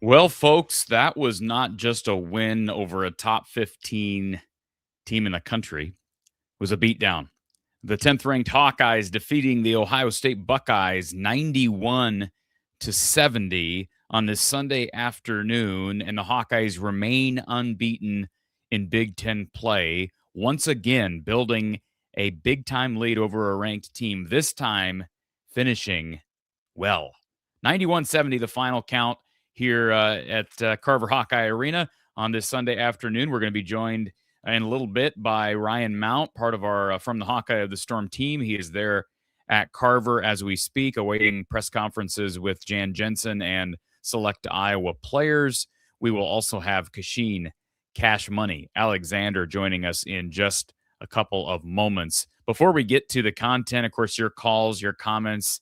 Well, folks, that was not just a win over a top 15 team in the country. It was a beatdown. The 10th ranked Hawkeyes defeating the Ohio State Buckeyes 91-70 on this Sunday afternoon, and the Hawkeyes remain unbeaten in Big Ten play, once again building a big-time lead over a ranked team, this time finishing well. 91-70, the final count here at Carver-Hawkeye Arena on this Sunday afternoon. We're going to be joined in a little bit by Ryan Mount, part of our From the Hawkeye of the Storm team. He is there at Carver as we speak, awaiting press conferences with Jan Jensen and select Iowa players. We will also have Kachine Cash Money Alexander joining us in just a couple of moments. Before we get to the content, of course, your calls, your comments,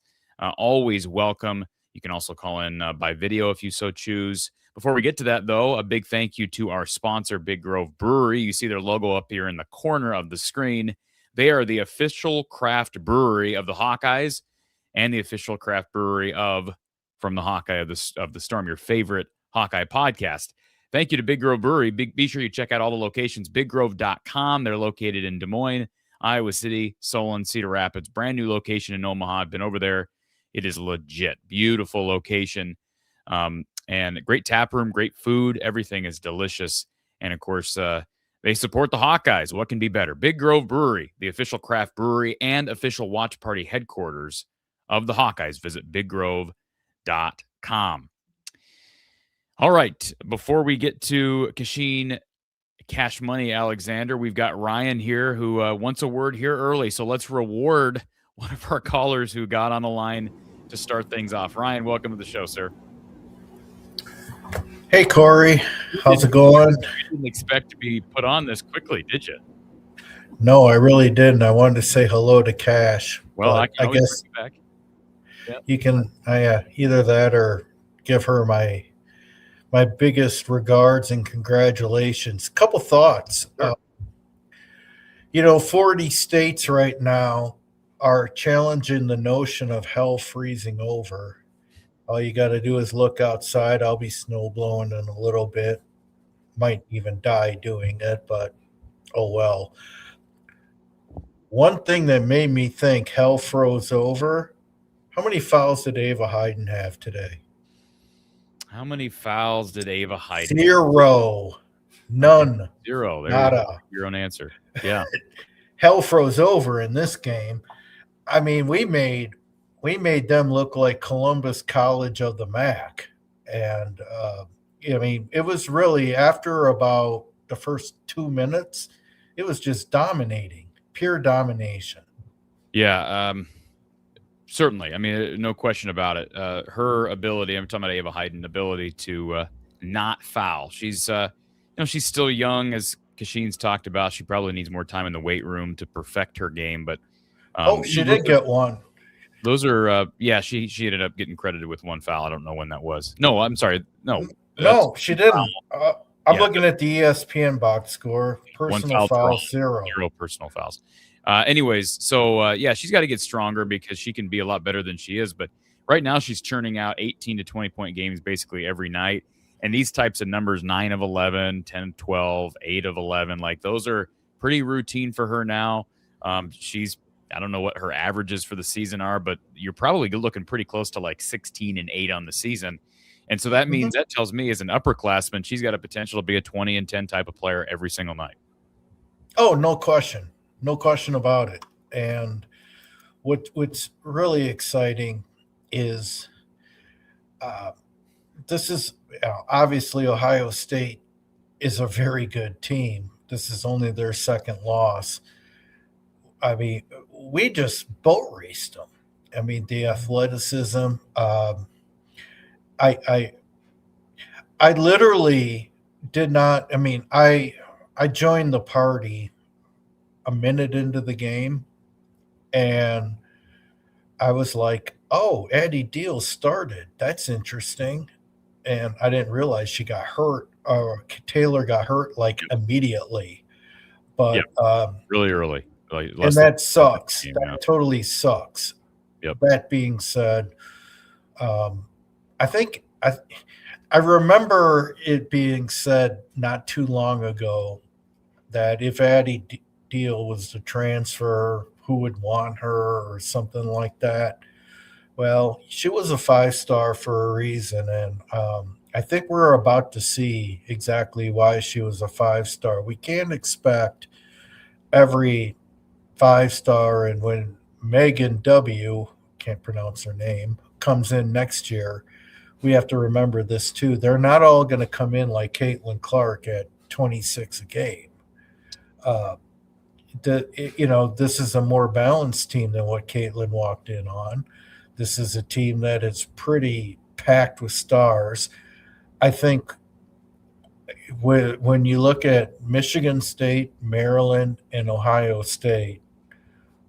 always welcome. You can also call in by video if you so choose. Before we get to that, though, a big thank you to our sponsor, Big Grove Brewery. You see their logo up here in the corner of the screen. They are the official craft brewery of the Hawkeyes and the official craft brewery of From the Hawkeye of the Storm, your favorite Hawkeye podcast. Thank you to Big Grove Brewery. Be sure you check out all the locations, biggrove.com. They're located in Des Moines, Iowa City, Solon, Cedar Rapids. Brand new location in Omaha. I've been over there. It is legit. Beautiful location. And great tap room, great food. Everything is delicious. And, of course, they support the Hawkeyes. What can be better? Big Grove Brewery, the official craft brewery and official watch party headquarters of the Hawkeyes. Visit biggrove.com. All right. Before we get to Kachine Cash Money Alexander, we've got Ryan here who wants a word here early. So let's reward one of our callers who got on the line to start things off. Ryan, welcome to the show, sir. Hey, Corey. How's it going? You didn't expect to be put on this quickly, did you? No, I really didn't. I wanted to say hello to Cash. Well, I guess bring you back. Yep. You can either that or give her my biggest regards and congratulations. Couple thoughts. Sure. 40 states right now are challenging the notion of hell freezing over. All you got to do is look outside. I'll be snow blowing in a little bit. Might even die doing it, but oh well. One thing that made me think hell froze over, how many fouls did Ava Hayden have today? How many fouls did Ava Hayden? 0. None. 0. There Nada. you go. Your own answer. Yeah. Hell froze over in this game. I mean, we made them look like Columbus College of the MAC. And, I mean, it was really after about the first 2 minutes, it was just dominating, pure domination. Yeah. Certainly. I mean, no question about it. Her ability, I'm talking about Ava Hayden, ability to not foul. She's, she's still young, as Kachine's talked about. She probably needs more time in the weight room to perfect her game. But she did get one. Those are, she ended up getting credited with one foul. I don't know when that was. No, I'm sorry. No, she didn't. I'm looking at the ESPN box score. Personal foul, 0. 0 personal fouls. Anyways, so she's got to get stronger because she can be a lot better than she is. But right now she's churning out 18 to 20-point games basically every night. And these types of numbers, 9 of 11, 10 of 12, 8 of 11, like those are pretty routine for her now. I don't know what her averages for the season are, but you're probably looking pretty close to like 16 and 8 on the season. And so that means that tells me as an upperclassman, she's got a potential to be a 20 and 10 type of player every single night. Oh, no question. No question about it. And what's really exciting is this is obviously Ohio State is a very good team. This is only their second loss. I mean, we just boat raced them. I mean, the athleticism. I literally did not. I mean, I joined the party a minute into the game, and I was like, "Oh, Addie Deal started. That's interesting." And I didn't realize she got hurt. Taylor got hurt like immediately, but really early. And that sucks. That totally sucks. Yep. That being said, I think I remember it being said not too long ago that if Addie Deal was to transfer, who would want her or something like that. Well, she was a 5-star for a reason, and I think we're about to see exactly why she was a 5-star. We can't expect every 5-star, and when Megan W., can't pronounce her name, comes in next year, we have to remember this too. They're not all going to come in like Caitlin Clark at 26 a game. This is a more balanced team than what Caitlin walked in on. This is a team that is pretty packed with stars. I think when you look at Michigan State, Maryland, and Ohio State,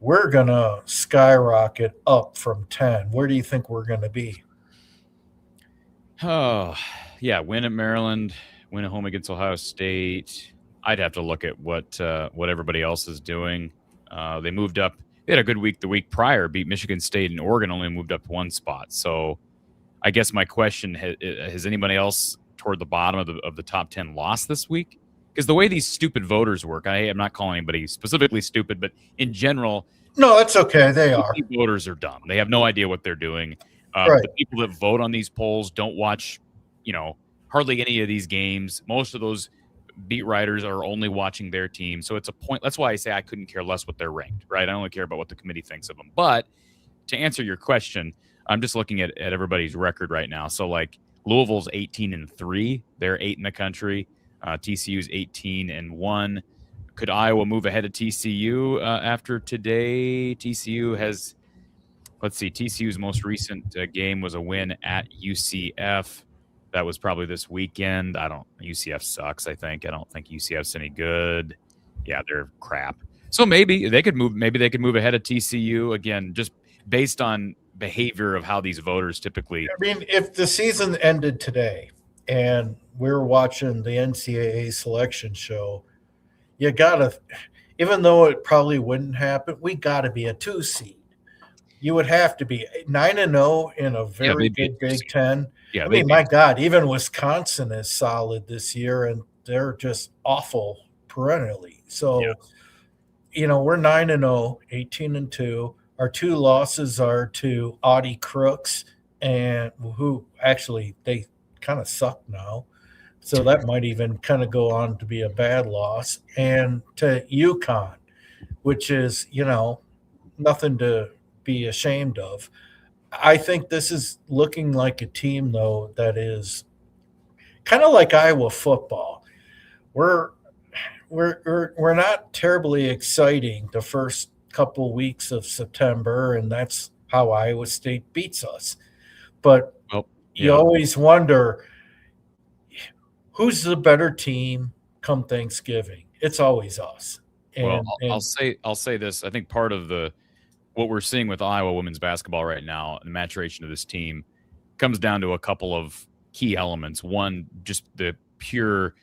we're going to skyrocket up from 10. Where do you think we're going to be? Oh, yeah. Win at Maryland, win at home against Ohio State. I'd have to look at what everybody else is doing. They moved up. They had a good week the week prior, beat Michigan State, and Oregon only moved up one spot. So I guess my question, has anybody else toward the bottom of the top 10 lost this week? Because the way these stupid voters work, I'm not calling anybody specifically stupid, but in general. No, that's okay. They are. Voters are dumb. They have no idea what they're doing. Right. The people that vote on these polls don't watch, hardly any of these games. Most of those beat writers are only watching their team. So it's a point. That's why I say I couldn't care less what they're ranked, right? I only care about what the committee thinks of them. But to answer your question, I'm just looking at everybody's record right now. So like Louisville's 18-3. They're 8 in the country. TCU's 18-1. Could Iowa move ahead of TCU after today? TCU has, TCU's most recent game was a win at UCF. That was probably this weekend. UCF sucks, I think. I don't think UCF's any good. Yeah, they're crap. So maybe they could move ahead of TCU again, just based on behavior of how these voters typically. I mean, if the season ended today and we're watching the NCAA selection show, you gotta, even though it probably wouldn't happen, we gotta be a 2 seed. You would have to be 9-0 in a very good Big Ten. Yeah, I mean, my God, even Wisconsin is solid this year, and they're just awful perennially. So, we're 9-0, 18-2. Our 2 losses are to Audie Crooks, and who actually they kind of suck now. So that might even kind of go on to be a bad loss. And to UConn, which is, nothing to be ashamed of. I think this is looking like a team, though, that is kind of like Iowa football. We're we're not terribly exciting the first couple weeks of September, and that's how Iowa State beats us. But Well, you yeah. always wonder who's the better team come Thanksgiving. It's always us. Well, And I'll say this. I think part of what we're seeing with Iowa women's basketball right now, and the maturation of this team, comes down to a couple of key elements. One, just the pure,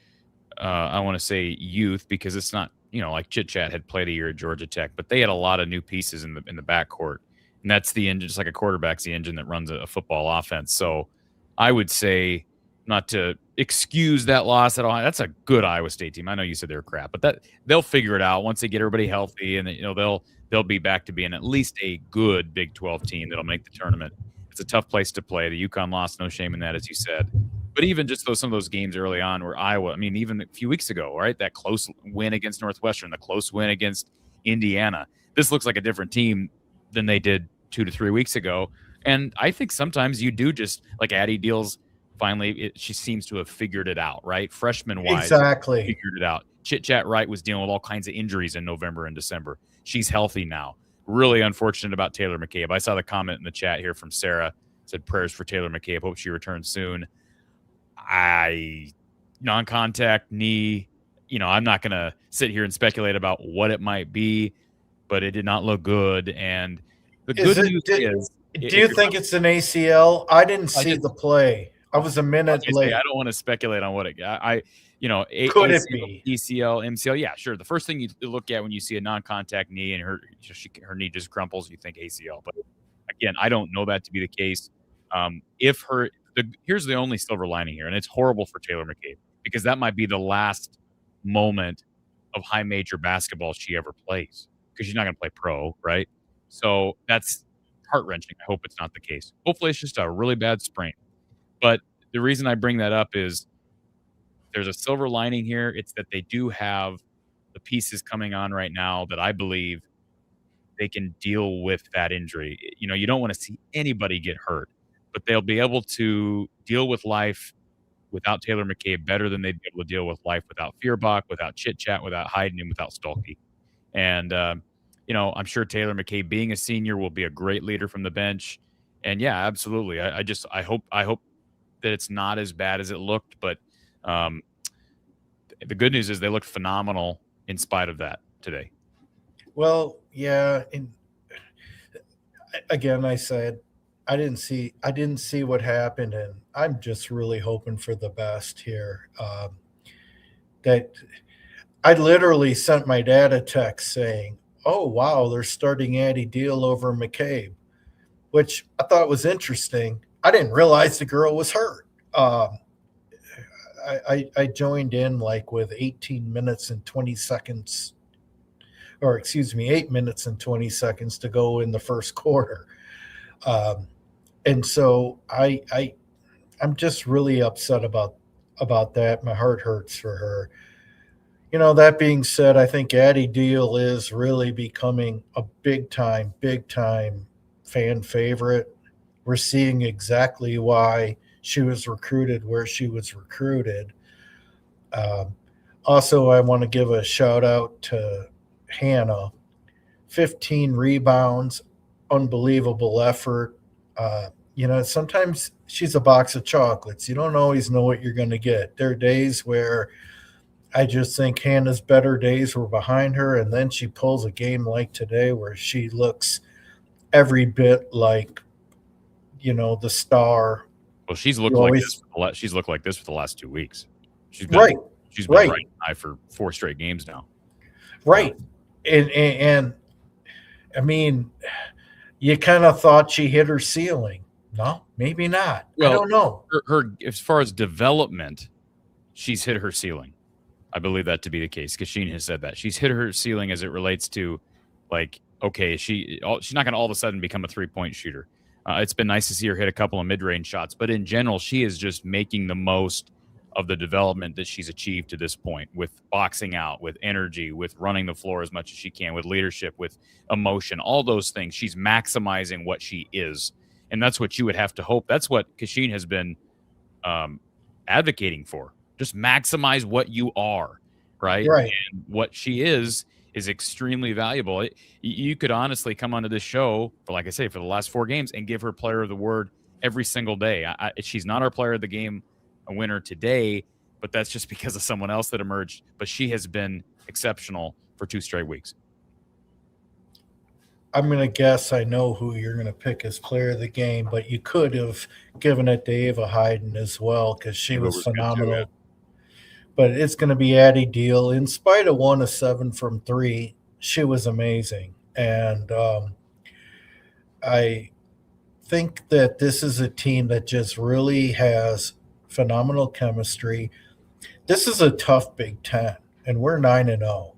I want to say youth, because it's not, like Chit Chat had played a year at Georgia Tech, but they had a lot of new pieces in the backcourt, and that's the engine, just like a quarterback's the engine that runs a football offense. So I would say, not to excuse that loss at all, that's a good Iowa State team. I know you said they're crap, but that they'll figure it out once they get everybody healthy, and they'll be back to being at least a good Big 12 team that'll make the tournament. It's a tough place to play. The UConn loss, no shame in that, as you said. But even just some of those games early on where Iowa, I mean, even a few weeks ago, right? That close win against Northwestern, the close win against Indiana. This looks like a different team than they did 2 to 3 weeks ago. And I think sometimes you do, just like Addie Deals, finally, she seems to have figured it out, right? Freshman-wise, exactly. figured it out. Chit Chat Wright was dealing with all kinds of injuries in November and December. She's healthy now. Really unfortunate about Taylor McCabe. I saw the comment in the chat here from Sarah. Said prayers for Taylor McCabe. Hope she returns soon. Non-contact knee. I'm not going to sit here and speculate about what it might be, but it did not look good. And the good news is, do you think it's an ACL? I didn't see the play. I was a minute late. I don't want to speculate on what it got. Could it be ACL, MCL? Yeah, sure. The first thing you look at when you see a non-contact knee and her knee just crumples, you think ACL. But again, I don't know that to be the case. Here's the only silver lining here, and it's horrible for Taylor McCabe, because that might be the last moment of high major basketball she ever plays, because she's not going to play pro, right? So that's heart-wrenching. I hope it's not the case. Hopefully it's just a really bad sprain. But the reason I bring that up is there's a silver lining here. It's that they do have the pieces coming on right now that I believe they can deal with that injury. You don't want to see anybody get hurt, but they'll be able to deal with life without Taylor McCabe better than they'd be able to deal with life without Feuerbach, without Chit Chat, without Hayden, and without Stolke. And, I'm sure Taylor McCabe, being a senior, will be a great leader from the bench. And yeah, absolutely. I hope that it's not as bad as it looked, but the good news is they looked phenomenal in spite of that today. Well, yeah. And again, I said I didn't see what happened, and I'm just really hoping for the best here. That I literally sent my dad a text saying, "Oh wow, they're starting Addie Deal over McCabe," which I thought was interesting. I didn't realize the girl was hurt. I joined in like with 18 minutes and 20 seconds, or excuse me, 8 minutes and 20 seconds to go in the first quarter. And so I'm just really upset about that. My heart hurts for her. That being said, I think Addie Deal is really becoming a big time fan favorite. We're seeing exactly why she was recruited where she was recruited. Also, I want to give a shout out to Hannah. 15 rebounds, unbelievable effort. Sometimes she's a box of chocolates. You don't always know what you're going to get. There are days where I just think Hannah's better days were behind her, and then she pulls a game like today where she looks every bit like, the star. Well, she's looked like this. She's looked like this for the last 2 weeks. She's been right high for 4 straight games now. Right, and I mean, you kind of thought she hit her ceiling. No, maybe not. Well, I don't know. Her as far as development, she's hit her ceiling. I believe that to be the case. Kachine has said that she's hit her ceiling as it relates to, like, okay, she's not going to all of a sudden become a 3-point shooter. It's been nice to see her hit a couple of mid-range shots, but in general, she is just making the most of the development that she's achieved to this point, with boxing out, with energy, with running the floor as much as she can, with leadership, with emotion, all those things. She's maximizing what she is. And that's what you would have to hope. That's what Kachine has been advocating for. Just maximize what you are, right? Right. And what she is extremely valuable. You could honestly come onto this show for, like I say, for the last 4 games and give her player of the word every single day. She's not our player of the game a winner today, but that's just because of someone else that emerged. But she has been exceptional for 2 straight weeks. I'm going to guess I know who you're going to pick as player of the game, but you could have given it to Ava Hayden as well because she was phenomenal. Too, yeah. But it's going to be Addie Deal. In spite of 1 of 7 from 3, she was amazing. And I think that this is a team that just really has phenomenal chemistry. This is a tough Big Ten, and we're 9-0.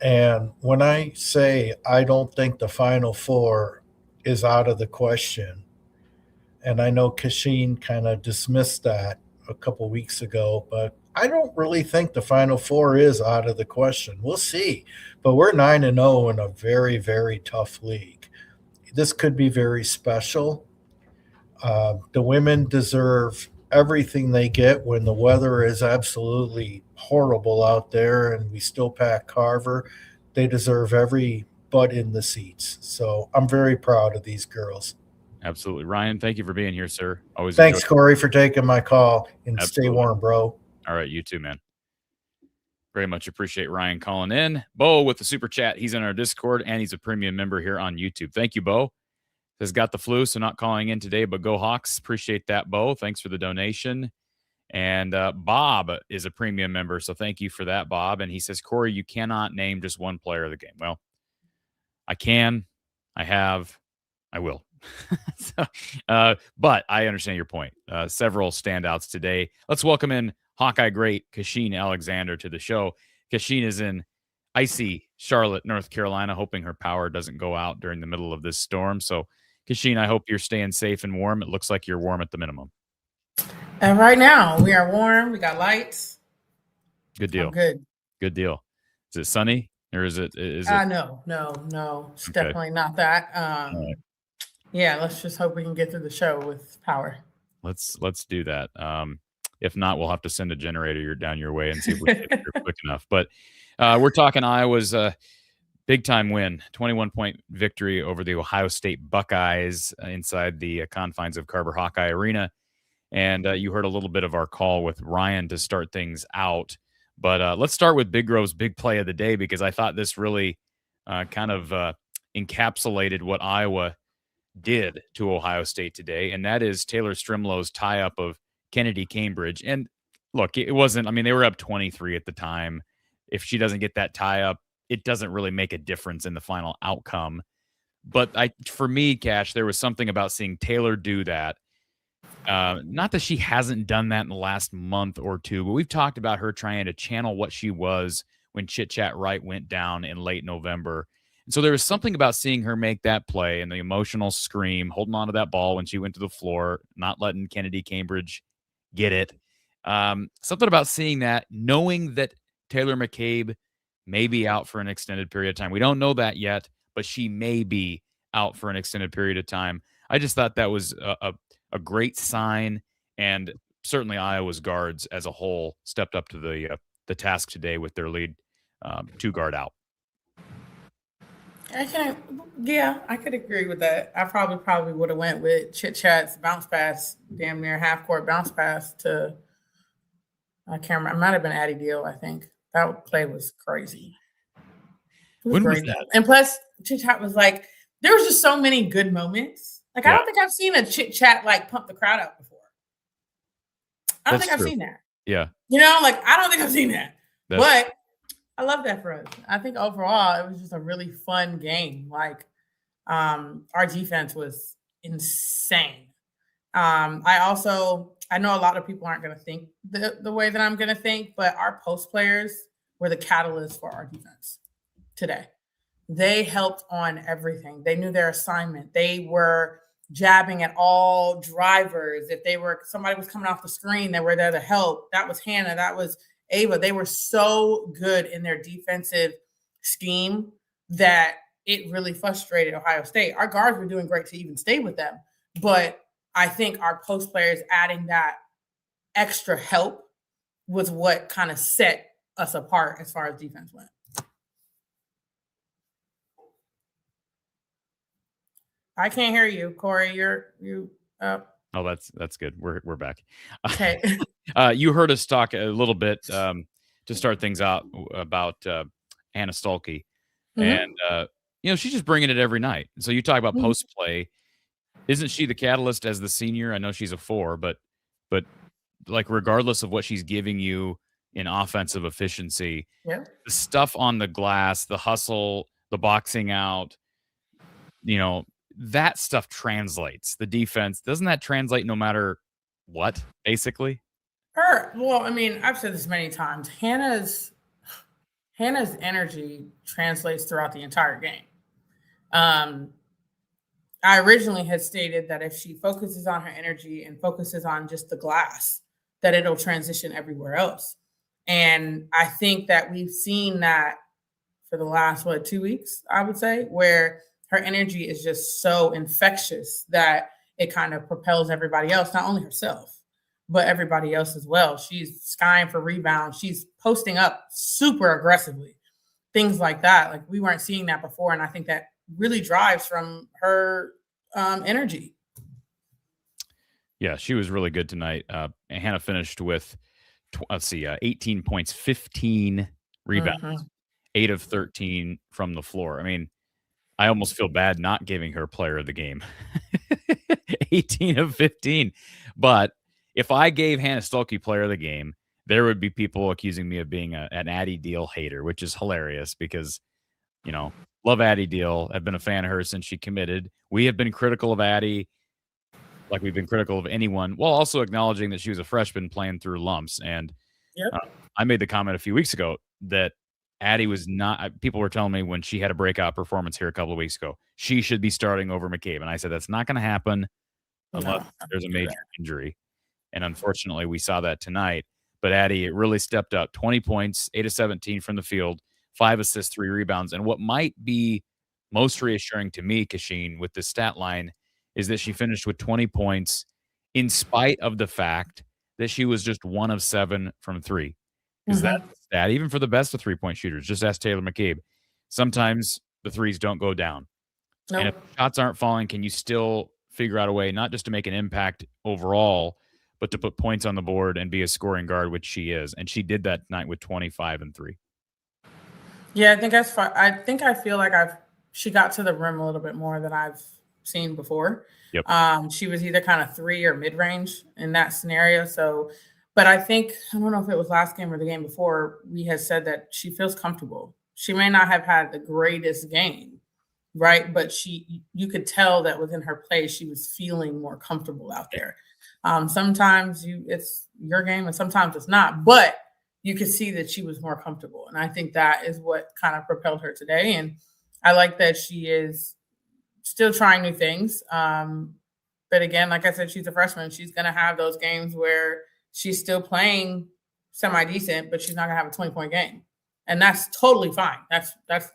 And when I say I don't think the Final Four is out of the question, and I know Kachine kind of dismissed that a couple weeks ago, but I don't really think the Final Four is out of the question. We'll see. But we're 9-0 in a very, very tough league. This could be very special. The women deserve everything they get when the weather is absolutely horrible out there and we still pack Carver. They deserve every butt in the seats. So I'm very proud of these girls. Absolutely. Ryan, thank you for being here, sir. Always. Thanks, Corey, for taking my call, and Stay warm, bro. All right, you too, man. Very much appreciate Ryan calling in. Bo with the super chat. He's in our Discord, and he's a premium member here on YouTube. Thank you, Bo. Has got the flu, so not calling in today, but go Hawks. Appreciate that, Bo. Thanks for the donation. And Bob is a premium member, so thank you for that, Bob. And he says, Corey, you cannot name just one player of the game. Well, I can, I have, I will. But I understand your point. Several standouts today. Let's welcome in Hawkeye great Kachine Alexander to the show. Kachine is in icy Charlotte, North Carolina, hoping her power doesn't go out during the middle of this storm. So, Kachine, I hope you're staying safe and warm. It looks like you're warm at the minimum. And right now, we are warm. We got lights. Good deal. Good. Good deal. Is it sunny or is it? No. It's okay. Definitely not that. Right. Yeah, let's just hope we can get through the show with power. Let's do that. If not, we'll have to send a generator down your way and see if we can get here quick enough. But we're talking Iowa's big-time win, 21-point victory over the Ohio State Buckeyes inside the confines of Carver-Hawkeye Arena. And you heard a little bit of our call with Ryan to start things out. But let's start with Big Grove's big play of the day, because I thought this really kind of encapsulated what Iowa did to Ohio State today, and that is Taylor Strimlow's tie-up of Kennedy Cambridge. And look, it wasn't, I mean, they were up 23 at the time. If she doesn't get that tie-up, it doesn't really make a difference in the final outcome. But for me, Cash, there was something about seeing Taylor do that. Not that she hasn't done that in the last month or two, but we've talked about her trying to channel what she was when Chit Chat Right went down in late November. And so there was something about seeing her make that play and the emotional scream, holding on to that ball when she went to the floor, not letting Kennedy Cambridge get it. Something about seeing that, knowing that Taylor McCabe may be out for an extended period of time. We don't know that yet, but she may be out for an extended period of time. I just thought that was a great sign, and certainly Iowa's guards as a whole stepped up to the task today with their lead 2-guard out. I could agree with that. I probably would have went with Chit Chat's bounce pass, damn near half court bounce pass to, I can't remember. It might have been Addie Deal, I think. That play was crazy. When was that? And plus, Chit Chat was like, there was just so many good moments. Like, yeah. I don't think I've seen a Chit Chat like pump the crowd up before. I don't think I've seen that. Yeah. You know, like, I don't think I've seen that. But I love that for us. I think overall it was just a really fun game. Like, our defense was insane. I know a lot of people aren't going to think the way that I'm going to think, but our post players were the catalyst for our defense today. They helped on everything. They knew their assignment. They were jabbing at all drivers. If somebody was coming off the screen, they were there to help. That was Hannah. That was Ava. They were so good in their defensive scheme that it really frustrated Ohio State. Our guards were doing great to even stay with them. But I think our post players adding that extra help was what kind of set us apart as far as defense went. I can't hear you, Corey. You up? Oh, that's good. We're back. Okay. You heard us talk a little bit to start things out about Hannah Stuelke, and she's just bringing it every night. So you talk about post play. Isn't she the catalyst as the senior? I know she's a 4, but like regardless of what she's giving you in offensive efficiency, the stuff on the glass, the hustle, the boxing out, that stuff translates. The defense, doesn't that translate no matter what, basically? Well, I mean, I've said this many times. Hannah's energy translates throughout the entire game. I originally had stated that if she focuses on her energy and focuses on just the glass, that it'll transition everywhere else. And I think that we've seen that for the last, 2 weeks, I would say, where her energy is just so infectious that it kind of propels everybody else, not only herself, but everybody else as well. She's skying for rebounds. She's posting up super aggressively, things like that. Like we weren't seeing that before. And I think that really drives from her energy. Yeah, she was really good tonight. Hannah finished with, 18 points, 15 rebounds, 8 of 13 from the floor. I mean, I almost feel bad not giving her player of the game. 18 of 15. But if I gave Hannah Stuelke player of the game, there would be people accusing me of being an Addie Deal hater, which is hilarious because, love Addie Deal. I've been a fan of her since she committed. We have been critical of Addie like we've been critical of anyone, while also acknowledging that she was a freshman playing through lumps. And I made the comment a few weeks ago that Addie was not – people were telling me when she had a breakout performance here a couple of weeks ago, she should be starting over McCabe. And I said that's not going to happen unless there's a major injury. And unfortunately, we saw that tonight. But Addie really stepped up. 20 points, 8 of 17 from the field, 5 assists, 3 rebounds. And what might be most reassuring to me, Kachine, with this stat line is that she finished with 20 points in spite of the fact that she was just 1 of 7 from 3. Because that's a stat, even for the best of three-point shooters. Just ask Taylor McCabe. Sometimes the threes don't go down. Nope. And if shots aren't falling, can you still figure out a way not just to make an impact overall, but to put points on the board and be a scoring guard, which she is. And she did that tonight with 25 and 3. Yeah, I think that's fine. I feel like she got to the rim a little bit more than I've seen before. Yep. She was either kind of 3 or mid-range in that scenario. So, but I think, I don't know if it was last game or the game before, we had said that she feels comfortable. She may not have had the greatest game, right? But you could tell that within her play, she was feeling more comfortable out there. Sometimes it's your game and sometimes it's not, but you could see that she was more comfortable. And I think that is what kind of propelled her today. And I like that she is still trying new things. But again, like I said, she's a freshman. She's going to have those games where she's still playing semi-decent, but she's not going to have a 20-point game. And that's totally fine. That's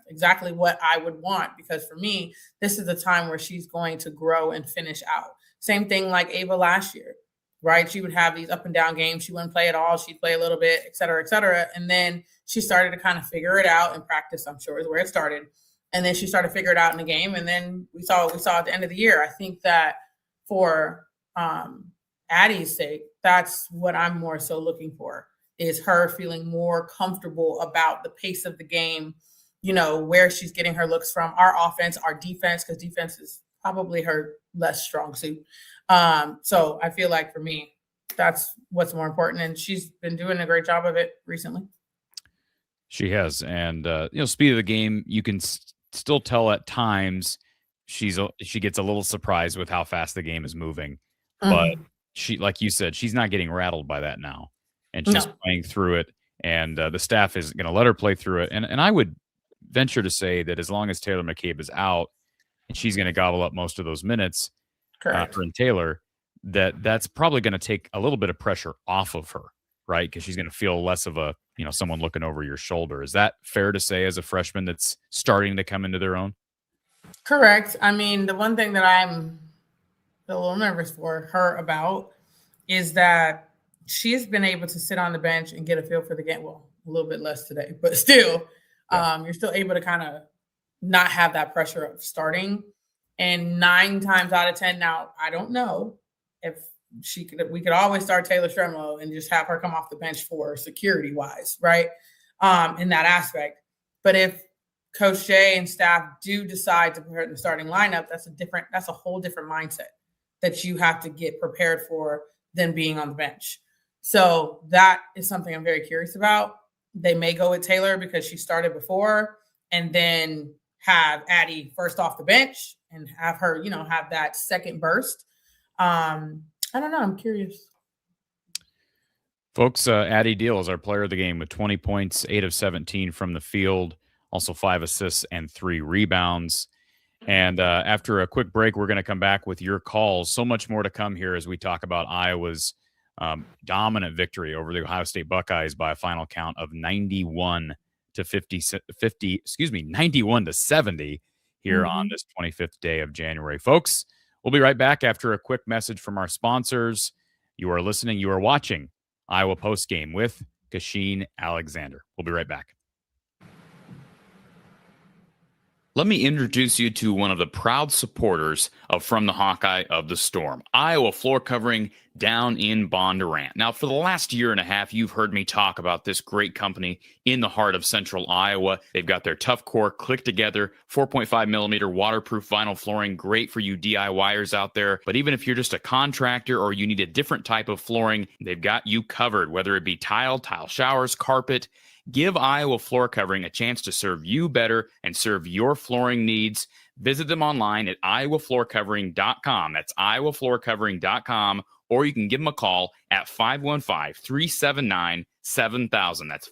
exactly what I would want, because for me, this is the time where she's going to grow and finish out. Same thing like Ava last year, right? She would have these up and down games. She wouldn't play at all. She'd play a little bit, et cetera, et cetera. And then she started to kind of figure it out in practice, I'm sure is where it started. And then she started to figure it out in the game. And then we saw what we saw at the end of the year. I think that for Addie's sake, that's what I'm more so looking for, is her feeling more comfortable about the pace of the game, where she's getting her looks from, our offense, our defense, because defense is probably her less strong suit. So I feel like for me, that's what's more important. And she's been doing a great job of it recently. She has. And, speed of the game, you can still tell at times she gets a little surprised with how fast the game is moving. But she, like you said, she's not getting rattled by that now. And she's playing through it. And the staff is going to let her play through it. And I would venture to say that as long as Taylor McCabe is out and she's going to gobble up most of those minutes, Correct. her and Taylor, that's probably going to take a little bit of pressure off of her, right? Because she's going to feel less of a, someone looking over your shoulder. Is that fair to say as a freshman that's starting to come into their own? Correct. I mean, the one thing that I'm a little nervous for her about is that she's been able to sit on the bench and get a feel for the game. Well, a little bit less today, but still, you're still able to kind of not have that pressure of starting. And 9 times out of 10, now I don't know if we could always start Taylor Stremlo and just have her come off the bench for security wise, right? In that aspect. But if Coach Jay and staff do decide to put her in the starting lineup, that's a whole different mindset that you have to get prepared for than being on the bench. So that is something I'm very curious about. They may go with Taylor because she started before, and then have Addie first off the bench and have her, have that second burst. I don't know. I'm curious. Folks, Addie Deal is our player of the game with 20 points, 8 of 17 from the field, also 5 assists and 3 rebounds. And after a quick break, we're going to come back with your calls. So much more to come here as we talk about Iowa's dominant victory over the Ohio State Buckeyes by a final count of 91 to 70 here on this 25th day of January. Folks, we'll be right back after a quick message from our sponsors. You are listening, you are watching Iowa Postgame with Kachine Alexander. We'll be right back. Let me introduce you to one of the proud supporters of From the Hawkeye of the Storm, Iowa floor covering down in Bondurant. Now, for the last year and a half, you've heard me talk about this great company in the heart of central Iowa. They've got their tough core, click together, 4.5 millimeter waterproof vinyl flooring, great for you DIYers out there. But even if you're just a contractor or you need a different type of flooring, they've got you covered, whether it be tile showers, carpet. Give Iowa Floor Covering a chance to serve you better and serve your flooring needs. Visit them online at iowafloorcovering.com. That's iowafloorcovering.com, or you can give them a call at 515-379-7000. That's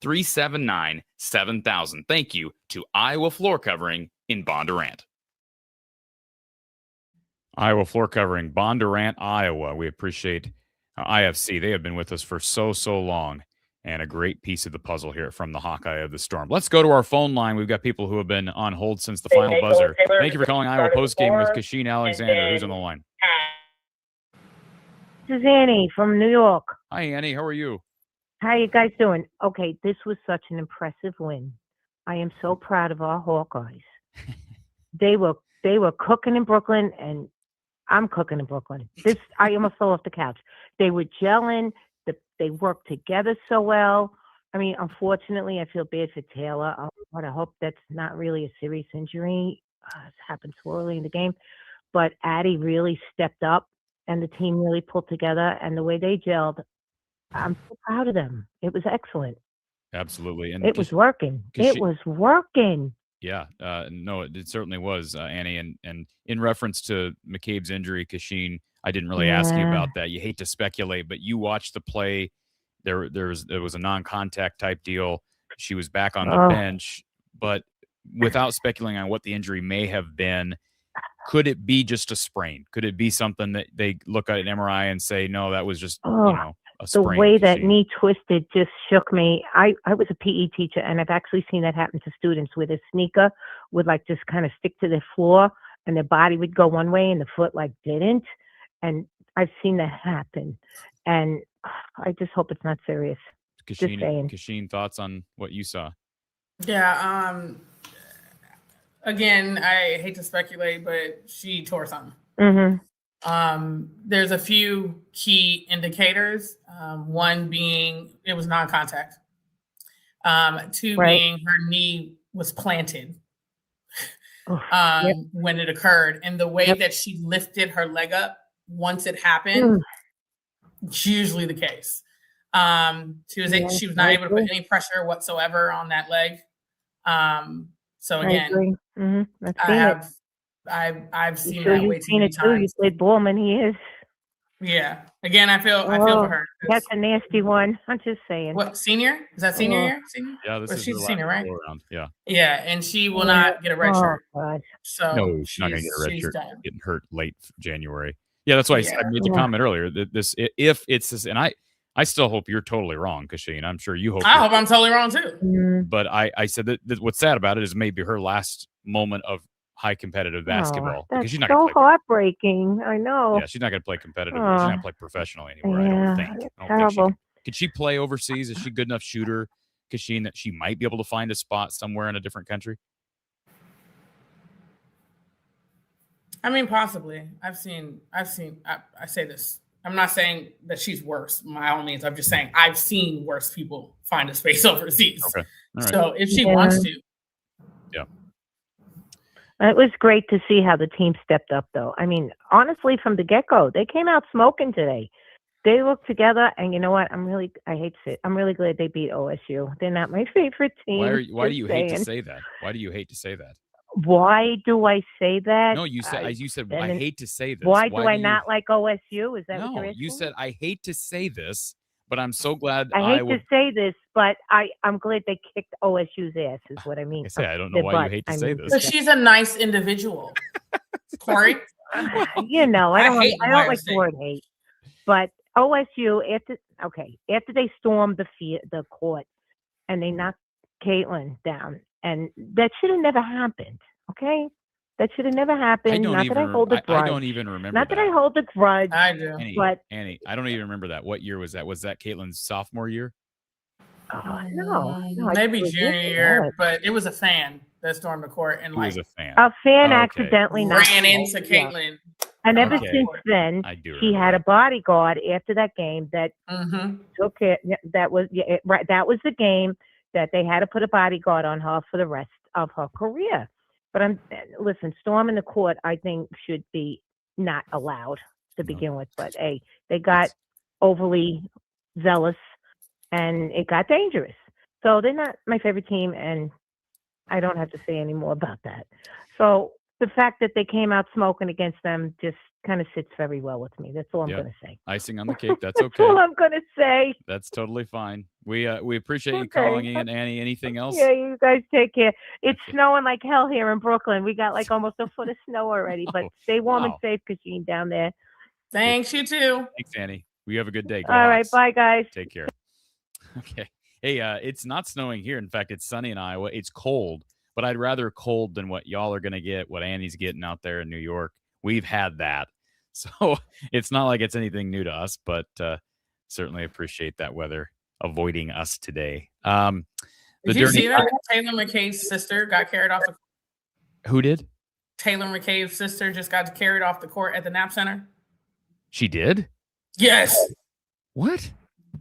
515-379-7000. Thank you to Iowa Floor Covering in Bondurant. Iowa Floor Covering, Bondurant, Iowa. We appreciate IFC. They have been with us for so long. And a great piece of the puzzle here from the Hawkeye of the Storm. Let's go to our phone line. We've got people who have been on hold since the final buzzer. Thank you for calling Iowa Postgame with Kachine Alexander. Who's on the line? This is Annie from New York. Hi, Annie. How are you? How are you guys doing? Okay, this was such an impressive win. I am so proud of our Hawkeyes. They were cooking in Brooklyn, and I'm cooking in Brooklyn. I almost fell off the couch. They were gelling. They work together so well. I mean, unfortunately, I feel bad for Taylor. I hope that's not really a serious injury. It happened so early in the game. But Addie really stepped up, and the team really pulled together. And the way they gelled, I'm so proud of them. It was excellent. Absolutely. And it was working. It was working. Yeah. No, it certainly was, Annie. And in reference to McCabe's injury, Kachine, I didn't really ask you about that. You hate to speculate, but you watched the play. There was a non-contact type deal. She was back on the bench, but without speculating on what the injury may have been, could it be just a sprain? Could it be something that they look at an MRI and say, no, that was just a sprain? The way that knee twisted just shook me. I was a PE teacher, and I've actually seen that happen to students where their sneaker would just kind of stick to their floor, and their body would go one way and the foot didn't. And I've seen that happen, and I just hope it's not serious. Kachine, thoughts on what you saw? Yeah. Again, I hate to speculate, but she tore something. There's a few key indicators. One being it was non-contact. Two being her knee was planted when it occurred, and the way that she lifted her leg up once it happened, it's usually the case. She was not able to put any pressure whatsoever on that leg. So again, I've seen that way too many times. You played Bowman, he is. Yeah. Again, I feel for her. That's a nasty one. I'm just saying. What, senior? Is that senior year? Senior? Yeah, this is she's her a senior, last right? go around. Yeah. Yeah, and she will not get a red shirt. God. So No, she's not going to get a red shirt. done. Getting hurt late January. Yeah, that's why I made the comment earlier that if it's this, and I still hope you're totally wrong, Kachine. I'm sure you hope. I hope I'm totally wrong too. But I said that what's sad about it is maybe her last moment of high competitive basketball because she's not so gonna play heartbreaking. I know. Yeah, she's not going to play competitive. She's not going to play professionally anymore. I don't think. Terrible. Could she play overseas? Is she a good enough shooter, Kachine, that she might be able to find a spot somewhere in a different country? I mean, possibly. I say this. I'm not saying that she's worse, by all means. I'm just saying I've seen worse people find a space overseas. Okay. All right. So if she wants to. Yeah. It was great to see how the team stepped up, though. I mean, honestly, from the get-go, they came out smoking today. They looked together, and you know what? I'm really glad they beat OSU. They're not my favorite team. Why do you hate to say that? Why do you hate to say that? Why do I say that? No, you said I hate to say this. Why do I not like OSU? Is that what you're asking? You said I hate to say this, but I'm so glad I hate to say this, but I'm glad they kicked OSU's ass, is what I mean. I don't know why you hate to say this. But she's a nice individual. Corey? You know, I don't like the word hate. But OSU, after they stormed the court and they knocked Caitlin down, and that should have never happened, okay? That should have never happened. Not that I hold a grudge. I don't even remember Not that I hold a grudge. I do. Annie, I don't even remember that. What year was that? Was that Caitlin's sophomore year? Oh, no. Maybe junior year, but it was a fan that stormed the court and was a fan. A fan accidentally ran into Caitlin. And ever since then, she had a bodyguard after that game that took it. That was that was the game that they had to put a bodyguard on her for the rest of her career. But listen, storming the court, I think, should be not allowed to begin with. But hey, they got overly zealous, and it got dangerous. So they're not my favorite team, and I don't have to say any more about that. So the fact that they came out smoking against them just kind of sits very well with me. That's all I'm going to say. Icing on the cake. That's okay. That's all I'm going to say. That's totally fine. We appreciate you calling in, Annie. Anything else? Yeah, you guys take care. It's snowing like hell here in Brooklyn. We got like almost a foot of snow already, but stay warm and safe, Kachine, down there. Thanks, you too. Thanks, Annie. We have a good day. Go all Hawks. Right, bye, guys. Take care. Okay. Hey, it's not snowing here. In fact, it's sunny in Iowa. It's cold, but I'd rather cold than what y'all are going to get, what Annie's getting out there in New York. We've had that. So it's not like it's anything new to us, but certainly appreciate that weather avoiding us today. Did you see that Taylor McKay's sister got carried off the court? Who did? Taylor McKay's sister just got carried off the court at the Knapp Center. She did? Yes. What?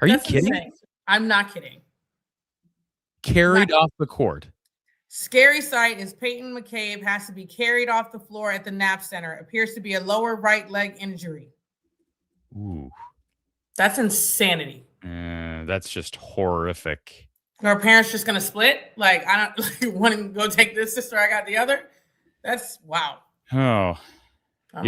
Are you kidding? Insane. I'm not kidding. Carried off the court. Scary sight is Peyton McCabe has to be carried off the floor at the Knapp Center. Appears to be a lower right leg injury. Ooh. That's insanity. That's just horrific. Are parents just going to split? Like, I don't want to go take this sister, I got the other? That's wow. Oh. I'm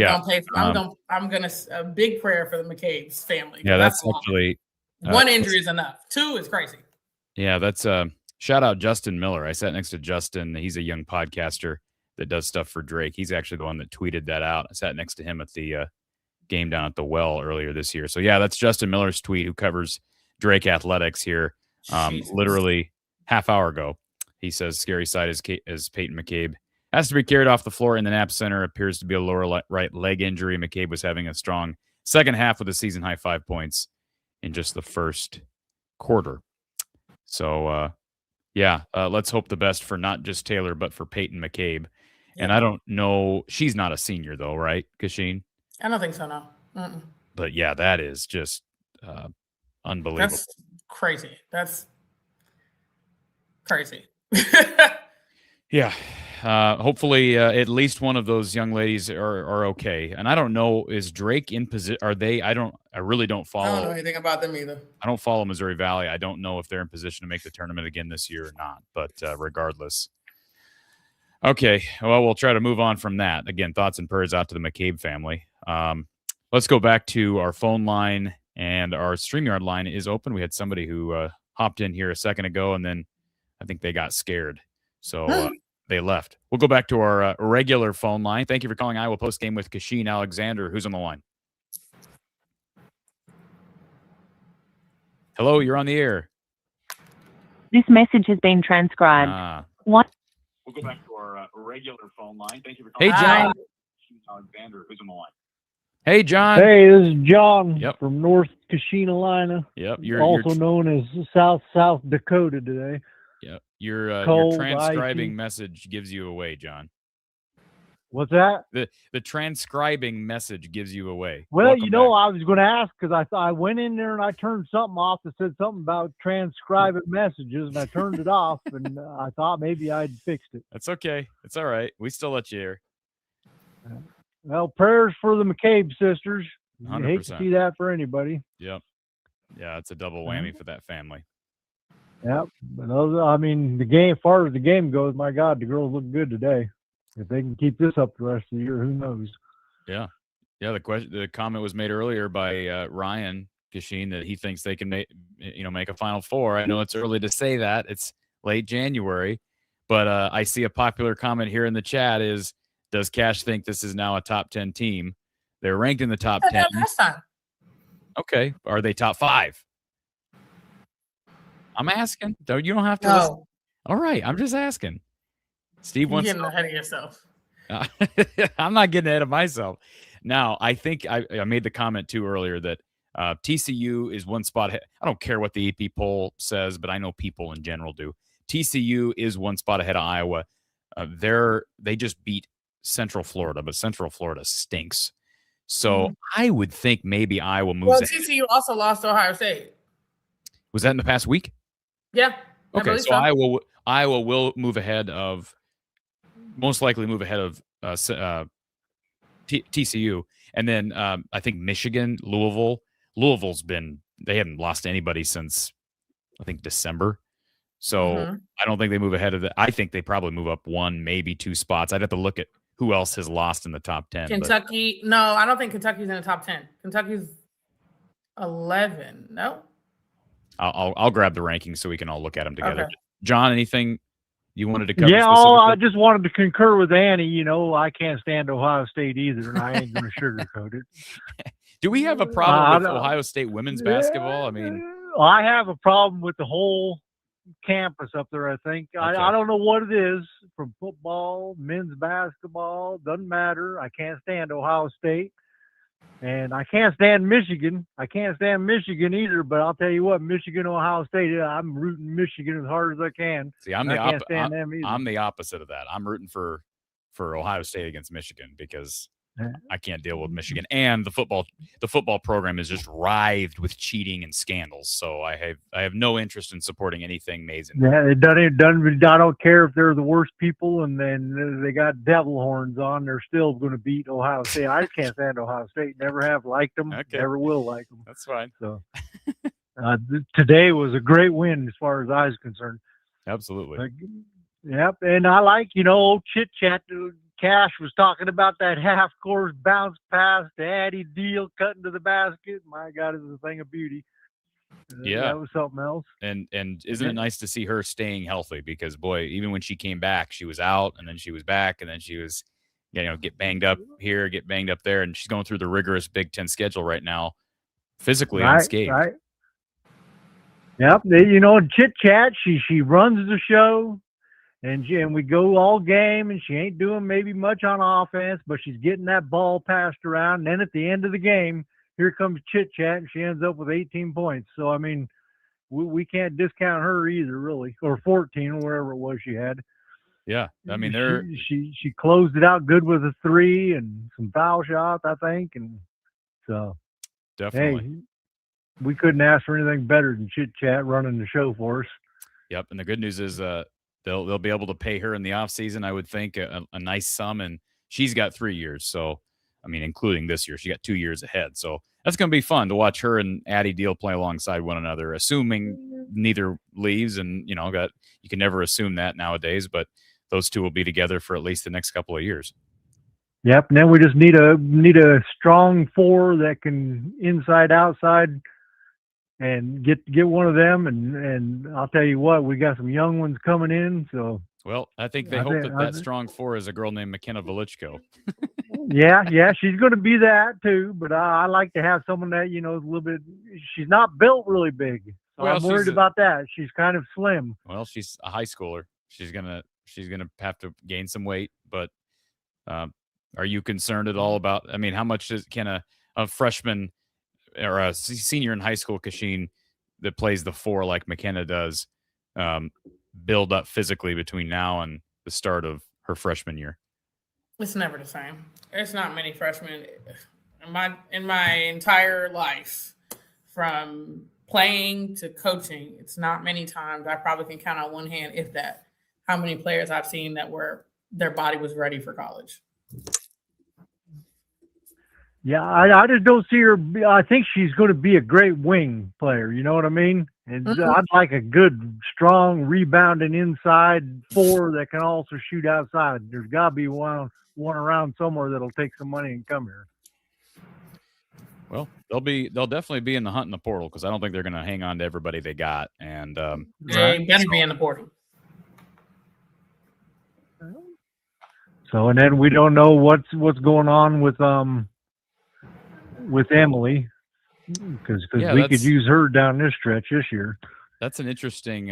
going to a big prayer for the McCabe's family. Yeah, that's actually one injury is enough. Two is crazy. Yeah, that's shout out Justin Miller. I sat next to Justin. He's a young podcaster that does stuff for Drake. He's actually the one that tweeted that out. I sat next to him at the game down at the Well earlier this year. So yeah, that's Justin Miller's tweet, who covers Drake athletics here. Literally half hour ago, he says scary sight is Peyton McCabe has to be carried off the floor in the Knapp Center. Appears to be a lower right leg injury. McCabe was having a strong second half with a season high 5 points in just the first quarter. So, let's hope the best for not just Taylor, but for Peyton McCabe. Yeah. And I don't know. She's not a senior, though, right, Kachine? I don't think so, no. But, yeah, that is just unbelievable. That's crazy. That's crazy. Yeah. Hopefully, at least one of those young ladies are okay. And I don't know, is Drake in position? Are they? I really don't follow. I don't know anything about them either. I don't follow Missouri Valley. I don't know if they're in position to make the tournament again this year or not. But regardless, okay. Well, we'll try to move on from that. Again, thoughts and prayers out to the McCabe family. Let's go back to our phone line, and our StreamYard line is open. We had somebody who hopped in here a second ago, and then I think they got scared. So they left. We'll go back to our regular phone line. Thank you for calling Iowa Postgame with Kachine Alexander. Who's on the line? Hello, you're on the air. This message has been transcribed. What? We'll go back to our regular phone line. Thank you for calling. Hey, John. Alexander, who's on the line? Hey, John. Hey, this is John Yep. from North Kachine. Yep. You're known as South Dakota today. Yep. Your Cold, transcribing icy. message gives you away, John. What's that? The transcribing message gives you away. Well, Welcome you know, back. I was going to ask because I went in there and I turned something off that said something about transcribing messages, and I turned it off, and I thought maybe I'd fixed it. That's okay. It's all right. We still let you hear. Well, prayers for the McCabe sisters. You hate to 100%. see that for anybody. Yep. Yeah, it's a double whammy for that family. Yep. But the game, as far as the game goes, my God, the girls look good today. If they can keep this up the rest of the year, who knows? Yeah. Yeah. The comment was made earlier by Ryan Kachine that he thinks they can make a Final Four. I know it's early to say that. It's late January, but I see a popular comment here in the chat is, does Cash think this is now a top 10 team? They're ranked in the top 10. Last time. Okay. Are they top 5? I'm asking. You don't have to No. listen. All right. I'm just asking. Steve You're wants getting ahead of yourself. I'm not getting ahead of myself. Now, I think I made the comment too earlier that TCU is one spot ahead. I don't care what the AP poll says, but I know people in general do. TCU is one spot ahead of Iowa. They just beat Central Florida, but Central Florida stinks. So I would think maybe Iowa moves Well, ahead. TCU also lost to Ohio State. Was that in the past week? Yeah. I Okay, believe so Iowa will move ahead of, most likely move ahead of TCU, and then I think Michigan, Louisville's they haven't lost to anybody since I think December. So I don't think they move ahead of that. I think they probably move up 1, maybe 2 spots. I'd have to look at who else has lost in the top 10. Kentucky. No, I don't think Kentucky's in the top 10. Kentucky's 11. No. I'll grab the rankings so we can all look at them together. Okay. John, anything you wanted to cover? Yeah, specifically? I just wanted to concur with Annie. You know, I can't stand Ohio State either, and I ain't going to sugarcoat it. Do we have a problem with Ohio State women's basketball? I mean, I have a problem with the whole campus up there, I think. Okay. I don't know what it is, from football, men's basketball, doesn't matter. I can't stand Ohio State. And I can't stand Michigan. I can't stand Michigan either, but I'll tell you what, Michigan, Ohio State, I'm rooting Michigan as hard as I can. see, I'm I the can't stand them either. I'm the opposite of that. I'm rooting for Ohio State against Michigan because I can't deal with Michigan, and the football program is just writhed with cheating and scandals. So I have no interest in supporting anything Mason. Yeah, it doesn't. I don't care if they're the worst people, and then they got devil horns on. They're still going to beat Ohio State. I can't stand Ohio State. Never have liked them. Okay. Never will like them. That's fine. So today was a great win as far as I was concerned. Absolutely. Yep, and I like old chit chat. Cash was talking about that half-course bounce pass to Addy Deal cutting to the basket. My God, it's a thing of beauty. Yeah, that was something else. And isn't it nice to see her staying healthy? Because boy, even when she came back, she was out, and then she was back, and then she was, get banged up here, get banged up there, and she's going through the rigorous Big Ten schedule right now, physically unscathed. Right. Yep, chit chat. She runs the show. And we go all game, and she ain't doing maybe much on offense, but she's getting that ball passed around. And then at the end of the game, here comes Chit Chat, and she ends up with 18 points. So, I mean, we can't discount her either, really, or 14, wherever it was she had. Yeah, I mean, she closed it out good with a 3 and some foul shots, I think, and so definitely. Hey, we couldn't ask for anything better than Chit Chat running the show for us. Yep, and the good news is they'll be able to pay her in the offseason, I would think, a nice sum, and she's got 3 years. So, I mean, including this year, she got 2 years ahead. So that's going to be fun to watch her and Addy Deal play alongside one another, assuming neither leaves. And, you can never assume that nowadays, but those two will be together for at least the next couple of years. Yep. And then we just need a strong 4 that can inside outside and get one of them. And I'll tell you what, we got some young ones coming in. So Well, I think they hope that strong 4 is a girl named McKenna Velichko. yeah, she's going to be that too. But I like to have someone that, you know, is a little bit. She's not built really big. So Well, I'm worried about that. She's kind of slim. Well, she's a high schooler. She's gonna have to gain some weight. But are you concerned at all about? I mean, how much can a freshman or a senior in high school, Kachine, that plays the 4 like McKenna does, build up physically between now and the start of her freshman year? It's never the same. There's not many freshmen in my entire life, from playing to coaching. It's not many times. I probably can count on one hand, if that, how many players I've seen that their body was ready for college. Yeah, I just don't see her. I think she's going to be a great wing player. You know what I mean? And I'd like a good, strong, rebounding inside 4 that can also shoot outside. There's got to be one around somewhere that'll take some money and come here. Well, they'll definitely be in the hunt in the portal, because I don't think they're going to hang on to everybody they got. And they better be in the portal. So, and then we don't know what's going on with Emily, because we could use her down this stretch this year. That's an interesting.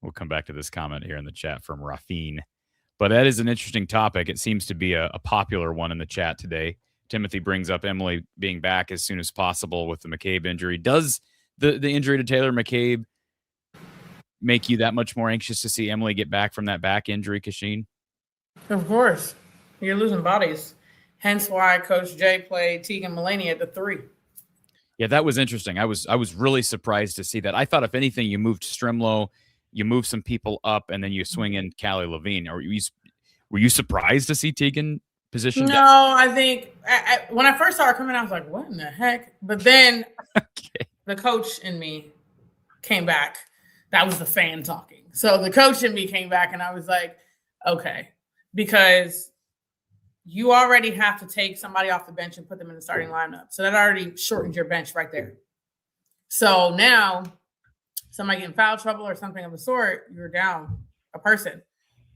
We'll come back to this comment here in the chat from Rafine, but that is an interesting topic. It seems to be a popular one in the chat today. Timothy brings up Emily being back as soon as possible with the McCabe injury. Does the injury to Taylor McCabe make you that much more anxious to see Emily get back from that back injury, Kachine? Of course. You're losing bodies. Hence why Coach Jay played Tegan Mulaney at the 3. Yeah, that was interesting. I was really surprised to see that. I thought, if anything, you moved Strimlow, you moved some people up, and then you swing in Callie Levine. Were you surprised to see Tegan positioned? No, I think when I first saw her coming, I was like, what in the heck? But then the coach in me came back. That was the fan talking. So the coach in me came back, and I was like, okay, because you already have to take somebody off the bench and put them in the starting lineup. So that already shortens your bench right there. So now somebody get in foul trouble or something of the sort, you're down a person.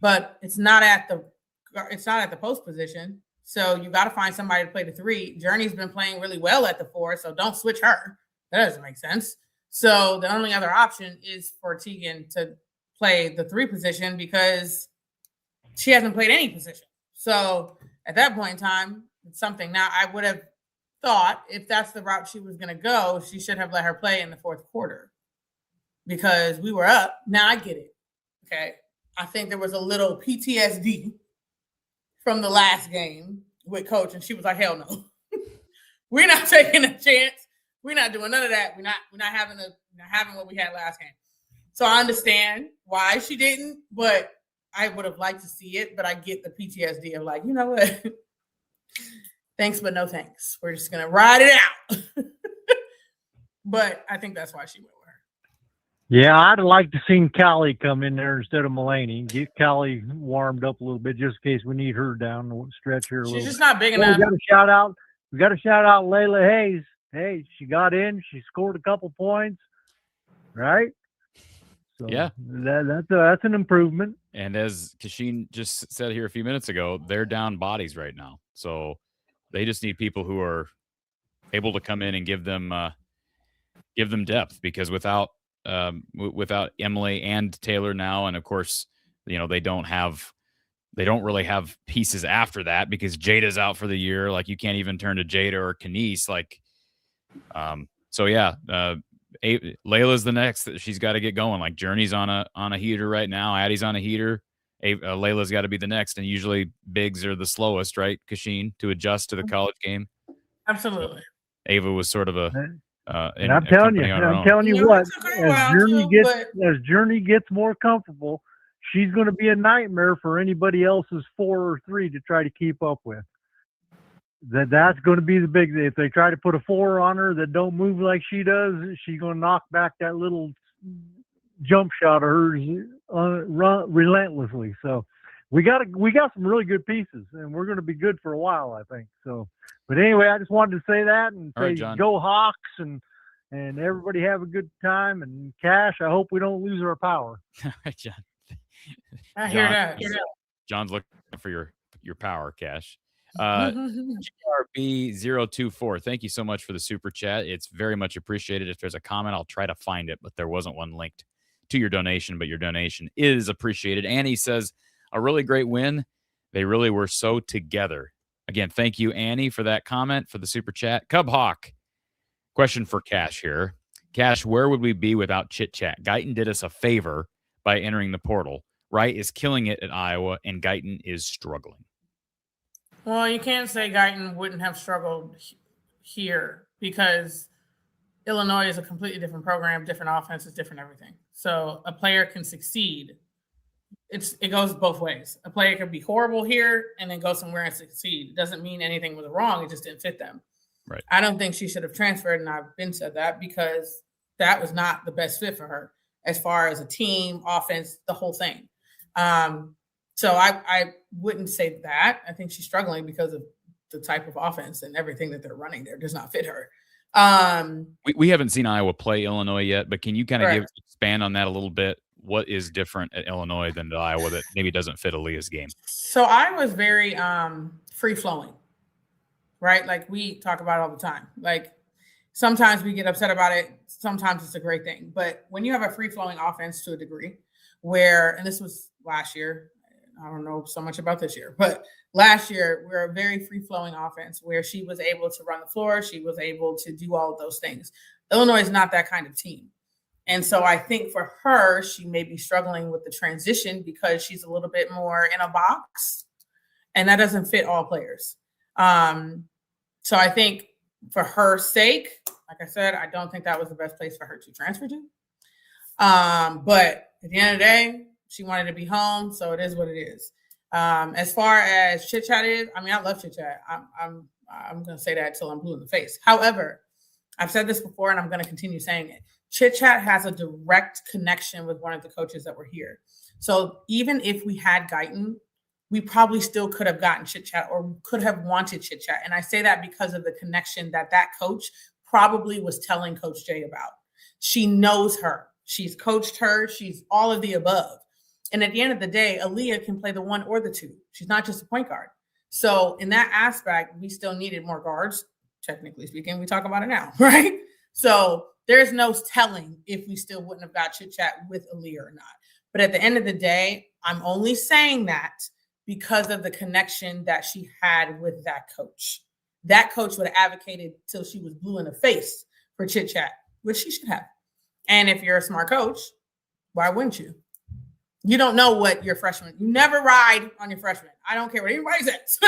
But it's not at the post position. So you got to find somebody to play the 3. Journey's been playing really well at the 4, so don't switch her. That doesn't make sense. So the only other option is for Tegan to play the 3 position, because she hasn't played any position. So at that point in time, it's something. Now, I would have thought, if that's the route she was going to go, she should have let her play in the 4th quarter, because we were up. Now I get it. Okay. I think there was a little PTSD from the last game with Coach, and she was like, hell no. We're not taking a chance. We're not doing none of that. We're not having what we had last game. So I understand why she didn't, but I would have liked to see it. But I get the PTSD of like, you know what? Thanks, but no thanks. We're just gonna ride it out. But I think that's why she went with her. Yeah, I'd like to see Callie come in there instead of Mulaney. Get Callie warmed up a little bit, just in case we need her down the stretch here. She's just not big enough. We got to shout out Layla Hayes. Hey, she got in. She scored a couple points, right? So yeah, that's an improvement. And as Kachine just said here a few minutes ago, they're down bodies right now, so they just need people who are able to come in and give them depth, because without Emily and Taylor now, and of course, you know, they don't really have pieces after that, because Jada's out for the year. Like, you can't even turn to Jada or Kenise. Like, so yeah, Layla's the next that she's got to get going. Like, Journey's on a heater right now. Addie's on a heater. Layla's got to be the next. And usually bigs are the slowest, right, Kachine, to adjust to the college game. Absolutely. Ava was sort of and I'm telling you what, as Journey gets more comfortable, she's going to be a nightmare for anybody else's 4 or 3 to try to keep up with. That's going to be the big. If they try to put a 4 on her that don't move like she does, she's going to knock back that little jump shot of hers relentlessly. So we got some really good pieces, and we're going to be good for a while, I think. So, but anyway, I just wanted to say that and All right, say John. go Hawks and everybody have a good time. And Cash, I hope we don't lose our power. All right, John. I hear that. John's looking for your power, Cash. GRB024, thank you so much for the super chat. It's very much appreciated. If there's a comment, I'll try to find it, but there wasn't one linked to your donation, but your donation is appreciated. Annie says, a really great win. They really were so together. Again, thank you, Annie, for that comment, for the super chat. Cub Hawk, question for Cash here. Cash, where would we be without Chit Chat? Guyton did us a favor by entering the portal. Wright is killing it at Iowa, and Guyton is struggling. Well, you can't say Guyton wouldn't have struggled here because Illinois is a completely different program, different offenses, different everything. So a player can succeed. It goes both ways. A player can be horrible here and then go somewhere and succeed. It doesn't mean anything was wrong. It just didn't fit them. Right. I don't think she should have transferred, and I've been said that because that was not the best fit for her as far as a team, offense, the whole thing. So I wouldn't say that. I think she's struggling because of the type of offense and everything that they're running there does not fit her. We haven't seen Iowa play Illinois yet, but can you kind of expand on that a little bit? What is different at Illinois than at Iowa that maybe doesn't fit Aaliyah's game? So Iowa's very free-flowing, right? Like we talk about it all the time. Like sometimes we get upset about it. Sometimes it's a great thing. But when you have a free-flowing offense to a degree where, and this was last year, I don't know so much about this year, but last year we're a very free-flowing offense where she was able to run the floor. She was able to do all of those things. Illinois is not that kind of team. And so I think for her, she may be struggling with the transition because she's a little bit more in a box, and that doesn't fit all players. So I think for her sake, like I said, I don't think that was the best place for her to transfer to. But at the end of the day, she wanted to be home, so it is what it is. As far as Chit Chat is, I mean, I love Chit Chat. I'm going to say that until I'm blue in the face. However, I've said this before, and I'm going to continue saying it. Chit Chat has a direct connection with one of the coaches that were here. So even if we had Guyton, we probably still could have gotten Chit Chat or could have wanted Chit Chat. And I say that because of the connection that coach probably was telling Coach Jay about. She knows her. She's coached her. She's all of the above. And at the end of the day, Aaliyah can play the one or the two. She's not just a point guard. So in that aspect, we still needed more guards, technically speaking. We talk about it now, right? So there's no telling if we still wouldn't have got Chit Chat with Aaliyah or not. But at the end of the day, I'm only saying that because of the connection that she had with that coach. That coach would have advocated till she was blue in the face for Chit Chat, which she should have. And if you're a smart coach, why wouldn't you? You don't know what your freshmen, you never ride on your freshmen. I don't care what anybody says.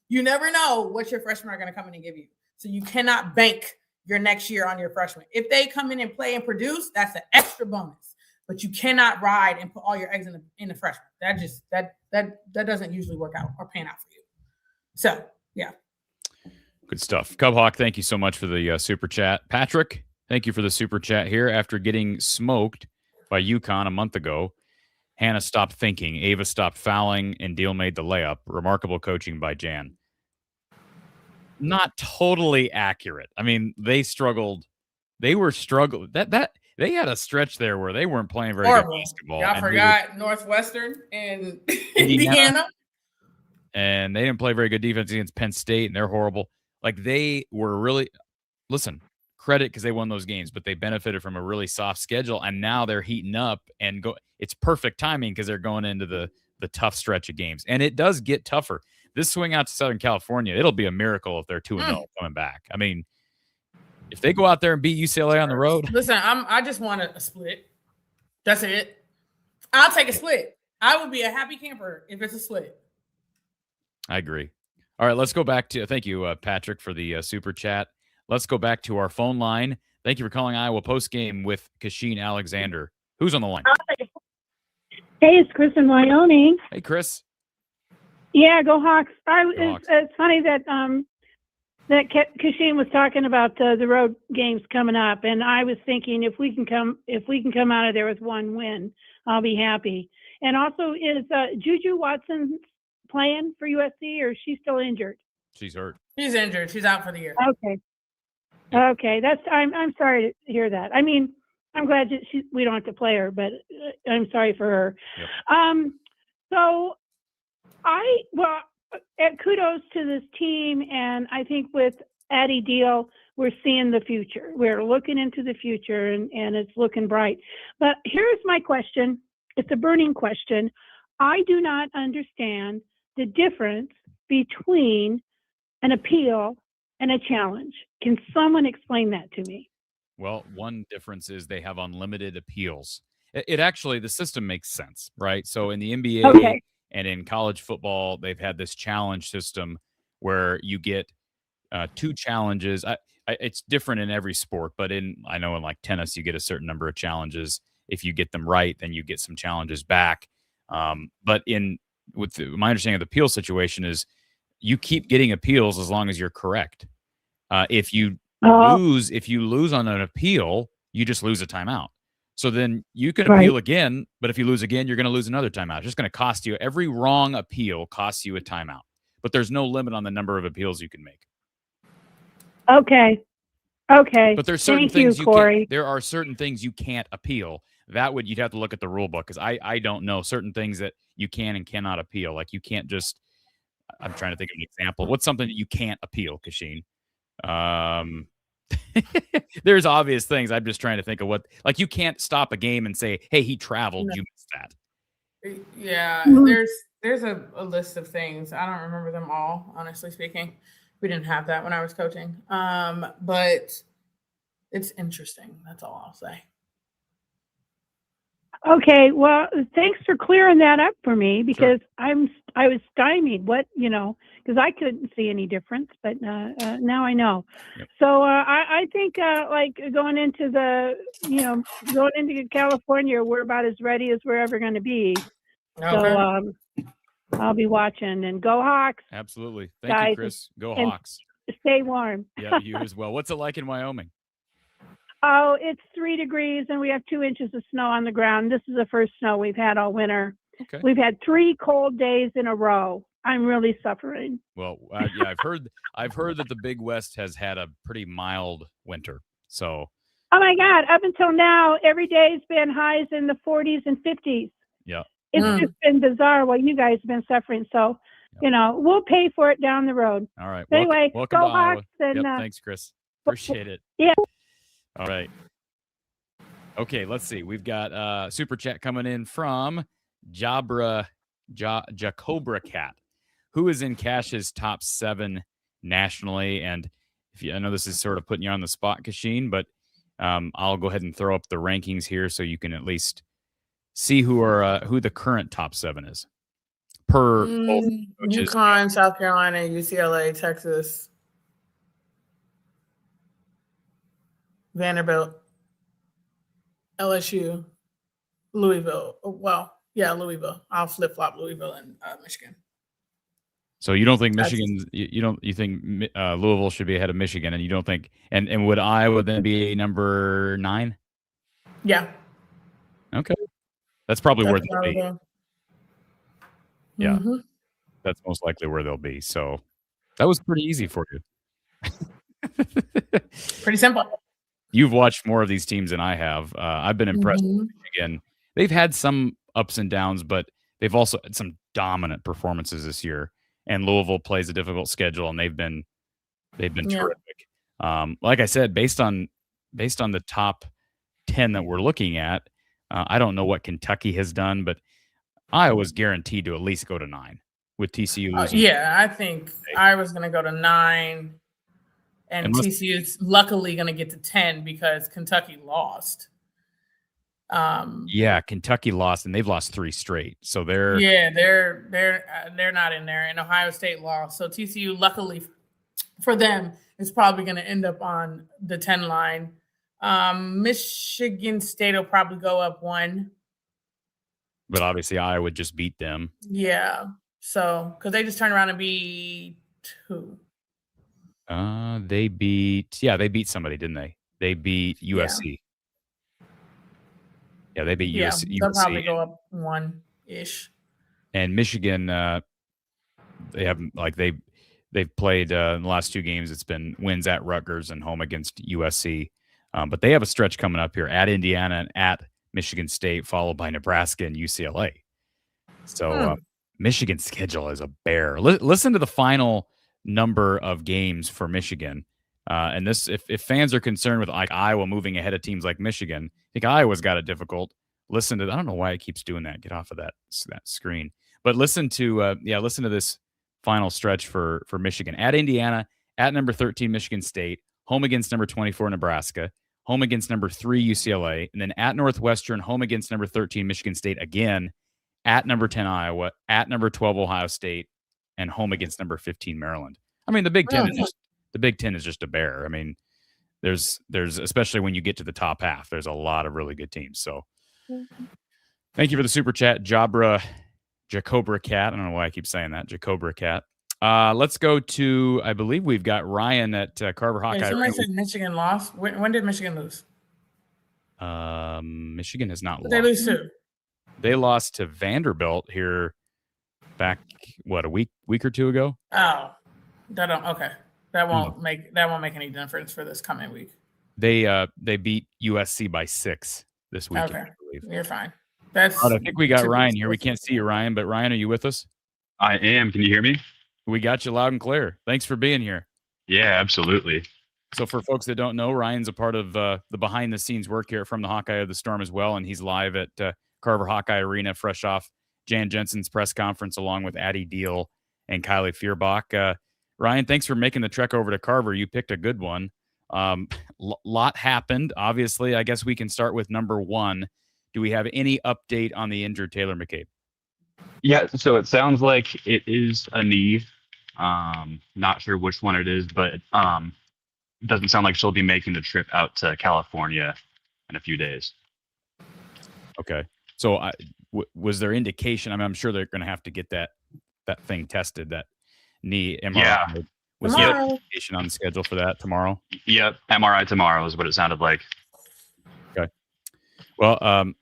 You never know what your freshmen are going to come in and give you. So you cannot bank your next year on your freshmen. If they come in and play and produce, that's an extra bonus. But you cannot ride and put all your eggs in the freshman. That doesn't usually work out or pan out for you. So, yeah. Good stuff. Cub Hawk, thank you so much for the super chat. Patrick, thank you for the super chat here. After getting smoked by UConn a month ago, Hannah stopped thinking, Ava stopped fouling, and Deal made the layup. Remarkable coaching by Jan. Not totally accurate. I mean, they struggled. They were struggling. That they had a stretch there where they weren't playing very good basketball. Y'all forgot Northwestern and Indiana. And they didn't play very good defense against Penn State, and they're horrible. Like, they were really, listen, credit because they won those games, but they benefited from a really soft schedule, and now they're heating up and go. It's perfect timing because they're going into the tough stretch of games, and it does get tougher. This swing out to Southern California, it'll be a miracle if they're 2-0 coming back. I mean, if they go out there and beat UCLA on the road. Listen, I just want a split. That's it. I'll take a split. I would be a happy camper if it's a split. I agree. All right, let's go back to, thank you, Patrick, for the super chat. Let's go back to our phone line. Thank you for calling Iowa Postgame with Kachine Alexander. Who's on the line? Hey, it's Chris in Wyoming. Hey, Chris. Yeah, go Hawks. Hawks. It's funny that that Kachine was talking about the road games coming up, and I was thinking if we can come out of there with one win, I'll be happy. And also, is Juju Watson playing for USC, or is she still injured? She's hurt. She's injured. She's out for the year. Okay. Okay, I'm sorry to hear that. I mean, I'm glad that we don't have to play her, but I'm sorry for her. Yep. So kudos to this team, and I think with Addie Deal, we're seeing the future. We're looking into the future, and it's looking bright. But here's my question. It's a burning question. I do not understand the difference between an appeal and a challenge. Can someone explain that to me? Well, one difference is they have unlimited appeals. It actually, the system makes sense, right? So in the NBA and in college football, they've had this challenge system where you get 2 challenges. It's different in every sport, but I know in like tennis, you get a certain number of challenges. If you get them right, then you get some challenges back. But my understanding of the appeal situation is you keep getting appeals as long as you're correct. If you lose on an appeal, you just lose a timeout. So then you can appeal again, but if you lose again, you're going to lose another timeout. It's just going to cost you. Every wrong appeal costs you a timeout, but there's no limit on the number of appeals you can make. Okay. But there's certain things there are certain things you can't appeal. You'd have to look at the rule book, because I don't know certain things that you can and cannot appeal. Like you can't just, I'm trying to think of an example. What's something that you can't appeal, Kachine? There's obvious things. I'm just trying to think of what, like you can't stop a game and say, hey, he traveled. You missed that. Yeah, there's a list of things. I don't remember them all, honestly speaking. We didn't have that when I was coaching. But it's interesting. That's all I'll say. Okay, well, thanks for clearing that up for me, because I was stymied. Because I couldn't see any difference, but now I know. Yep. So I think like going into California, we're about as ready as we're ever going to be. Okay. So I'll be watching, and go Hawks. Absolutely. Thank you, Chris. Go Hawks. Stay warm. Yeah, you as well. What's it like in Wyoming? Oh, it's 3 degrees, and we have 2 inches of snow on the ground. This is the first snow we've had all winter. Okay. We've had 3 cold days in a row. I'm really suffering. Well, yeah, I've heard that the Big West has had a pretty mild winter. So. Oh my God! Up until now, every day's been highs in the 40s and 50s. Yeah. It's just been bizarre what you guys have been suffering. So, we'll pay for it down the road. All right. But anyway, welcome go to Hawks. Iowa. And, thanks, Chris. Appreciate it. Yeah. All right. Okay, let's see. We've got super chat coming in from Jacobra Cat, who is in Cash's top 7 nationally. And I know this is sort of putting you on the spot, Kachine, but I'll go ahead and throw up the rankings here so you can at least see who the current top 7 is per both coaches. UConn, South Carolina, UCLA, Texas, Vanderbilt, LSU, Louisville. Louisville. I'll flip-flop Louisville and Michigan. So you don't think Michigan? You think Louisville should be ahead of Michigan, and you don't think? And would Iowa then be number 9? Yeah. Okay, that's probably where they'll be. Yeah, that's most likely where they'll be. So that was pretty easy for you. Pretty simple. You've watched more of these teams than I have. I've been impressed with Michigan. They've had some ups and downs, but they've also had some dominant performances this year. And Louisville plays a difficult schedule, and they've been terrific. Like I said, based on the top 10 that we're looking at, I don't know what Kentucky has done, but Iowa's guaranteed to at least go to 9 with TCU losing. I think Iowa's going to go to 9. And TCU's luckily going to get to 10 because Kentucky lost. Kentucky lost, and they've lost 3 straight. So they're not in there. And Ohio State lost. So TCU, luckily for them, is probably going to end up on the 10 line. Michigan State will probably go up 1. But obviously, Iowa would just beat them. Yeah. So because they just turned around and beat 2. They beat somebody, didn't they? They beat USC. Yeah, they beat Yeah, USC. they'll probably go up 1-ish. And Michigan, they haven't they've played in the last 2 games. It's been wins at Rutgers and home against USC. But they have a stretch coming up here at Indiana and at Michigan State, followed by Nebraska and UCLA. So Michigan's schedule is a bear. Listen to the final number of games for Michigan. And this, if fans are concerned with like Iowa moving ahead of teams like Michigan, I think Iowa's got it difficult. Listen to, I don't know why it keeps doing that. Get off of that screen. But listen to this final stretch for Michigan at Indiana, at number 13 Michigan State, home against number 24 Nebraska, home against number 3 UCLA, and then at Northwestern, home against number 13 Michigan State again, at number 10 Iowa, at number 12 Ohio State, and home against number 15 Maryland. I mean, the Big Ten is just a bear. I mean, there's especially when you get to the top half, there's a lot of really good teams. So thank you for the super chat, Jacobra Cat. I don't know why I keep saying that, Jacobra Cat. Let's go to, I believe we've got Ryan at Carver-Hawkeye. Somebody said Michigan lost. When did Michigan lose? Michigan has not lost. They lose too. They lost to Vanderbilt here back, a week or 2 ago? Oh, okay. That won't make any difference for this coming week. They beat USC by 6 this weekend. Okay, I believe. You're fine. I think we got Ryan here. We can't see you, Ryan, but Ryan, are you with us? I am. Can you hear me? We got you loud and clear. Thanks for being here. Yeah, absolutely. So for folks that don't know, Ryan's a part of the behind-the-scenes work here from the Hawkeye of the Storm as well, and he's live at Carver-Hawkeye Arena, fresh off Jan Jensen's press conference, along with Addie Deal and Kylie Feuerbach. Ryan, thanks for making the trek over to Carver. You picked a good one. Lot happened, obviously. I guess we can start with number 1. Do we have any update on the injured Taylor McCabe? Yeah, so it sounds like it is a knee. Not sure which one it is, but it doesn't sound like she'll be making the trip out to California in a few days. Okay. So was there indication? I mean, I'm sure they're going to have to get that thing tested, that knee MRI. Yeah. Was there indication on the schedule for that tomorrow? Yep. MRI tomorrow is what it sounded like. Okay. Well,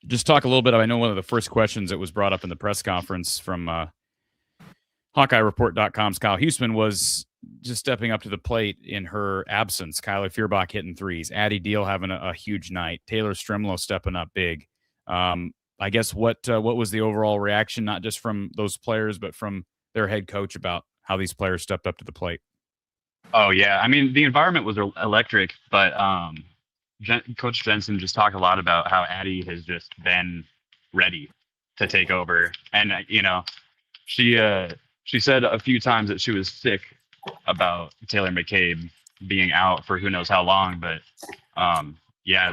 just talk a little bit. I know one of the first questions that was brought up in the press conference from HawkeyeReport.com's Kyle Huseman was just stepping up to the plate in her absence. Kylie Feuerbach hitting threes. Addie Deal having a huge night. Taylor Strimlow stepping up big. I guess what was the overall reaction, not just from those players, but from their head coach about how these players stepped up to the plate? Oh, yeah. I mean, the environment was electric, but Coach Jensen just talked a lot about how Addie has just been ready to take over. And, she said a few times that she was sick about Taylor McCabe being out for who knows how long. But,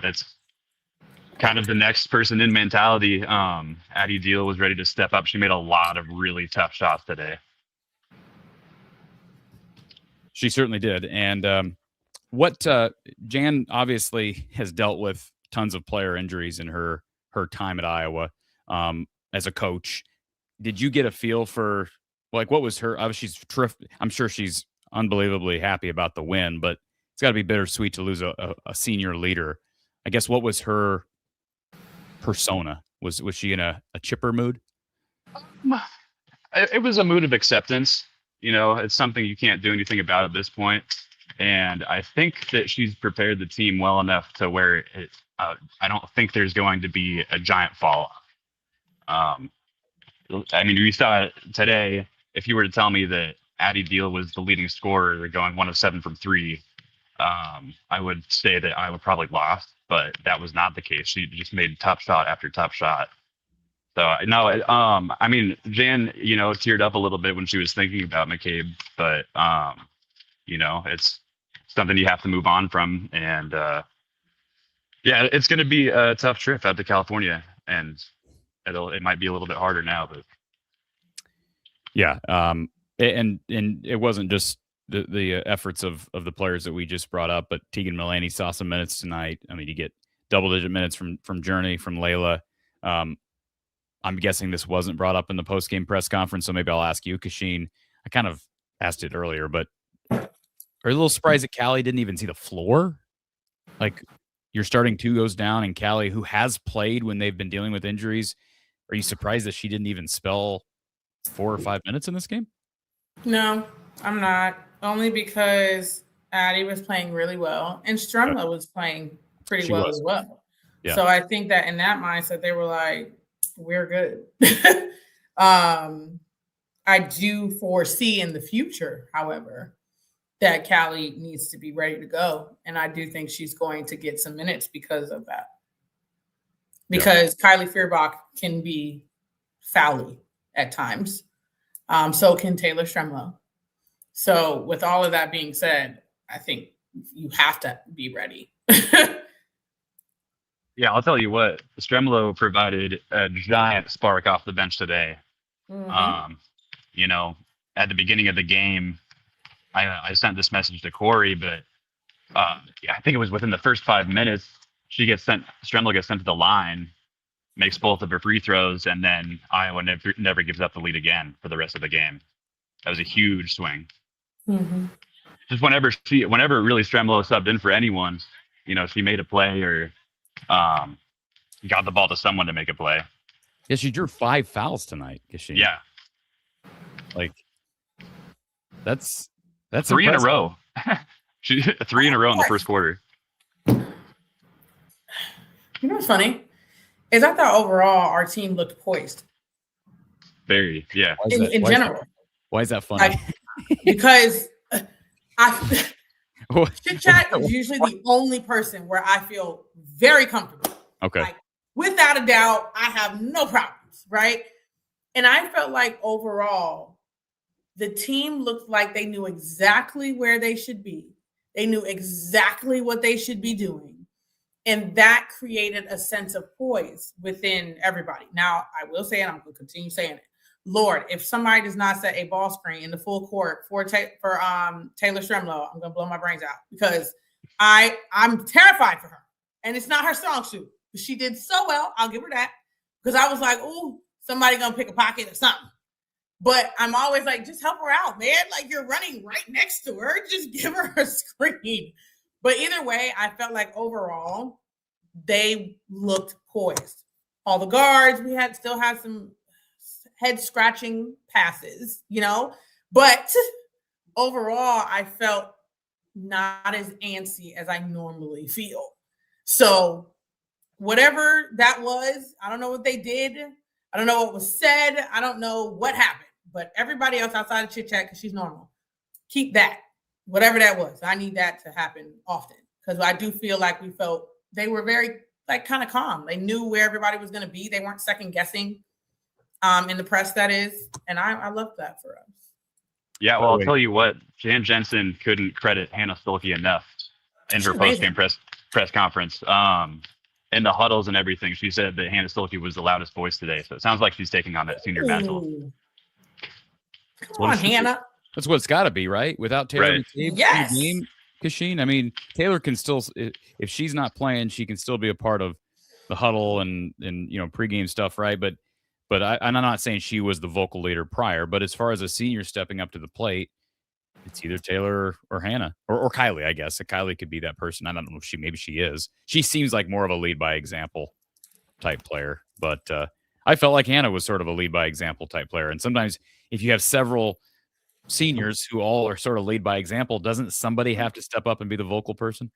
that's kind of the next person in mentality. Addie Deal was ready to step up. She made a lot of really tough shots today. She certainly did. And what Jan obviously has dealt with tons of player injuries in her time at Iowa as a coach. Did you get a feel for what was her? She's terrific. I'm sure she's unbelievably happy about the win, but it's got to be bittersweet to lose a senior leader. I guess what was her persona? Was she in a chipper mood? It was a mood of acceptance. It's something you can't do anything about at this point. And I think that she's prepared the team well enough to where I don't think there's going to be a giant fall off. I mean, we saw it today. If you were to tell me that Addie Deal was the leading scorer going 1 of 7 from 3, I would say that I would probably lost, but that was not the case. She just made tough shot after tough shot. So no, I mean, Jan, teared up a little bit when she was thinking about McCabe, but it's something you have to move on from. And it's going to be a tough trip out to California, and it might be a little bit harder now, but yeah. And it wasn't just the efforts of the players that we just brought up, but Tegan Mullaney saw some minutes tonight. I mean, you get double-digit minutes from Journey, from Layla. I'm guessing this wasn't brought up in the post-game press conference, so maybe I'll ask you, Kachine. I kind of asked it earlier, but Are you a little surprised that Callie didn't even see the floor? Like, your starting 2 goes down, and Callie, who has played when they've been dealing with injuries, are you surprised that she didn't even spell 4 or 5 minutes in this game? No, I'm not. Only because Addie was playing really well, and Strumla was playing pretty well as well. Yeah. So I think that in that mindset, they were like, we're good. I do foresee in the future, however, that Callie needs to be ready to go. And I do think she's going to get some minutes because of that. Because Kylie Feuerbach can be foully at times. So can Taylor Stremlow. So with all of that being said, I think you have to be ready. Yeah, I'll tell you what, Stremlow provided a giant spark off the bench today. Mm-hmm. You know, at the beginning of the game, I sent this message to Corey, but I think it was within the first 5 minutes, Stremlow gets sent to the line, makes both of her free throws, and then Iowa never gives up the lead again for the rest of the game. That was a huge swing. Mm-hmm. Just whenever really Stremlow subbed in for anyone, you know, she made a play or got the ball to someone to make a play. Yeah, she drew 5 fouls tonight. Yeah. Like, that's 3 in a impressive. row. She 3 in a row in the first quarter. You know what's funny? Is I thought overall our team looked poised. Very, yeah. In general. Why is that funny? Because Chit Chat is usually the only person where I feel very comfortable. Okay. Like, without a doubt, I have no problems, right? And I felt like overall, the team looked like they knew exactly where they should be. They knew exactly what they should be doing. And that created a sense of poise within everybody. Now, I will say, and I'm going to continue saying it, Lord, if somebody does not set a ball screen in the full court for Taylor Stremlow, I'm going to blow my brains out because I'm terrified for her. And it's not her strong suit. But she did so well. I'll give her that. Because I was like, ooh, somebody going to pick a pocket or something. But I'm always like, just help her out, man. Like, you're running right next to her. Just give her a screen. But either way, I felt like overall, they looked poised. All the guards, still had some head scratching passes, you know, but overall, I felt not as antsy as I normally feel. So whatever that was, I don't know what they did. I don't know what was said. I don't know what happened, but everybody else outside of Chit Chat, because she's normal, keep that, whatever that was. I need that to happen often because I do feel like we felt they were very like kind of calm. They knew where everybody was going to be. They weren't second guessing. In the press, that is. And I love that for us. Yeah, well, I'll tell you what, Jan Jensen couldn't credit Hannah Stolke enough in her post-game press conference. In the huddles and everything, she said that Hannah Stolke was the loudest voice today. So it sounds like she's taking on that senior mantle. Come on, Hannah. That's what it's got to be, right? Without Taylor McCabe in the game, Kachine. I mean, Taylor can still, if she's not playing, she can still be a part of the huddle and you know, pregame stuff, right? But I'm not saying she was the vocal leader prior, but as far as a senior stepping up to the plate, it's either Taylor or Hannah or Kylie, I guess. Kylie could be that person. I don't know if maybe she is. She seems like more of a lead by example type player, but I felt like Hannah was sort of a lead by example type player. And sometimes if you have several seniors who all are sort of lead by example, doesn't somebody have to step up and be the vocal person?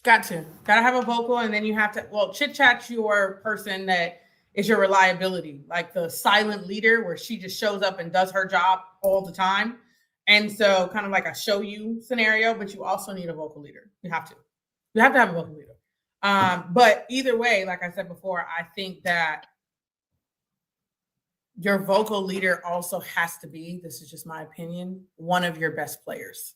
Got to have a vocal, and then you have to, Chit Chat's your person that is your reliability, like the silent leader where she just shows up and does her job all the time. And so kind of like a show you scenario, but you also need a vocal leader. You have to have a vocal leader. But either way, like I said before, I think that your vocal leader also has to be, this is just my opinion, one of your best players.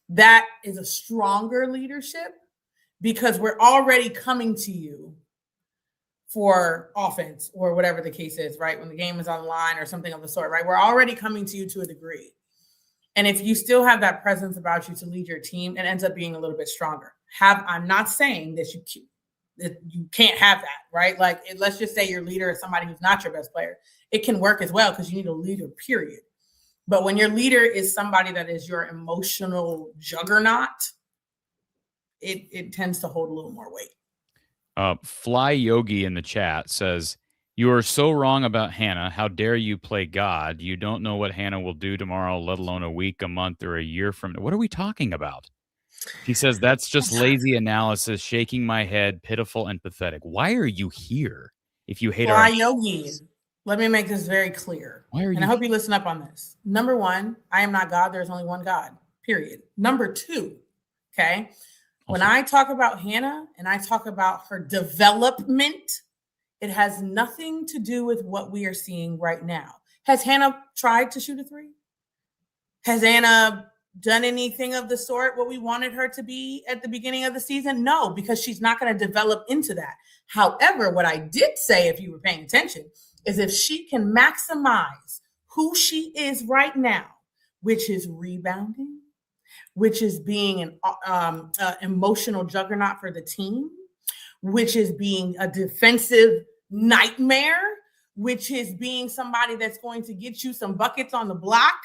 That is a stronger leadership because we're already coming to you for offense or whatever the case is, right? When the game is on the line or something of the sort, right? We're already coming to you to a degree. And if you still have that presence about you to lead your team, it ends up being a little bit stronger. I'm not saying that you can't have that, right? Like, let's just say your leader is somebody who's not your best player. It can work as well because you need a leader, period. But when your leader is somebody that is your emotional juggernaut, it tends to hold a little more weight. Fly Yogi in the chat says, "You are so wrong about Hannah. How dare you play God? You don't know what Hannah will do tomorrow, let alone a week, a month, or a year from now." What are we talking about? He says, "That's just lazy analysis, shaking my head, pitiful and pathetic." Why are you here if you hate Fly our Yogi, let me make this very clear. Why are and you I hope you listen up on this. Number one, I am not God. There's only one God, period. Number two, okay? When I talk about Hannah and I talk about her development, it has nothing to do with what we are seeing right now. Has Hannah tried to shoot a three? Has Hannah done anything of the sort, what we wanted her to be at the beginning of the season? No, because she's not going to develop into that. However, what I did say, if you were paying attention, is if she can maximize who she is right now, which is rebounding, which is being an emotional juggernaut for the team, which is being a defensive nightmare, which is being somebody that's going to get you some buckets on the block.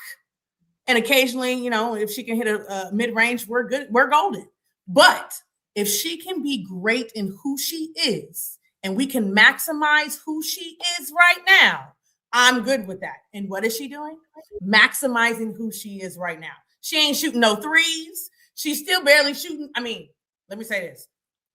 And occasionally, if she can hit a mid-range, we're good. We're golden. But if she can be great in who she is, and we can maximize who she is right now, I'm good with that. And what is she doing? Maximizing who she is right now. She ain't shooting no threes. She's still barely shooting. I mean, let me say this.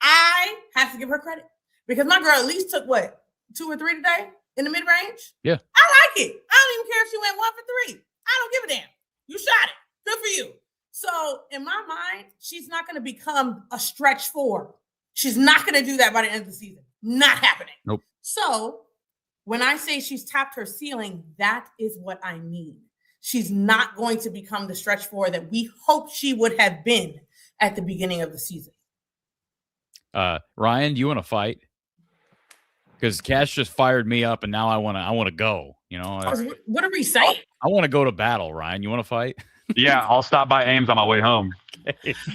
I have to give her credit because my girl at least took 2 or 3 today in the mid-range? Yeah. I like it. I don't even care if she went 1 for 3. I don't give a damn. You shot it. Good for you. So in my mind, she's not going to become a stretch 4. She's not going to do that by the end of the season. Not happening. Nope. So when I say she's tapped her ceiling, that is what I mean. She's not going to become the stretch 4 that we hoped she would have been at the beginning of the season. Ryan, do you want to fight? Because Cash just fired me up, and now I want to go. What are we saying? I want to go to battle. Ryan, you want to fight? Yeah, I'll stop by Ames on my way home.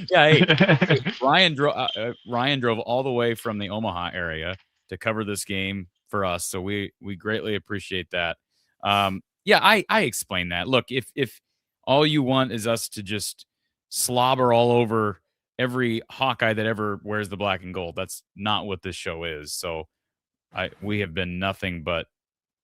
Yeah, hey, Ryan drove all the way from the Omaha area to cover this game for us, so we greatly appreciate that. Yeah, I explained that. Look, if all you want is us to just slobber all over every Hawkeye that ever wears the black and gold, that's not what this show is. So we have been nothing but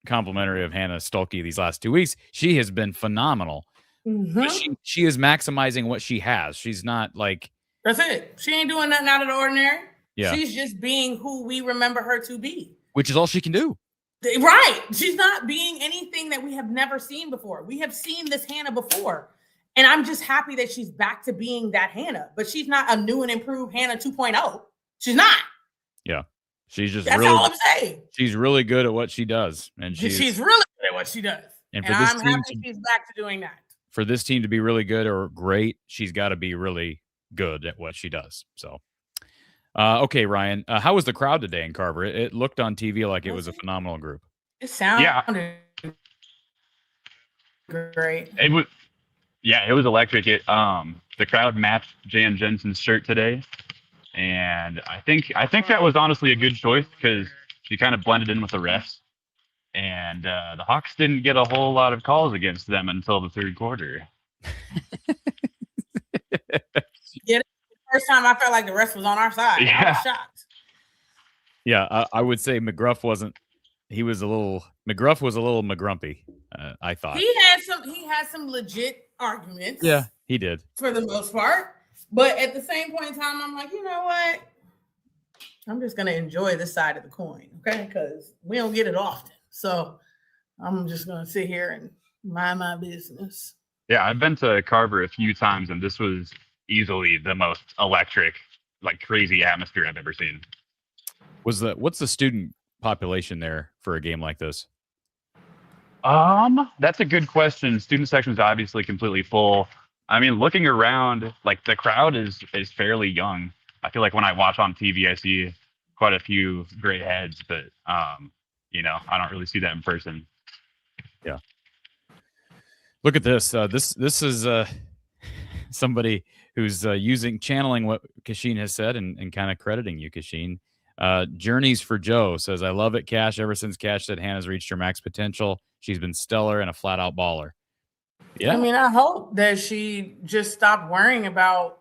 complimentary of Hannah Stuelke these last 2 weeks. She has been phenomenal. Mm-hmm. She is maximizing what she has. She's not like... That's it. She ain't doing nothing out of the ordinary. Yeah. She's just being who we remember her to be. Which is all she can do. Right. She's not being anything that we have never seen before. We have seen this Hannah before. And I'm just happy that she's back to being that Hannah. But she's not a new and improved Hannah 2.0. She's not. Yeah. That's all I'm saying. She's really good at what she does. And she's really good at what she does. And I'm happy she's back to doing that. For this team to be really good or great, she's got to be really good at what she does. So, okay, Ryan, how was the crowd today in Carver? It looked on TV like it was a phenomenal group. It sounded great. It was electric. The crowd matched Jan Jensen's shirt today, and I think that was honestly a good choice because she kind of blended in with the refs. And the Hawks didn't get a whole lot of calls against them until the third quarter. Yeah, the first time I felt like the rest was on our side. Yeah. I was shocked. Yeah, I would say McGruff wasn't. McGruff was a little McGrumpy. I thought he had some legit arguments. Yeah, he did for the most part. But at the same point in time, I'm like, you know what? I'm just gonna enjoy this side of the coin, okay? Because we don't get it often. So I'm just going to sit here and mind my business. Yeah, I've been to Carver a few times, and this was easily the most electric, like crazy atmosphere I've ever seen. What's the student population there for a game like this? That's a good question. Student section is obviously completely full. I mean, looking around, like the crowd is fairly young. I feel like when I watch on TV, I see quite a few gray heads, but I don't really see that in person. Yeah. Look at this. This is somebody who's channeling what Kachine has said and kind of crediting you, Kachine. Journeys for Joe says, "I love it, Cash. Ever since Cash said Hannah's reached her max potential, she's been stellar and a flat-out baller." Yeah. I mean, I hope that she just stopped worrying about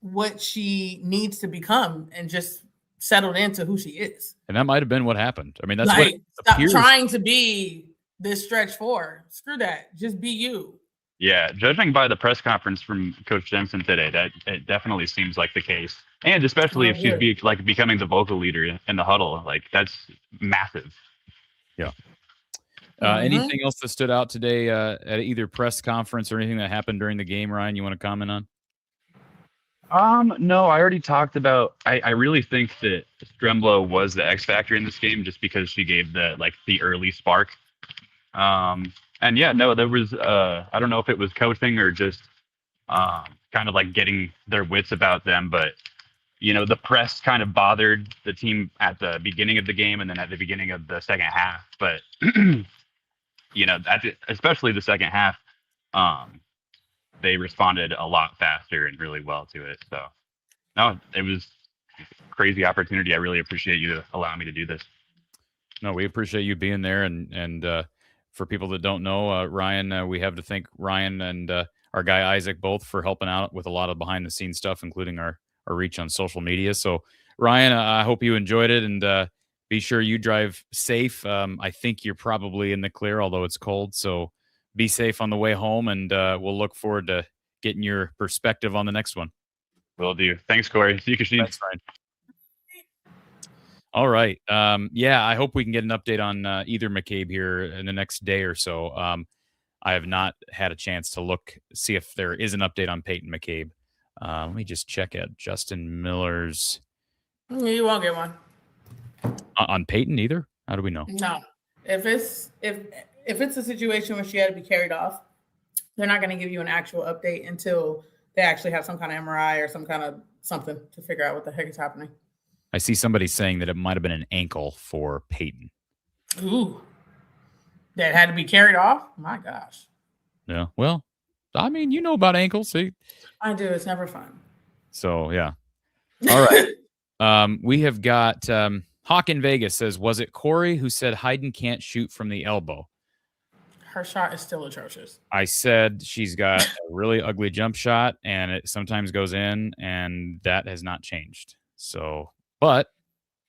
what she needs to become and just settled into who she is. And that might have been what happened. I mean, that's what Like, it stop appears. trying to be this stretch four. Screw that. Just be you. Yeah, judging by the press conference from Coach Jensen today, that it definitely seems like the case. And especially if she's becoming the vocal leader in the huddle, like that's massive. Yeah. Anything else that stood out today at either press conference or anything that happened during the game, Ryan, you want to comment on? No, I already talked about. I really think that Stremblow was the X factor in this game, just because she gave the early spark. And yeah, no, there was I don't know if it was coaching or just kind of like getting their wits about them, but the press kind of bothered the team at the beginning of the game and then at the beginning of the second half. But especially the second half, they responded a lot faster and really well to it. So no, it was a crazy opportunity. I really appreciate you allowing me to do this. No, we appreciate you being there. And for people that don't know, Ryan, we have to thank Ryan and our guy Isaac both for helping out with a lot of behind the scenes stuff, including our reach on social media. So Ryan, I hope you enjoyed it, and be sure you drive safe. I think you're probably in the clear, although it's cold. So be safe on the way home, and we'll look forward to getting your perspective on the next one. Will do. Thanks, Corey. See you, Kachine. Thanks, Ryan. All right. Yeah, I hope we can get an update on either McCabe here in the next day or so. I have not had a chance to see if there is an update on Peyton McCabe. Let me just check at Justin Miller's. You won't get one. On Peyton either? How do we know? No. If it's a situation where she had to be carried off, they're not going to give you an actual update until they actually have some kind of MRI or some kind of something to figure out what the heck is happening. I see somebody saying that it might have been an ankle for Peyton. Ooh. That had to be carried off? My gosh. Yeah. Well, I mean, you know about ankles. See? I do. It's never fun. So, yeah. All right. We have got Hawk in Vegas says, was it Corey who said Hayden can't shoot from the elbow? Her shot is still atrocious. I said she's got a really ugly jump shot, and it sometimes goes in, and that has not changed. So, but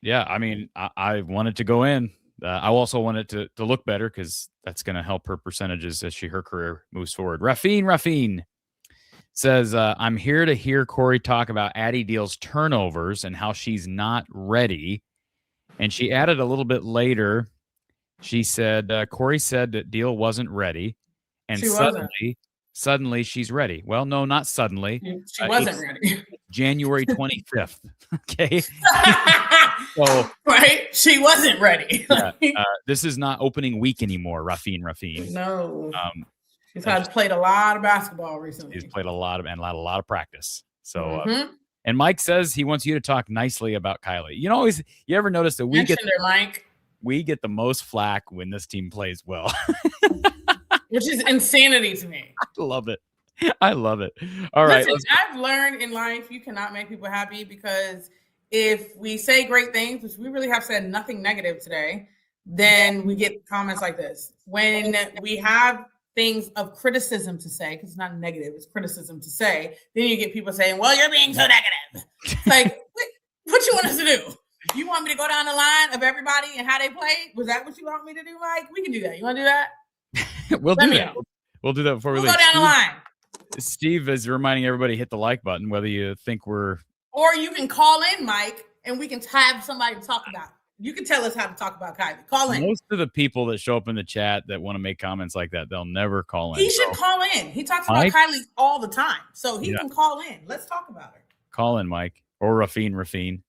yeah, I mean, I want it to go in. I also want it to look better, because that's going to help her percentages as her career moves forward. Rafine says, I'm here to hear Corey talk about Addie Deal's turnovers and how she's not ready. And she added a little bit later, she said, Corey said that Deal wasn't ready. And suddenly she's ready. Well, no, not suddenly. She wasn't ready. January 25th. Okay. So, right? She wasn't ready. This is not opening week anymore, Rafine. No. She's played a lot of basketball recently. He's played a lot of practice. So, and Mike says he wants you to talk nicely about Kylie. You ever notice that we get the most flack when this team plays well, which is insanity to me. I love it. All right. Listen, I've learned in life you cannot make people happy, because if we say great things, which we really have said nothing negative today, then we get comments like this. When we have things of criticism to say, because it's not negative, it's criticism to say, then you get people saying, well, you're being so negative. Like, what you want us to do? You want me to go down the line of everybody and how they played? Was that what you want me to do, Mike? We can do that. You want to do that? We'll do that. We'll do that before we leave. Go down the line. Steve is reminding everybody, hit the like button, whether you think we're... Or you can call in, Mike, and we can have somebody to talk about. You can tell us how to talk about Kylie. Call in. Most of the people that show up in the chat that want to make comments like that, they'll never call in. He should call in. He talks about Kylie all the time, so he can call in. Let's talk about her. Call in, Mike. Or Rafine.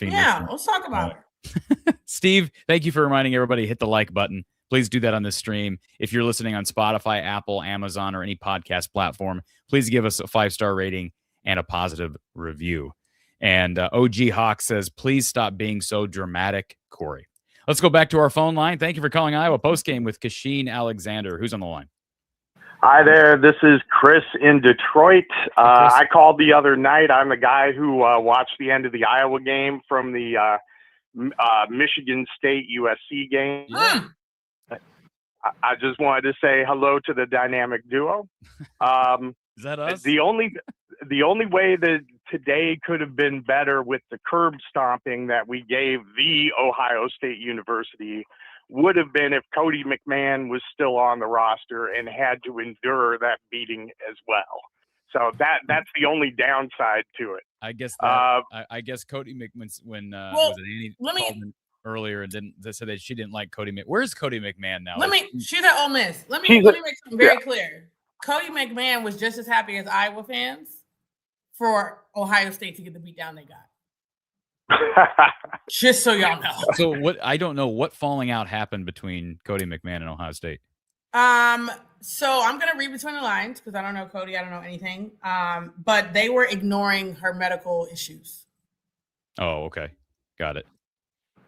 Yeah, let's talk about her. Steve, thank you for reminding everybody, hit the like button. Please do that on this stream. If you're listening on Spotify, Apple, Amazon, or any podcast platform, please give us a 5-star rating and a positive review. And OG Hawk says, please stop being so dramatic, Corey. Let's go back to our phone line. Thank you for calling Iowa Postgame with Kachine Alexander. Who's on the line? Hi there. This is Chris in Detroit. I called the other night. I'm the guy who watched the end of the Iowa game from the Michigan State USC game. Yeah. I just wanted to say hello to the dynamic duo. Is that us? The only way that today could have been better with the curb stomping that we gave the Ohio State University would have been if Cody McMahon was still on the roster and had to endure that beating as well. So that's the only downside to it. I guess I guess Cody McMahon when was it Annie called in earlier and they said that she didn't like Cody McMahon. Where's Cody McMahon now? She's at Ole Miss. Let me make something very clear. Cody McMahon was just as happy as Iowa fans for Ohio State to get the beat down they got. Just so y'all know. So what? I don't know what falling out happened between Cody McMahon and Ohio State. So I'm gonna read between the lines because I don't know Cody. I don't know anything. But they were ignoring her medical issues. Oh, okay, got it.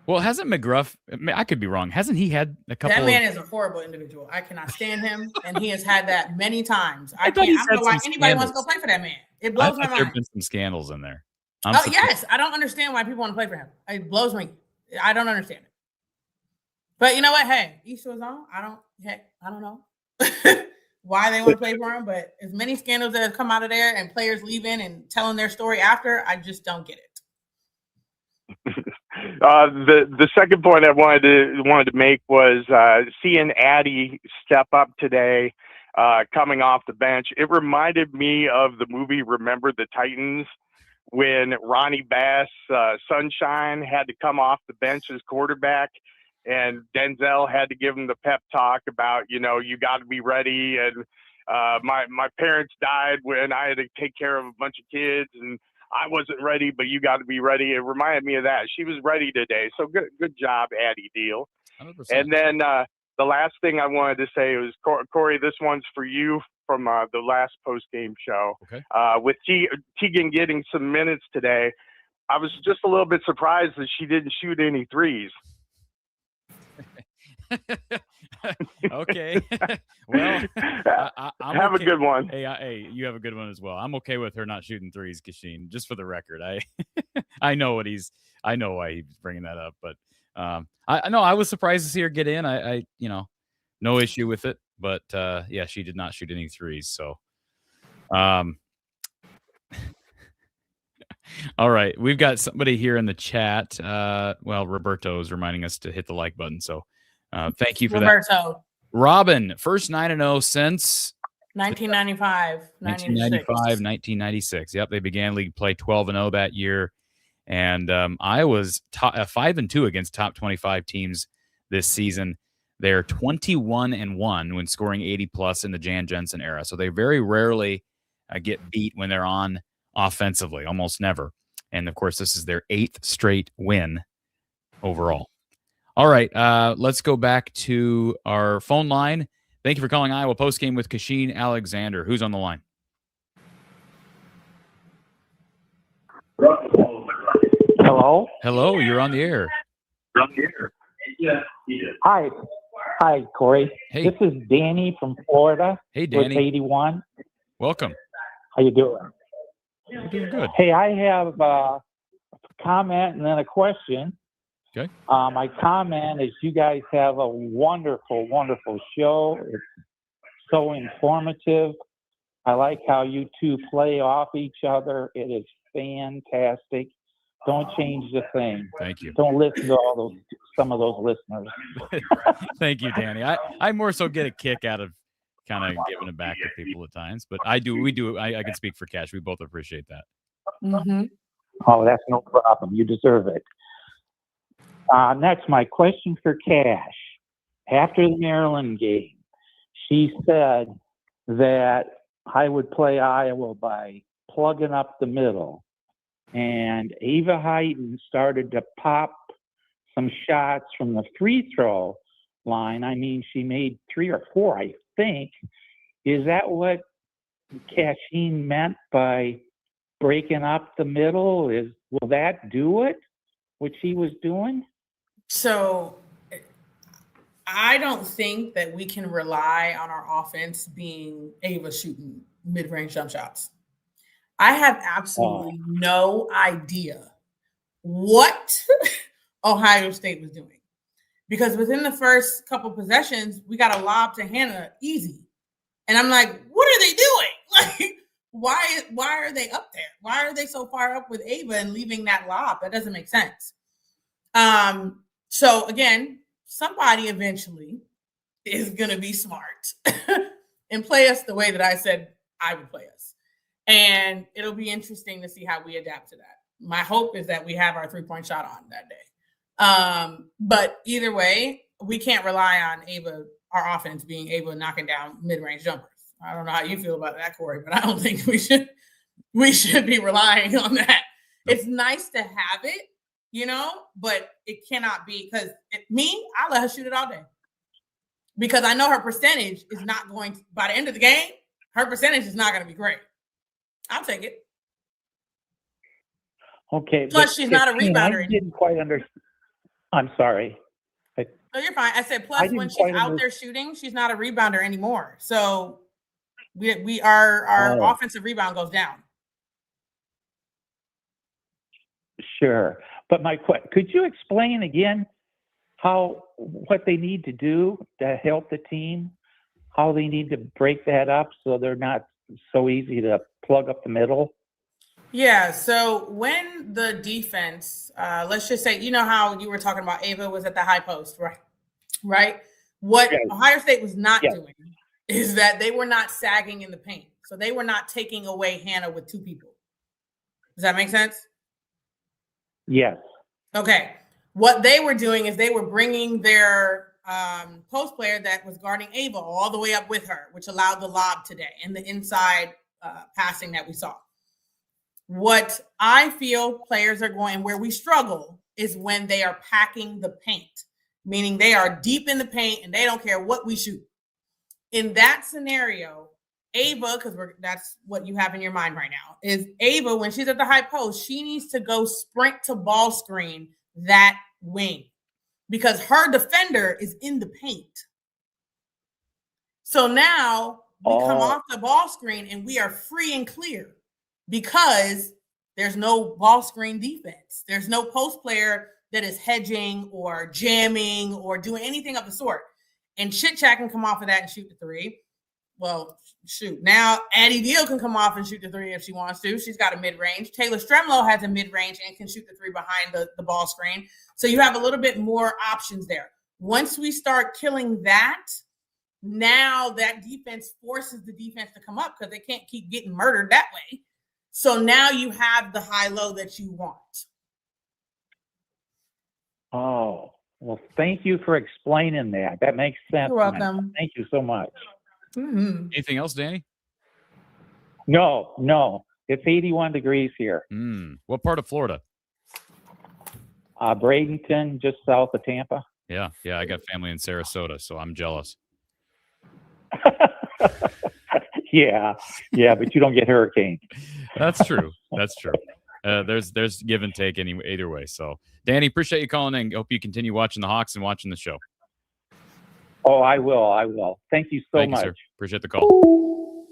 Well, hasn't McGruff? I could be wrong. Hasn't he had a couple? That man is a horrible individual. I cannot stand him, and he has had that many times. I don't know why anybody wants to go play for that man. It blows my mind. There have been some scandals in there. Yes, I don't understand why people want to play for him. It blows me. I don't understand it. But you know what? Hey, each to his own. I don't know why they want to play for him. But as many scandals that have come out of there and players leaving and telling their story after, I just don't get it. The second point I wanted to make was seeing Addie step up today, coming off the bench. It reminded me of the movie Remember the Titans, when Ronnie Bass, Sunshine, had to come off the bench as quarterback, and Denzel had to give him the pep talk about, you got to be ready. And my parents died when I had to take care of a bunch of kids, and I wasn't ready, but you got to be ready. It reminded me of that. She was ready today. So good job, Addie Deal. 100%. And then the last thing I wanted to say was, Corey, this one's for you from the last post-game show. Okay. With Tegan getting some minutes today, I was just a little bit surprised that she didn't shoot any threes. Okay. Well, I'm have okay. a good one. Hey, you have a good one as well. I'm okay with her not shooting threes, Kachine. Just for the record, I know why he's bringing that up, but I was surprised to see her get in. I no issue with it, but yeah, she did not shoot any threes. So, all right, we've got somebody here in the chat. Roberto is reminding us to hit the like button. So, thank you for that. Robin, first 9-0 since 1995, 1996. Yep, they began league play 12-0 that year, and I was 5-2 against top 25 teams this season. They're 21-1 when scoring 80+ in the Jan Jensen era. So they very rarely get beat when they're on offensively, almost never. And of course, this is their 8th straight win overall. All right, let's go back to our phone line. Thank you for calling Iowa Postgame with Kachine Alexander. Who's on the line? Hello? Hello, you're on the air. Hi, Corey. Hey. This is Danny from Florida. Hey, Danny. With 81. Welcome. How you doing? You're doing good. Hey, I have a comment and then a question. Okay. My comment is you guys have a wonderful, wonderful show. It's so informative. I like how you two play off each other. It is fantastic. Don't change the thing. Thank you. Don't listen to some of those listeners. Thank you, Danny. I more so get a kick out of kind of giving it back to people at times, but I can speak for Cash. We both appreciate that. Mm-hmm. Oh, that's no problem. You deserve it. Next, my question for Cash. After the Maryland game, she said that I would play Iowa by plugging up the middle. And Ava Hayden started to pop some shots from the free throw line. I mean, she made 3 or 4, I think. Is that what Kachine meant by breaking up the middle? Will that do it, what she was doing? So I don't think that we can rely on our offense being Ava shooting mid-range jump shots. I have absolutely no idea what Ohio State was doing. because within the first couple possessions, we got a lob to Hannah easy. And I'm like, what are they doing? Like, why are they up there? Why are they so far up with Ava and leaving that lob? That doesn't make sense. So again, somebody eventually is going to be smart and play us the way that I said I would play us. And it'll be interesting to see how we adapt to that. My hope is that we have our 3-point shot on that day. But either way, we can't rely on Ava, our offense being able to knocking down mid-range jumpers. I don't know how you feel about that, Corey, but I don't think we should be relying on that. It's nice to have it, you know, but it cannot be because I let her shoot it all day. Because I know her percentage is not going to, by the end of the game, her percentage is not going to be great. I'll take it. Okay. Plus, she's not a rebounder. I didn't quite understand. I'm sorry. No, you're fine. I said, plus, when she's out there shooting, she's not a rebounder anymore. So our offensive rebound goes down. Sure. But could you explain again what they need to do to help the team, how they need to break that up so they're not so easy to plug up the middle? Yeah, so when the defense, let's just say, you know how you were talking about Ava was at the high post, right? What Ohio State was not doing is that they were not sagging in the paint. So they were not taking away Hannah with two people. Does that make sense? Yes. Okay. What they were doing is they were bringing their post player that was guarding Ava all the way up with her, which allowed the lob today and the inside passing that we saw. What I feel players are going, where we struggle, is when they are packing the paint, meaning they are deep in the paint and they don't care what we shoot. In that scenario, Ava, because that's what you have in your mind right now, is Ava, when she's at the high post, she needs to go sprint to ball screen that wing because her defender is in the paint. So now we come off the ball screen and we are free and clear because there's no ball screen defense. There's no post player that is hedging or jamming or doing anything of the sort. And Chit Chat can come off of that and shoot the three. Well, shoot. Now Addie Deal can come off and shoot the three if she wants to. She's got a mid-range. Taylor Stremlow has a mid-range and can shoot the three behind the ball screen. So you have a little bit more options there. Once we start killing that, now that defense forces the defense to come up because they can't keep getting murdered that way. So now you have the high-low that you want. Oh, well, thank you for explaining that. That makes sense. You're welcome. Thank you so much. Mm-hmm. Anything else, Danny? No. It's 81 degrees here. What part of Florida? Bradenton, just south of Tampa. Yeah. I got family in Sarasota, so I'm jealous. Yeah, but you don't get hurricanes. That's true. There's give and take either way. So, Danny, appreciate you calling in. Hope you continue watching the Hawks and watching the show. Oh, I will. Thank you so much. Thank you, sir. Appreciate the call.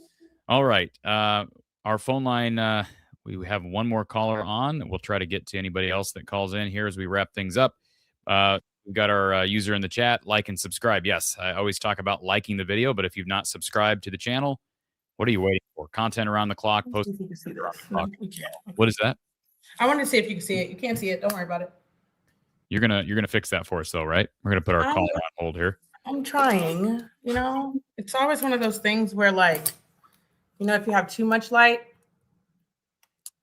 All right. Our phone line, we have one more caller on. We'll try to get to anybody else that calls in here as we wrap things up. We've got our user in the chat. Like and subscribe. Yes, I always talk about liking the video, but if you've not subscribed to the channel, what are you waiting for? Content around the clock. Post. What is that? I wanted to see if you can see it. You can't see it. Don't worry about it. You're gonna fix that for us, though, right? We're gonna put our caller on hold here. I'm trying. You know, it's always one of those things where, like, you know, if you have too much light.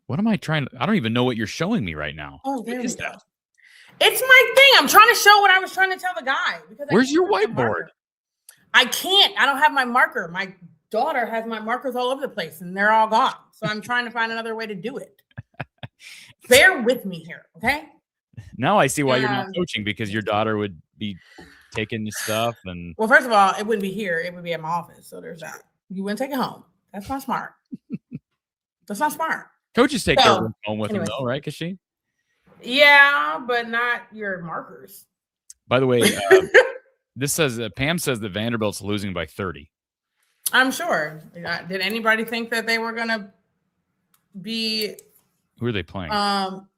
What am I trying to? I don't even know what you're showing me right now. Oh, there is that. It's my thing. I'm trying to show what I was trying to tell the guy. Because where's your whiteboard? I can't. I don't have my marker. My daughter has my markers all over the place, and they're all gone. So I'm trying to find another way to do it. Bear with me here, okay? Now I see why you're not coaching, because your daughter would be taking your stuff and. Well, first of all, it wouldn't be here. It would be at my office. So there's that. You wouldn't take it home. That's not smart. That's not smart. Coaches take their room home with them, though, right, Kachine? Yeah, but not your markers. By the way, this says Pam says that Vanderbilt's losing by 30. I'm sure. Did anybody think that they were going to be? Who are they playing?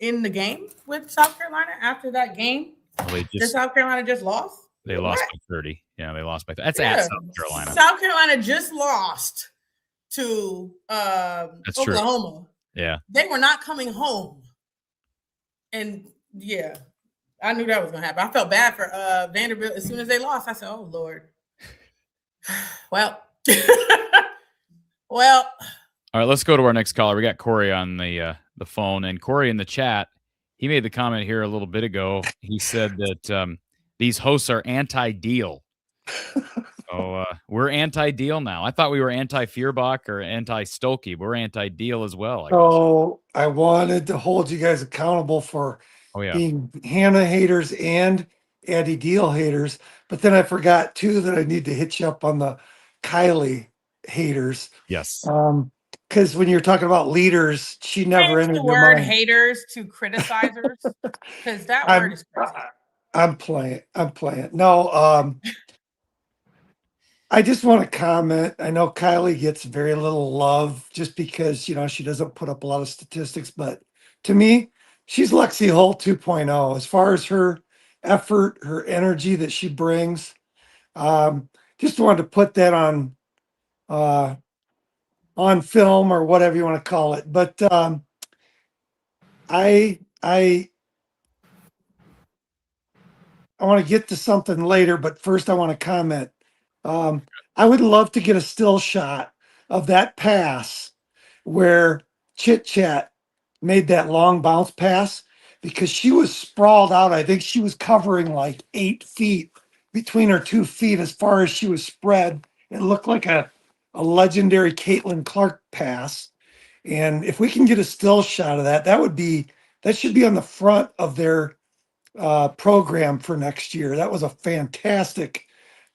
In the game with South Carolina after that game Well, Did South Carolina just lost? They lost by 30. Yeah, they lost by 30. That's at Yeah. South Carolina. South Carolina just lost to That's true. Oklahoma. Yeah. They were not coming home. And yeah, I knew that was going to happen. I felt bad for Vanderbilt. As soon as they lost, I said, oh, Lord. Well. Well. All right, let's go to our next caller. We got Corey on the phone. And Corey in the chat, he made the comment here a little bit ago. He said that these hosts are anti-deal. So we're anti-deal now. I thought we were anti-Feuerbach or anti-Stokey. We're anti-deal as well. So I wanted to hold you guys accountable for being Hannah haters and Addie Deal haters. But then I forgot, too, that I need to hit you up on the Kylie haters. Yes. Because when you're talking about leaders, she never entered the your word mind. haters to criticizers, because that word is crazy. I'm playing. No, I just want to comment. I know Kylie gets very little love just because, she doesn't put up a lot of statistics. But to me, she's Lexi Hull 2.0 as far as her effort, her energy that she brings. Just wanted to put that on film or whatever you want to call it. But I want to get to something later, but first I want to comment. I would love to get a still shot of that pass where Chit Chat made that long bounce pass because she was sprawled out. I think she was covering like 8 feet between her 2 feet as far as she was spread. It looked like a legendary Caitlin Clark pass. And if we can get a still shot of that, that should be on the front of their program for next year. That was a fantastic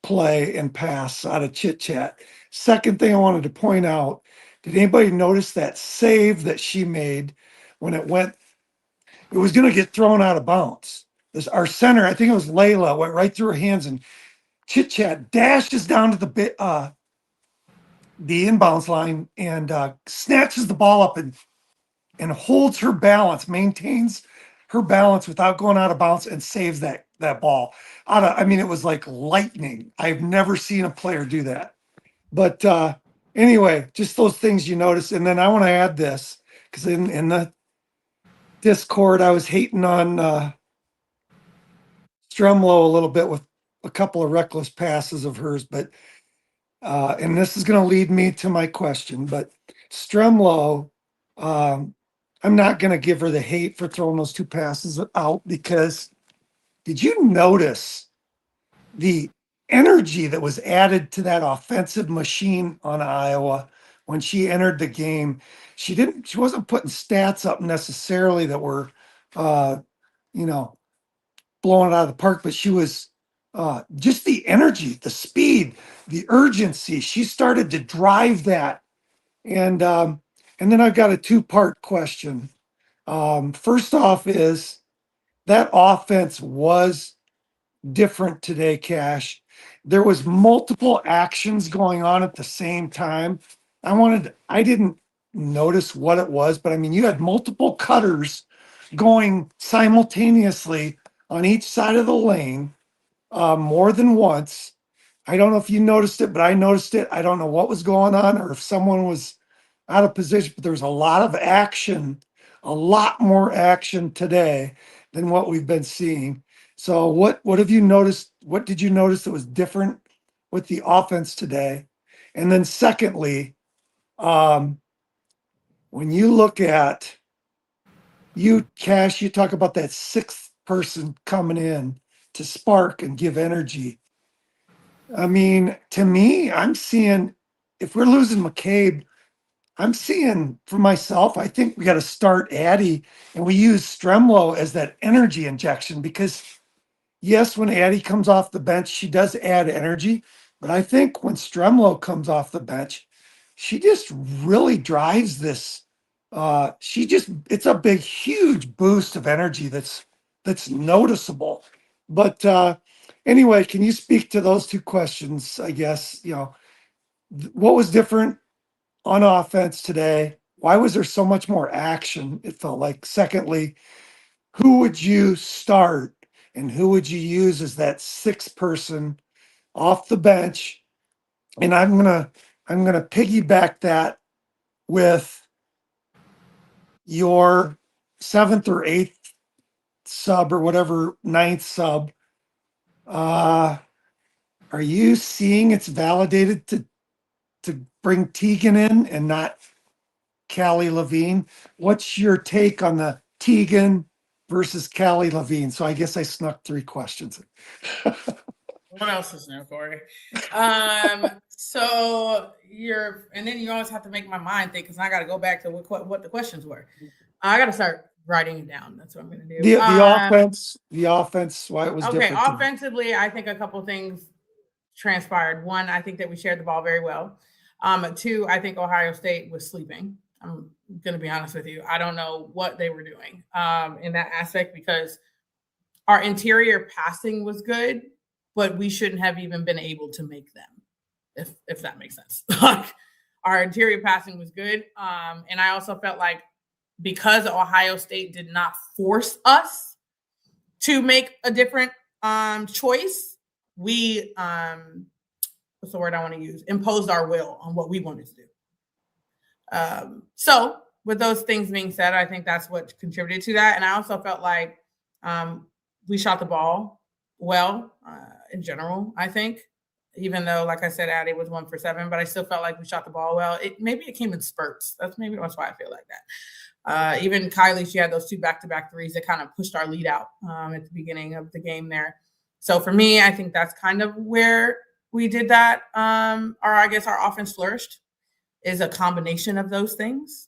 play and pass out of Chit Chat. Second thing I wanted to point out, did anybody notice that save that she made when it was going to get thrown out of bounds? Our center, I think it was Layla, went right through her hands, and Chit Chat dashes down to the inbounds line and snatches the ball up and holds her balance, maintains her balance without going out of bounds, and saves that ball. It was like lightning. I've never seen a player do that. But anyway, just those things you notice. And then I want to add this, because in the Discord, I was hating on Stremlow a little bit with a couple of reckless passes of hers. But and this is going to lead me to my question. But Stremlow, I'm not going to give her the hate for throwing those 2 passes out, because did you notice the energy that was added to that offensive machine on Iowa when she entered the game? She wasn't putting stats up necessarily that were, blowing it out of the park, but she was just the energy, the speed, the urgency. She started to drive that. And then I've got a 2-part question. First off is that offense was different today, Cash. There was multiple actions going on at the same time. I didn't notice what it was, but you had multiple cutters going simultaneously on each side of the lane more than once. I don't know if you noticed it, but I noticed it. I don't know what was going on or if someone was out of position, but there was a lot of action, a lot more action today than what we've been seeing. So what have you noticed? What did you notice that was different with the offense today? And then secondly, when you look at Cash, you talk about that 6th person coming in to spark and give energy. To me, I'm seeing, if we're losing McCabe, I'm seeing for myself, I think we got to start Addie, and we use Stremlow as that energy injection, because yes, when Addie comes off the bench, she does add energy. But I think when Stremlow comes off the bench, she just really drives this. It's a big, huge boost of energy that's noticeable. But anyway, can you speak to those 2 questions? I guess, what was different on offense today? Why was there so much more action? It felt like. Secondly, who would you start? and who would you use as that sixth person off the bench? And I'm gonna piggyback that with your seventh or eighth sub or whatever, ninth sub. Are you seeing it's validated to bring Tegan in and not Callie Levine? What's your take on the Tegan versus Callie Levine? So I guess I snuck 3 questions. What else is new, Corey? So and then you always have to make my mind think, because I got to go back to what the questions were. I got to start writing it down. That's what I'm going to do. The offense, why it was okay, different. offensively, I think a couple things transpired. One, I think that we shared the ball very well. 2, I think Ohio State was sleeping. I'm going to be honest with you. I don't know what they were doing in that aspect, because our interior passing was good, but we shouldn't have even been able to make them, if that makes sense. Our interior passing was good. And I also felt like, because Ohio State did not force us to make a different choice, we what's the word I want to use? Imposed our will on what we wanted to do. So with those things being said, I think that's what contributed to that. And I also felt like we shot the ball well in general, I think, even though, like I said, Addie was 1 for 7, but I still felt like we shot the ball well. Maybe it came in spurts. That's why I feel like that. Even Kylie, she had those 2 back-to-back threes that kind of pushed our lead out at the beginning of the game there. So for me, I think that's kind of where we did that. Or I guess our offense flourished, is a combination of those things.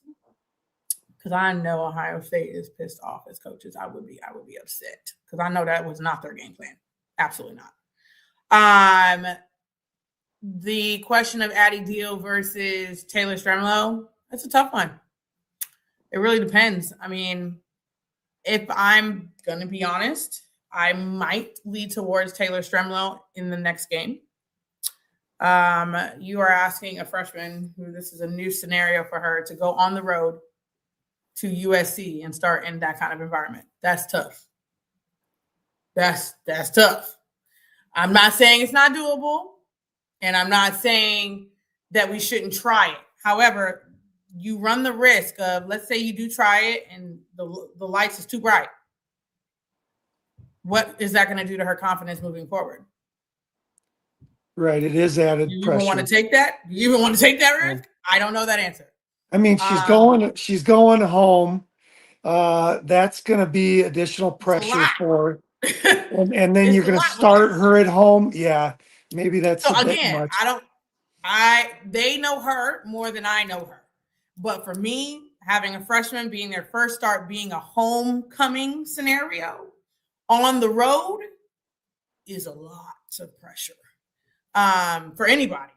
Because I know Ohio State is pissed off as coaches. I would be upset, because I know that was not their game plan. Absolutely not. The question of Addie Deal versus Taylor Stremlow, that's a tough one. It really depends. I mean, if I'm going to be honest, I might lead towards Taylor Stremlow in the next game. You are asking a freshman who, this is a new scenario for her, to go on the road to USC and start in that kind of environment. That's tough. That's tough. I'm not saying it's not doable, and I'm not saying that we shouldn't try it. However, you run the risk of, let's say you do try it and the lights is too bright. What is that going to do to her confidence moving forward? Right. It is added Do you pressure. even want to take that? Do you even want to take that risk? I don't know that answer. I mean, she's going home. That's going to be additional pressure for her. And then you're going to start her at home. Yeah. Maybe that's so a bit again, much. they know her more than I know her. But for me, having a freshman being their first start, being a homecoming scenario on the road is a lot of pressure for anybody.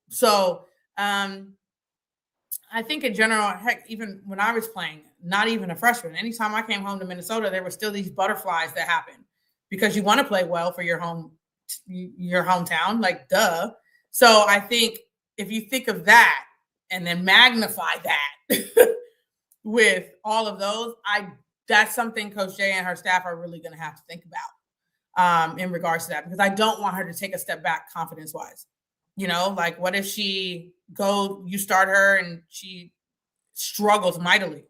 So I think in general, heck, even when I was playing, not even a freshman, anytime I came home to Minnesota, there were still these butterflies that happened, because you want to play well for your hometown, like duh. So I think if you think of that and then magnify that with all of those, that's something Coach Jay and her staff are really going to have to think about in regards to that, because I don't want her to take a step back confidence-wise. Like, what if you start her and she struggles mightily,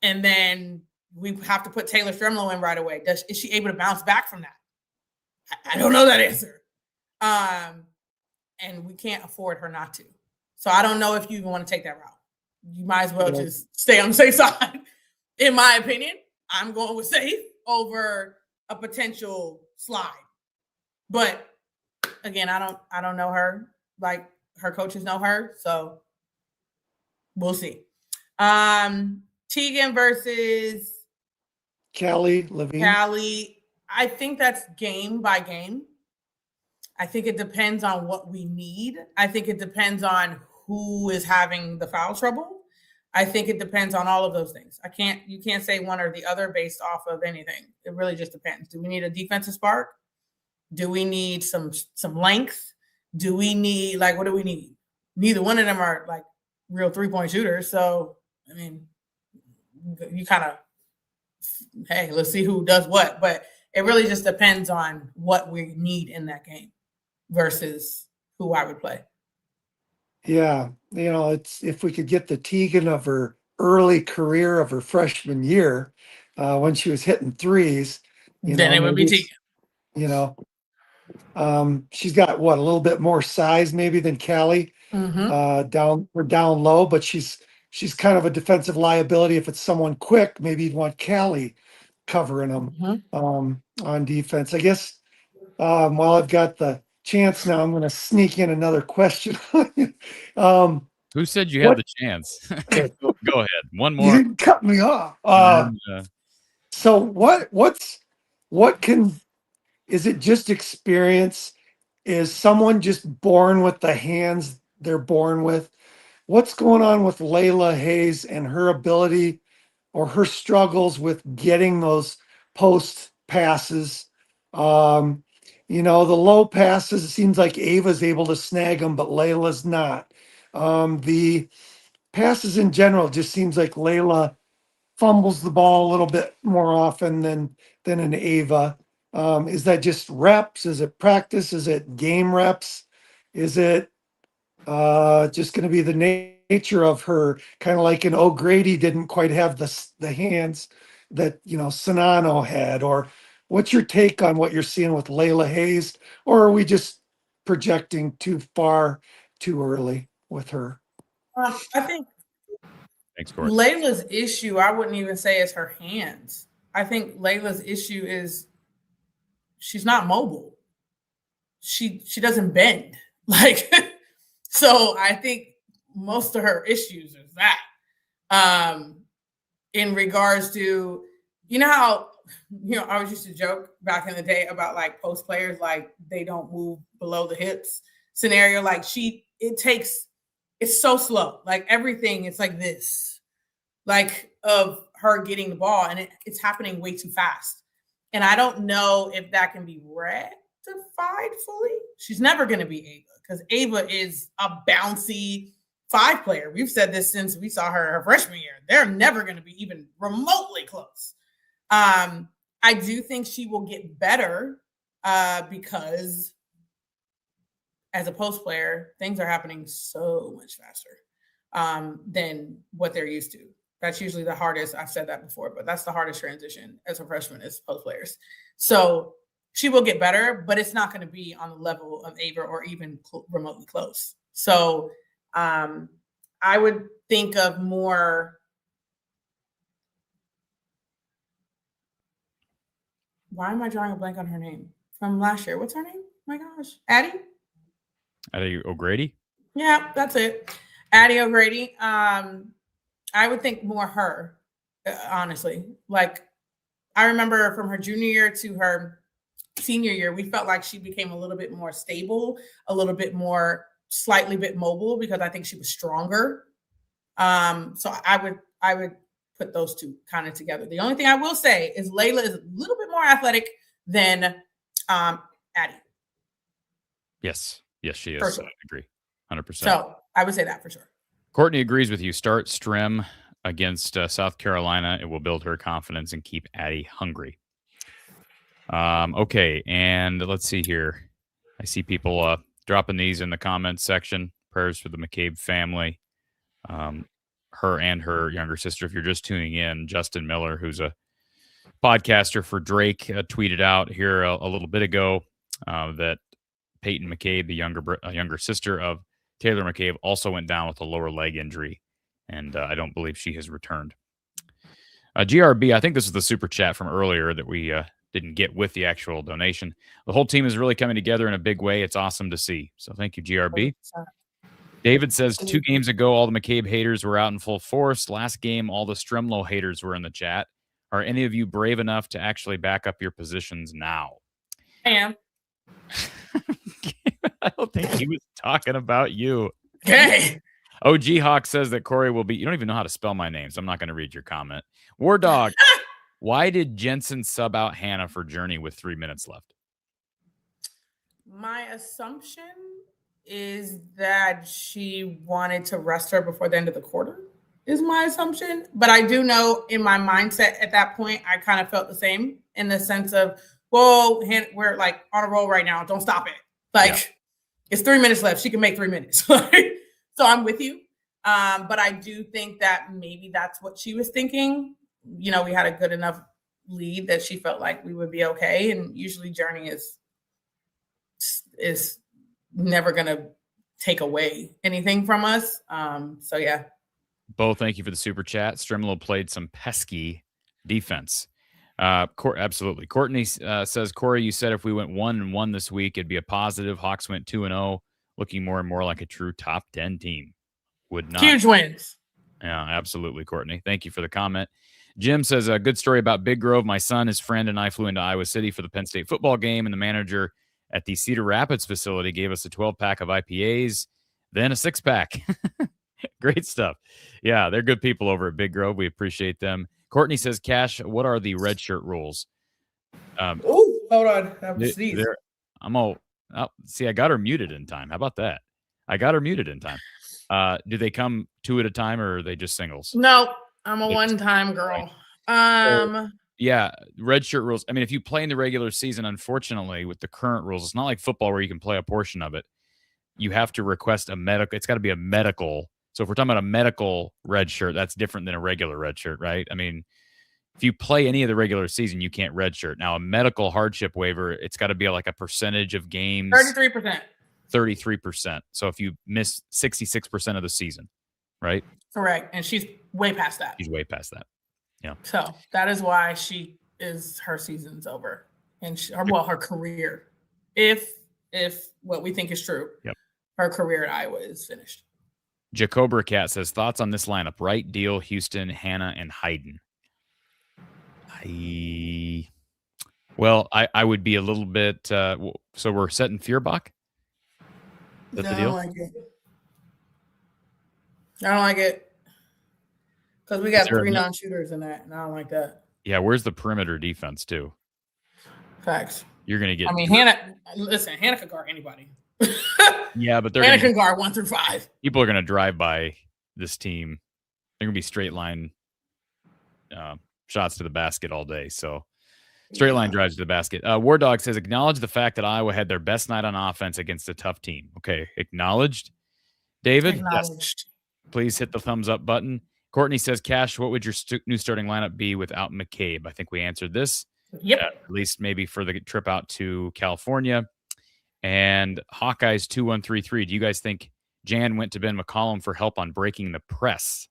and then we have to put Taylor Stremlow in right away? Is she able to bounce back from that? I don't know that answer. And we can't afford her not to. So I don't know if you even want to take that route. You might as well just stay on the safe side. In my opinion, I'm going with safe over a potential slide. But again, I don't know her like her coaches know her, so we'll see. Tegan versus Callie Levine. I think that's game by game. I think it depends on what we need. I think it depends on who is having the foul trouble. I think it depends on all of those things. You can't say one or the other based off of anything. It really just depends. Do we need a defensive spark? Do we need some length? Do we need, what do we need? Neither one of them are like real 3-point shooters. So, I mean, you kind of, hey, let's see who does what. But it really just depends on what we need in that game versus who I would play. Yeah, it's if we could get the Teagan of her early career of her freshman year, when she was hitting threes, Then it would be maybe Teagan. you know, she's got a little bit more size maybe than Callie, down low, but she's kind of a defensive liability. If it's someone quick, maybe you'd want Callie covering them on defense. I guess while I've got the chance now, I'm going to sneak in another question. Who said you had the chance? Go ahead. One more. You didn't cut me off. So is it just experience? Is someone just born with the hands they're born with? What's going on with Layla Hayes and her ability or her struggles with getting those post passes? The low passes, it seems like Ava's able to snag them, but Layla's not. The passes in general just seems like Layla fumbles the ball a little bit more often than an Ava. Is that just reps? Is it practice? Is it game reps? Is it just going to be the nature of her, kind of like an O'Grady didn't quite have the hands that Sonano had? Or what's your take on what you're seeing with Layla Hayes? Or are we just projecting too far too early with her? I think Thanks, Corey. Layla's issue, I wouldn't even say is her hands. I think Layla's issue is she's not mobile. She doesn't bend. So I think most of her issues is that. In regards to, how, I always used to joke back in the day about post players, they don't move below the hips scenario. It's so slow. Everything, it's like this, of her getting the ball, and it's happening way too fast. And I don't know if that can be rectified fully. She's never going to be Ava, because Ava is a bouncy 5 player. We've said this since we saw her freshman year. They're never going to be even remotely close. I do think she will get better because as a post player, things are happening so much faster than what they're used to. That's usually the hardest. I've said that before, but that's the hardest transition as a freshman is post players. So she will get better, but it's not going to be on the level of Ava or even remotely close. So I would think of more. Why am I drawing a blank on her name from last year? What's her name? Oh my gosh. Addie O'Grady? Yeah, that's it. Addie O'Grady. I would think more her, honestly. I remember from her junior year to her senior year, we felt like she became a little bit more stable, a little bit more, slightly bit mobile, because I think she was stronger. So I would put those two kind of together. The only thing I will say is Layla is a little bit more athletic than Addie. Yes, she is. For sure. I agree, 100%. So I would say that for sure. Courtney agrees with you. Start Strim against South Carolina. It will build her confidence and keep Addie hungry. Okay, and let's see here. I see people dropping these in the comments section. Prayers for the McCabe family. Her and her younger sister. If you're just tuning in, Justin Miller, who's a podcaster for Drake, tweeted out here a little bit ago that Peyton McCabe, the younger sister of Taylor McCabe, also went down with a lower leg injury, and I don't believe she has returned. GRB, I think this is the super chat from earlier that we didn't get with the actual donation. The whole team is really coming together in a big way. It's awesome to see. So thank you, GRB. David says 2 games ago, all the McCabe haters were out in full force. Last game, all the Stremlow haters were in the chat. Are any of you brave enough to actually back up your positions now? I am. I don't think he was talking about you. Okay. OG Hawk says that Corey will be. You don't even know how to spell my name, so I'm not going to read your comment. War Dog, why did Jensen sub out Hannah for Journey with 3 minutes left? My assumption is that she wanted to rest her before the end of the quarter, is my assumption. But I do know in my mindset at that point, I kind of felt the same in the sense of well, we're like on a roll right now. Don't stop it. Like it's 3 minutes left. She can make 3 minutes. So I'm with you. But I do think that maybe that's what she was thinking. We had a good enough lead that she felt like we would be okay. And usually Journey is never going to take away anything from us. So yeah. Bo, thank you for the super chat. Strimlo played some pesky defense. Absolutely. Courtney says, Corey, you said if we went 1-1 this week, it'd be a positive. Hawks went 2-0, looking more and more like a true top 10 team. Would not. Huge wins. Yeah, absolutely, Courtney. Thank you for the comment. Jim says, a good story about Big Grove. My son, his friend, and I flew into Iowa City for the Penn State football game, and the manager at the Cedar Rapids facility gave us a 12-pack of IPAs, then a 6-pack. Great stuff. Yeah, they're good people over at Big Grove. We appreciate them. Courtney says, Cash, what are the red shirt rules? Oh, hold on. See, I got her muted in time. How about that? I got her muted in time. Do they come 2 at a time, or are they just singles? No, I'm a one-time girl. Yeah, red shirt rules. I mean, if you play in the regular season, unfortunately, with the current rules, it's not like football where you can play a portion of it. You have to request a medical. It's got to be a medical. So if we're talking about a medical red shirt, that's different than a regular red shirt, right? I mean, if you play any of the regular season, you can't red shirt. Now, a medical hardship waiver, it's got to be like a percentage of games. 33%. 33%. So if you miss 66% of the season, right? Correct. And she's way past that. She's way past that. Yeah. So that is why her season's over. And her career. If what we think is true. Yep. Her career at Iowa is finished. Jacobra Cat says, thoughts on this lineup: Wright, Deal, Houston, Hannah, and Hayden. I would be a little bit so we're setting Feuerbach? Is that the deal? I don't like it. Because we got 3 non-shooters in that, and I don't like that. Yeah, where's the perimeter defense too? Facts. You're gonna get Hannah can guard anybody. Yeah, but Hannah can guard 1 through 5. People are gonna drive by this team. They're gonna be straight line shots to the basket all day. So straight line drives to the basket. War Dog says, acknowledge the fact that Iowa had their best night on offense against a tough team. Okay, acknowledged. David, Acknowledged. Yes. Please hit the thumbs up button. Courtney says, Cash, what would your new starting lineup be without McCabe? I think we answered this. Yep. At least maybe for the trip out to California. And Hawkeyes 2133. Do you guys think Jan went to Ben McCollum for help on breaking the press?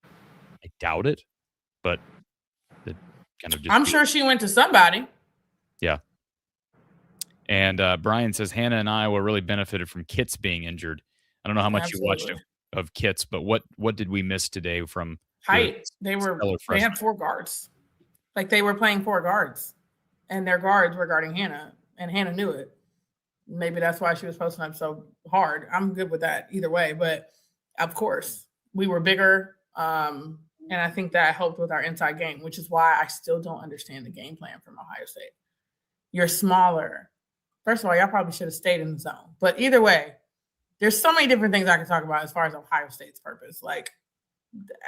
I doubt it, but it kind of just. I'm sure she went to somebody. Yeah. And Brian says Hannah and Iowa really benefited from Kitts being injured. I don't know how much you watched of Kitts, but what did we miss today from height? They had 4 guards. Like they were playing 4 guards, and their guards were guarding Hannah, and Hannah knew it. Maybe that's why she was posting up so hard. I'm good with that either way, but of course we were bigger. And I think that helped with our inside game, which is why I still don't understand the game plan from Ohio State. You're smaller. First of all, y'all probably should have stayed in the zone. But either way, there's so many different things I can talk about as far as Ohio State's purpose. Like,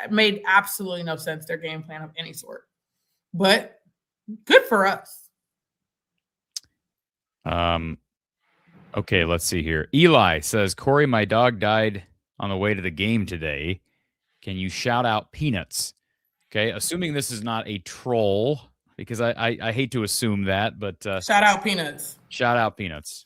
it made absolutely no sense, their game plan of any sort. But good for us. Okay, let's see here. Eli says, Corey, my dog died on the way to the game today. Can you shout out Peanuts? Okay, assuming this is not a troll, because I hate to assume that, but shout out Peanuts. Shout out Peanuts.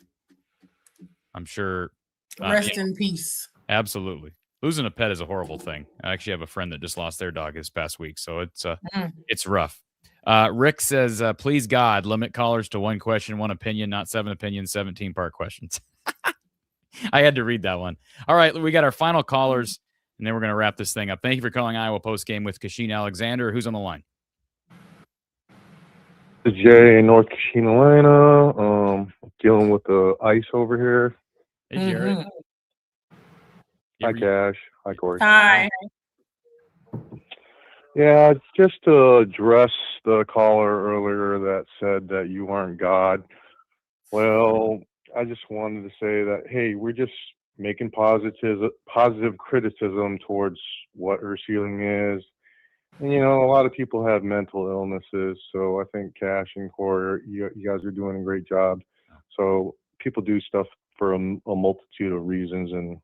I'm sure. Rest in peace. Absolutely. Losing a pet is a horrible thing. I actually have a friend that just lost their dog this past week, so it's rough. Rick says, please God, limit callers to 1 question, 1 opinion, not 7 opinions, 17-part questions. I had to read that one. All right, we got our final callers, and then we're going to wrap this thing up. Thank you for calling Iowa Postgame with Kachine Alexander. Who's on the line? Jay in North Carolina. Dealing with the ice over here. Hey, Jared. Hi, Cash. Hi, Corey. Hi. Yeah, just to address the caller earlier that said that you aren't God. Well, I just wanted to say that, hey, we're just making positive criticism towards what her ceiling is. And, you know, a lot of people have mental illnesses. So I think Cash and Corey, you guys are doing a great job. So people do stuff for a multitude of reasons, and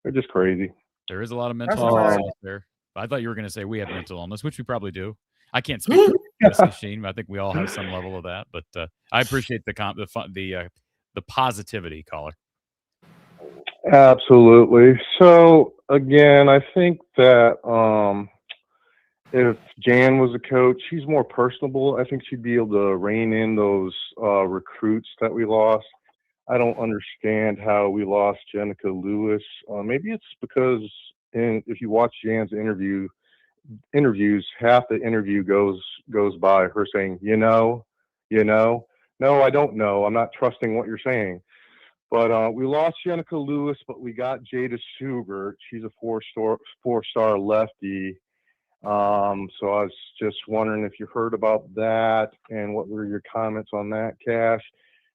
they're just crazy. There is a lot of mental That's illness right. out there. I thought you were going to say we have mental illness, which we probably do. I can't speak for Miss Kachine, but I think we all have some level of that. But I appreciate the positivity, caller. Absolutely. So again, I think that if Jan was a coach, she's more personable. I think she'd be able to rein in those recruits that we lost. I don't understand how we lost Jenica Lewis. Maybe it's because if you watch Jan's interviews, half the interview goes by her saying, no, I don't know. I'm not trusting what you're saying. But we lost Jenica Lewis, but we got Jada Subert. She's a four-star lefty. So I was just wondering if you heard about that and what were your comments on that, Cash.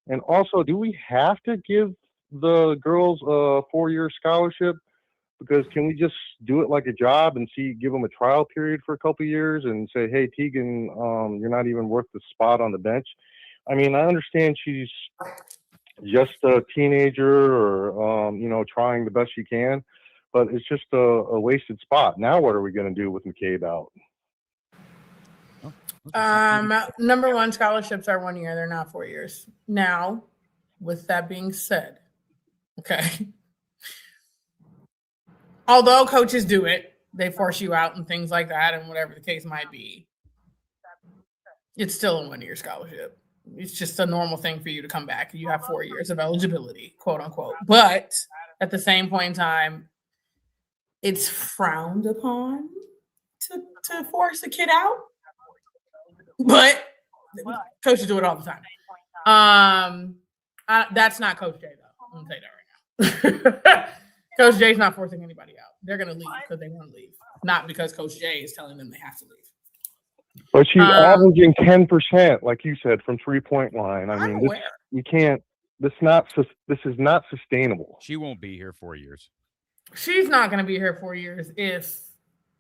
And also, do we have to give the girls a 4-year scholarship? Because can we just do it like a job and give them a trial period for a couple of years and say, hey, Tegan, you're not even worth the spot on the bench? I mean, I understand she's just a teenager or, trying the best she can, but it's just a wasted spot. Now what are we going to do with McCabe out? Number one, scholarships are 1 year. They're not 4 years. Now, with that being said, okay, although coaches do it, they force you out and things like that and whatever the case might be, it's still a 1 year scholarship. It's just a normal thing for you to come back. You have 4 years of eligibility, quote unquote. But at the same point in time, it's frowned upon to force a kid out. But coaches do it all the time. That's not Coach J, though. I'm going to tell you that right now. Coach J's not forcing anybody out. They're going to leave because they want to leave, not because Coach J is telling them they have to leave. But she's averaging 10%, like you said, from 3-point line. I mean, you can't. This is not sustainable. She won't be here 4 years. She's not going to be here 4 years if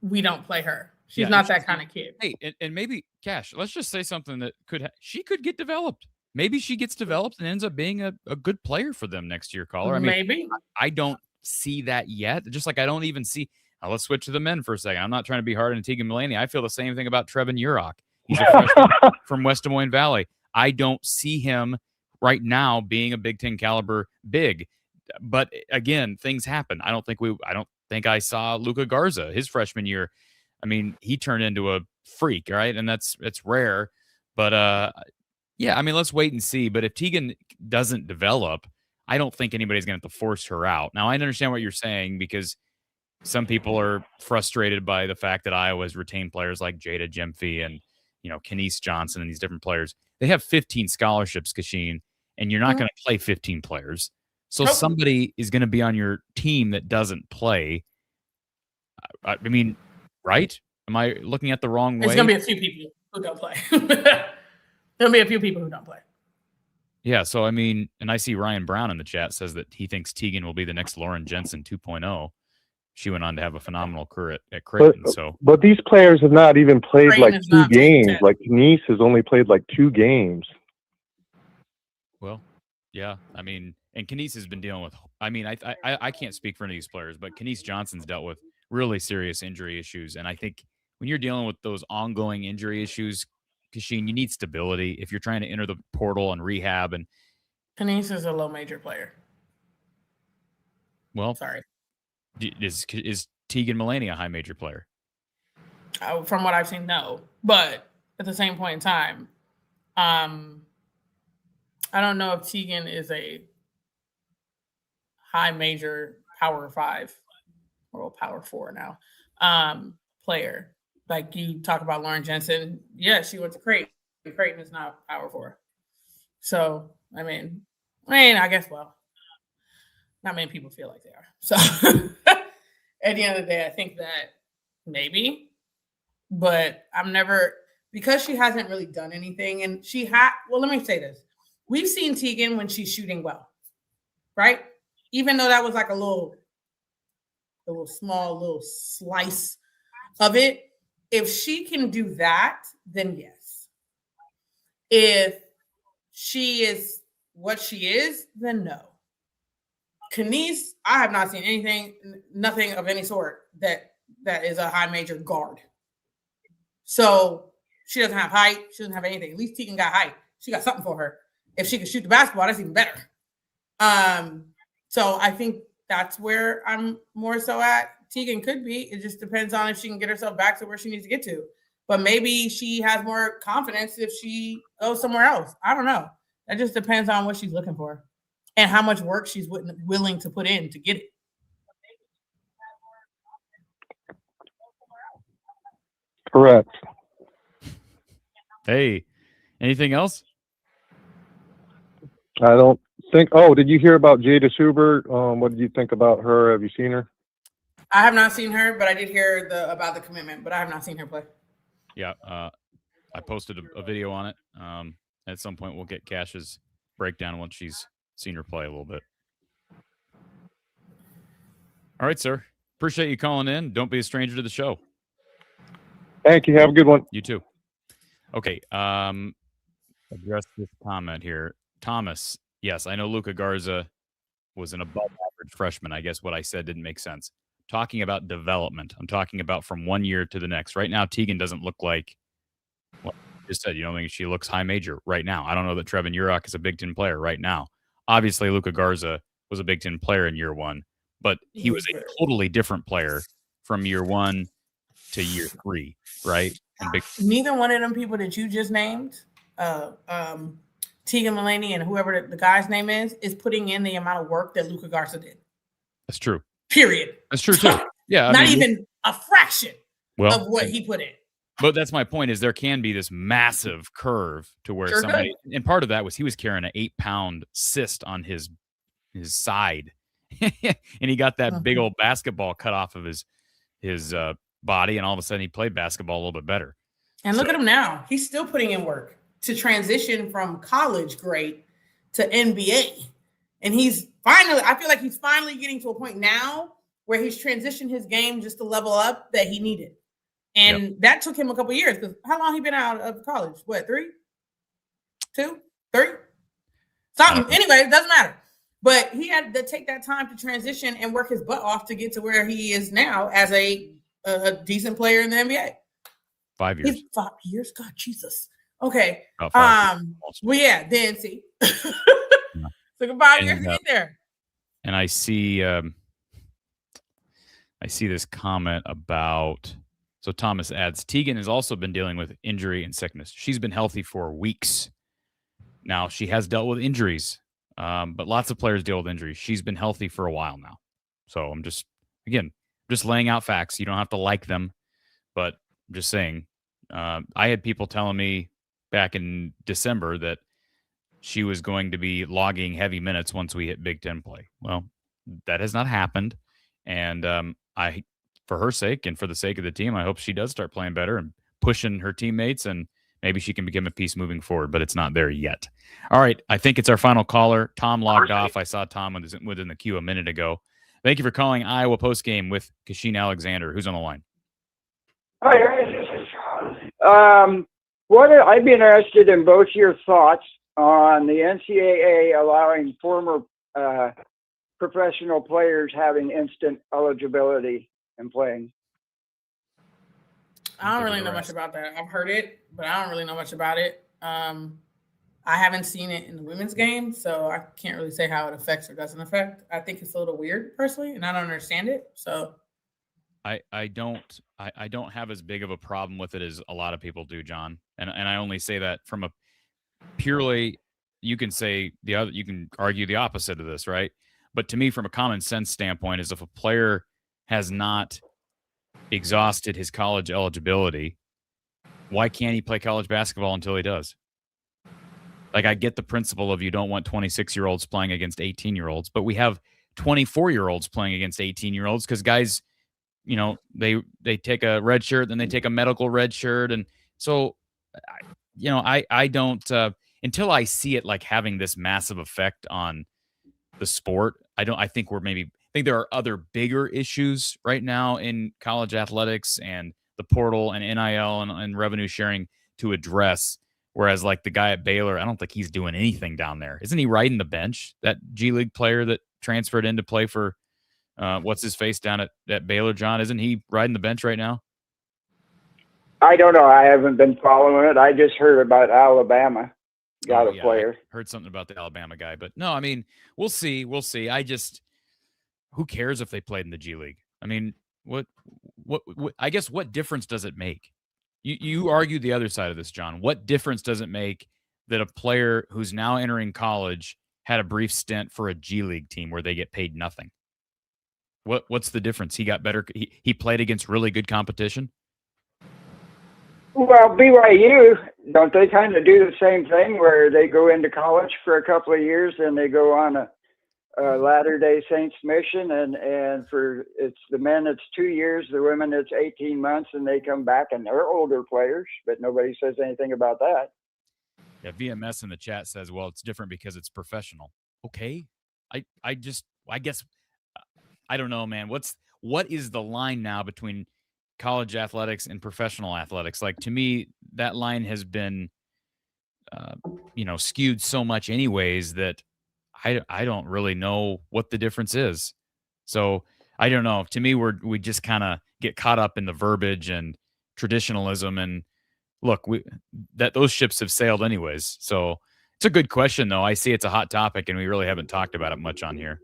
we don't play her. She's not that kind of kid. Hey, and maybe, Cash, let's just say something that she could get developed. Maybe she gets developed and ends up being a good player for them next year, caller. I mean, maybe. I don't see that yet. Just like I don't even see. Now let's switch to the men for a second. I'm not trying to be hard on Tegan Mullaney. I feel the same thing about Trevin Urach. He's a freshman from West Des Moines Valley. I don't see him right now being a Big Ten caliber big. But again, things happen. I don't think I saw Luka Garza his freshman year. I mean, he turned into a freak, right? And it's rare. But yeah, I mean, let's wait and see. But if Tegan doesn't develop, I don't think anybody's going to have to force her out. Now, I understand what you're saying because some people are frustrated by the fact that Iowa's retained players like Jada Gemfie and, Kenise Johnson and these different players. They have 15 scholarships, Kachine, and you're not going to play 15 players. So somebody is going to be on your team that doesn't play. I mean, right? Am I looking at the wrong way? There's going to be a few people who don't play. There'll be a few people who don't play. Yeah, so I mean, and I see Ryan Brown in the chat says that he thinks Tegan will be the next Lauren Jensen 2.0. She went on to have a phenomenal career at Creighton. But these players have not even played like 2 games. Like Kenise has only played like 2 games. Well, yeah, I mean, and Kenise has been dealing with. I mean, I can't speak for any of these players, but Kenise Johnson's dealt with really serious injury issues, and I think when you're dealing with those ongoing injury issues, Kachine, you need stability if you're trying to enter the portal and rehab. And Kenise is a low major player. Well, sorry. Is Tegan Mullaney a high major player? From what I've seen, no. But at the same point in time, I don't know if Tegan is a high major power 5 or power 4 now player. Like you talk about Lauren Jensen. Yeah, she went to Creighton. Creighton is not power 4. So, I mean, I guess, not many people feel like they are. So at the end of the day, I think that maybe, but because she hasn't really done anything. And let me say this. We've seen Tegan when she's shooting well, right? Even though that was like a little small slice of it, If she can do that, then yes. If she is what she is, then no. Kanice, I have not seen nothing of any sort that is a high major guard. So she doesn't have height. She doesn't have anything. At least Tegan got height. She got something for her. If she can shoot the basketball, that's even better. So I think that's where I'm more so at. Tegan could be. It just depends on if she can get herself back to where she needs to get to. But maybe she has more confidence if she goes somewhere else. I don't know. That just depends on what she's looking for and how much work she's willing to put in to get it. Correct. Hey, anything else? I don't think. Oh, did you hear about Jada Schubert? What did you think about her? Have you seen her? I have not seen her, but I did hear about the commitment, but I have not seen her play. Yeah, I posted a video on it. At some point, we'll get Cash's breakdown once she's seen her play a little bit. All right, sir. Appreciate you calling in. Don't be a stranger to the show. Thank you. Have a good one. You too. Okay. Address this comment here. Thomas, yes, I know Luka Garza was an above average freshman. I guess what I said didn't make sense. Talking about development. I'm talking about from one year to the next. Right now, Tegan doesn't look like what you just said. You don't think she looks high major right now. I don't know that Trevin Urach is a Big Ten player right now. Obviously, Luka Garza was a Big Ten player in year one, but he was a totally different player from year one to year three, right? Neither one of them people that you just named, Tegan Mulaney and whoever the guy's name is putting in the amount of work that Luka Garza did. That's true. Period. That's true too. Yeah, not even a fraction of what he put in. But that's my point. Is there can be this massive curve to where somebody, and part of that was he was carrying an 8-pound cyst on his side, and he got that big old basketball cut off of his body, and all of a sudden he played basketball a little bit better. And look at him now; he's still putting in work to transition from college grade to NBA. And he's finally, I feel like he's finally getting to a point now where he's transitioned his game just to level up that he needed. And that took him a couple of years because how long he been out of college? What, 3? 2? 3? Something. Anyway, it doesn't matter. But he had to take that time to transition and work his butt off to get to where he is now as a decent player in the NBA. 5 years. 5 years? God, Jesus. Okay. Well, yeah, then see. Took him 5 years to get there. And I see this comment about, so Thomas adds, Tegan has also been dealing with injury and sickness. She's been healthy for weeks. Now, she has dealt with injuries, but lots of players deal with injuries. She's been healthy for a while now. So I'm just laying out facts. You don't have to like them, but I'm just saying, I had people telling me back in December that she was going to be logging heavy minutes once we hit Big Ten play. Well, that has not happened. And for her sake and for the sake of the team, I hope she does start playing better and pushing her teammates, and maybe she can become a piece moving forward, but it's not there yet. All right. I think it's our final caller. Tom logged off. I saw Tom within the queue a minute ago. Thank you for calling Iowa Postgame with Kachine Alexander. Who's on the line? Hi, I'd be interested in both your thoughts on the NCAA allowing former professional players having instant eligibility and playing. I don't really know much about that. I've heard it, but I don't really know much about it. I haven't seen it in the women's game, so I can't really say how it affects or doesn't affect. I think it's a little weird personally, and I don't understand it. So I don't have as big of a problem with it as a lot of people do, John. And I only say that from a purely, you can argue the opposite of this, right? But to me, from a common sense standpoint, is if a player has not exhausted his college eligibility, why can't he play college basketball until he does? Like, I get the principle of you don't want 26-year-olds playing against 18-year-olds, but we have 24-year-olds playing against 18-year-olds because guys, they take a red shirt, then they take a medical red shirt. And so, I don't, until I see it like having this massive effect on the sport, I think there are other bigger issues right now in college athletics and the portal and NIL and revenue sharing to address. Whereas like the guy at Baylor, I don't think he's doing anything down there. Isn't he riding the bench? That G League player that transferred in to play for what's his face down at Baylor, John? Isn't he riding the bench right now? I don't know. I haven't been following it. I just heard about Alabama got a player. I heard something about the Alabama guy, but no, I mean, we'll see. We'll see. Who cares if they played in the G League? I mean, what I guess what difference does it make? You argue the other side of this, John. What difference does it make that a player who's now entering college had a brief stint for a G League team where they get paid nothing? What's the difference? He got better. He played against really good competition. Well, BYU, don't they kind of do the same thing where they go into college for a couple of years and they go on a Latter-day Saints mission, and for it's the men it's 2 years, the women it's 18 months, and they come back and they're older players, but nobody says anything about that. Yeah, VMS in the chat says, well, it's different because it's professional. Okay. I guess I don't know, man. What is the line now between college athletics and professional athletics? Like, to me, that line has been skewed so much anyways that I don't really know what the difference is. So I don't know. To me, we just kind of get caught up in the verbiage and traditionalism, and look, those ships have sailed anyways. So it's a good question, though. I see it's a hot topic, and we really haven't talked about it much on here.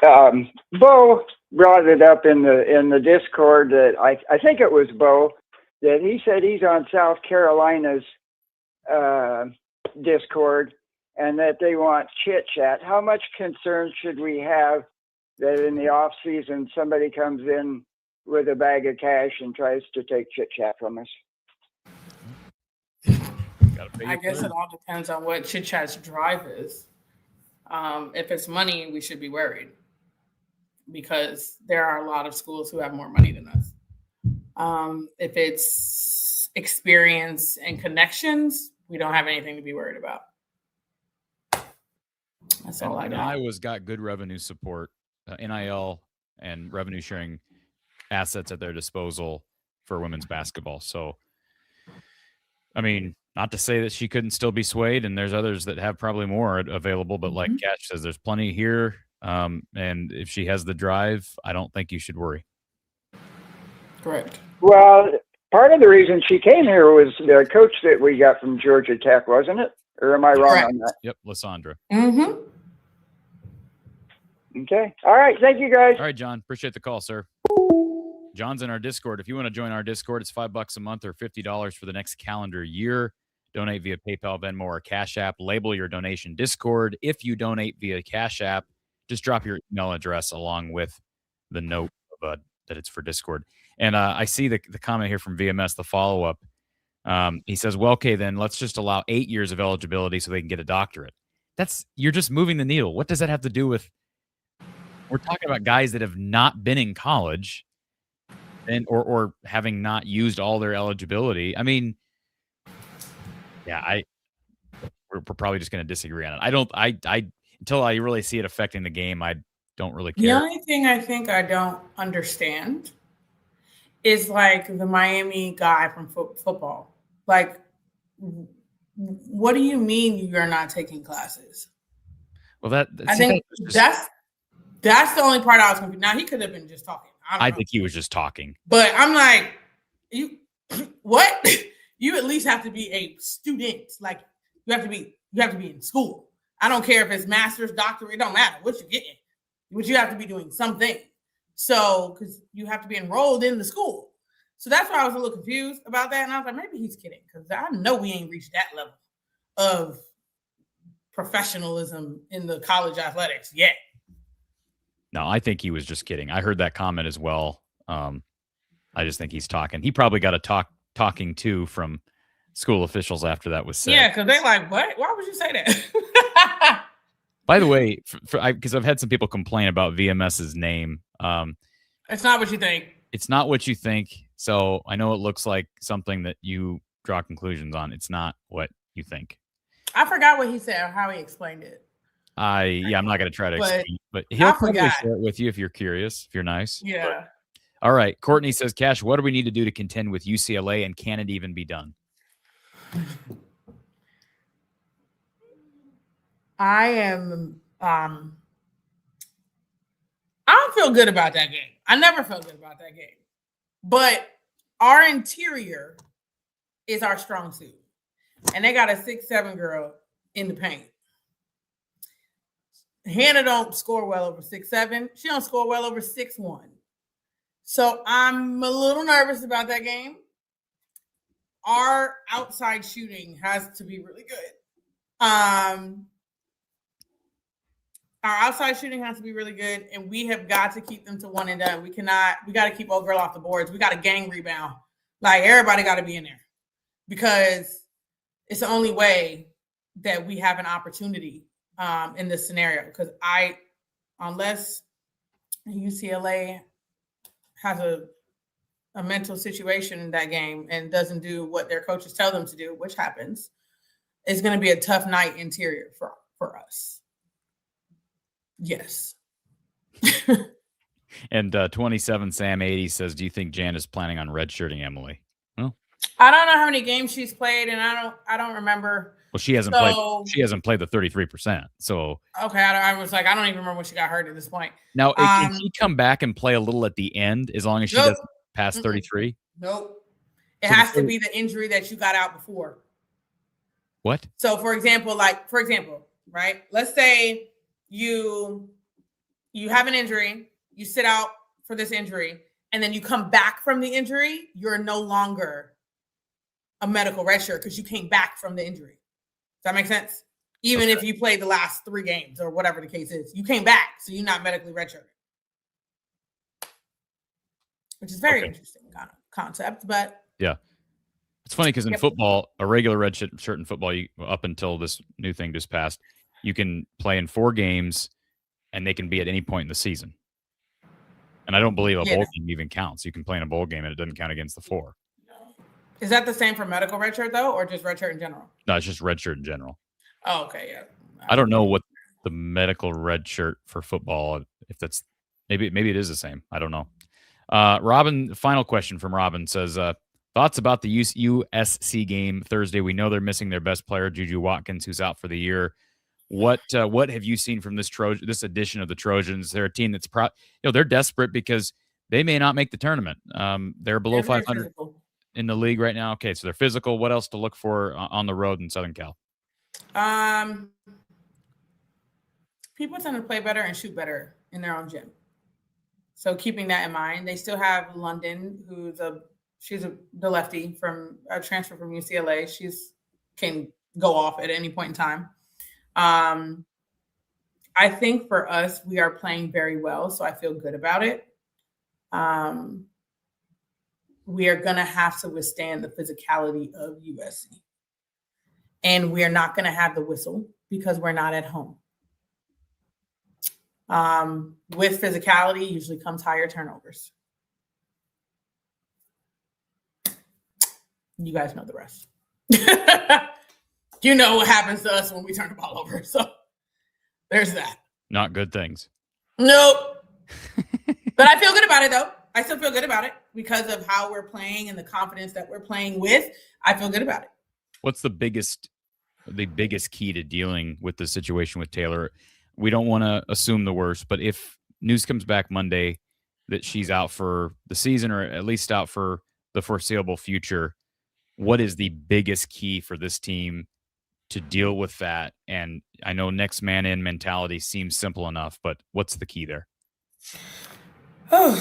Bo brought it up in the Discord that I think it was Bo that he said he's on South Carolina's Discord and that they want chit chat. How much concern should we have that in the off season somebody comes in with a bag of cash and tries to take chit chat from us? I guess it all depends on what chit chat's drive is. If it's money, we should be worried, because there are a lot of schools who have more money than us. If it's experience and connections, we don't have anything to be worried about. That's all I got. Iowa's got good revenue support, NIL and revenue sharing assets at their disposal for women's basketball. So, I mean, not to say that she couldn't still be swayed, and there's others that have probably more available, but like Cash says, there's plenty here. And if she has the drive, I don't think you should worry. Correct. Well, part of the reason she came here was the coach that we got from Georgia Tech, wasn't it? Or am I wrong on that? Yep, Lysandra. Mm-hmm. Okay. All right. Thank you, guys. All right, John. Appreciate the call, sir. John's in our Discord. If you want to join our Discord, it's $5 a month or $50 for the next calendar year. Donate via PayPal, Venmo, or Cash App. Label your donation Discord. If you donate via Cash App, just drop your email address along with the note that it's for Discord. And I see the comment here from VMS, the follow-up. He says, well, okay, then let's just allow 8 years of eligibility so they can get a doctorate. You're just moving the needle. What does that have to do with? We're talking about guys that have not been in college or having not used all their eligibility. I mean, yeah, we're probably just going to disagree on it. Until I really see it affecting the game, I don't really care. The only thing I think I don't understand is like the Miami guy from football. Like, what do you mean you're not taking classes? Well, that's the only part I was confused. Now, he could have been just talking. I think he was just talking. But I'm like, what? You at least have to be a student. Like, you have to be in school. I don't care if it's master's, doctorate, it don't matter what you're getting. But you have to be doing something. So, because you have to be enrolled in the school. So that's why I was a little confused about that. And I was like, maybe he's kidding, because I know we ain't reached that level of professionalism in the college athletics yet. No, I think he was just kidding. I heard that comment as well. I just think he's talking. He probably got a talking to from school officials after that was said. Yeah, because they're like, what? Why would you say that? By the way, because I've had some people complain about VMS's name. It's not what you think. It's not what you think. So I know it looks like something that you draw conclusions on. It's not what you think. I forgot what he said or how he explained it. I'm not going to try to explain, but he'll probably share it with you if you're curious, if you're nice. Yeah. All right. Courtney says, Cash, what do we need to do to contend with UCLA, and can it even be done? I don't feel good about that game. I never felt good about that game. But our interior is our strong suit. And they got a 6'7" girl in the paint. Hannah don't score well over 6'7". She don't score well over 6'1". So I'm a little nervous about that game. Our outside shooting has to be really good. Our outside shooting has to be really good, and we have got to keep them to one and done. We got to keep old girl off the boards. We got to gang rebound. Like, everybody got to be in there, because it's the only way that we have an opportunity in this scenario. Because unless UCLA has a mental situation in that game and doesn't do what their coaches tell them to do, which happens, it's going to be a tough night interior for us. Yes. And 27 Sam 80 says, do you think Jan is planning on redshirting Emily? Well, I don't know how many games she's played, and I don't remember. Well, she hasn't played the 33%. So okay, I was like, I don't even remember when she got hurt at this point. Now, can she come back and play a little at the end as long as she doesn't pass 33? Nope. It has to be the injury that you got out before. What? So, for example, right? Let's say you have an injury, you sit out for this injury, and then you come back from the injury, you're no longer a medical redshirt because you came back from the injury. Does that make sense? Even if you played the last 3 games or whatever the case is, you came back, so you're not medically redshirted. Which is very interesting kind of concept, but yeah. It's funny because in football, a regular red shirt in football, up until this new thing just passed, you can play in 4 games, and they can be at any point in the season. And I don't believe a bowl game even counts. You can play in a bowl game, and it doesn't count against the 4. Is that the same for medical redshirt, though, or just redshirt in general? No, it's just red shirt in general. Oh, okay, yeah. I don't know what the medical red shirt for football, if that's maybe it is the same. I don't know. Robin, final question from Robin says, thoughts about the USC game Thursday? We know they're missing their best player, Juju Watkins, who's out for the year. What have you seen from this edition of the Trojans? They're a team that's they're desperate because they may not make the tournament. They're below 500 in the league right now. Okay, so they're physical. What else to look for on the road in Southern Cal? People tend to play better and shoot better in their own gym. So keeping that in mind, they still have London, she's the lefty from a transfer from UCLA. She's can go off at any point in time. I think for us, we are playing very well, so I feel good about it. We are going to have to withstand the physicality of USC. And we are not going to have the whistle because we're not at home. With physicality usually comes higher turnovers. You guys know the rest. You know what happens to us when we turn the ball over. So there's that. Not good things. Nope. But I feel good about it, though. I still feel good about it because of how we're playing and the confidence that we're playing with. I feel good about it. What's the biggest key to dealing with the situation with Taylor? We don't want to assume the worst, but if news comes back Monday that she's out for the season or at least out for the foreseeable future, what is the biggest key for this team to deal with that? And I know next man in mentality seems simple enough, but what's the key there? Well,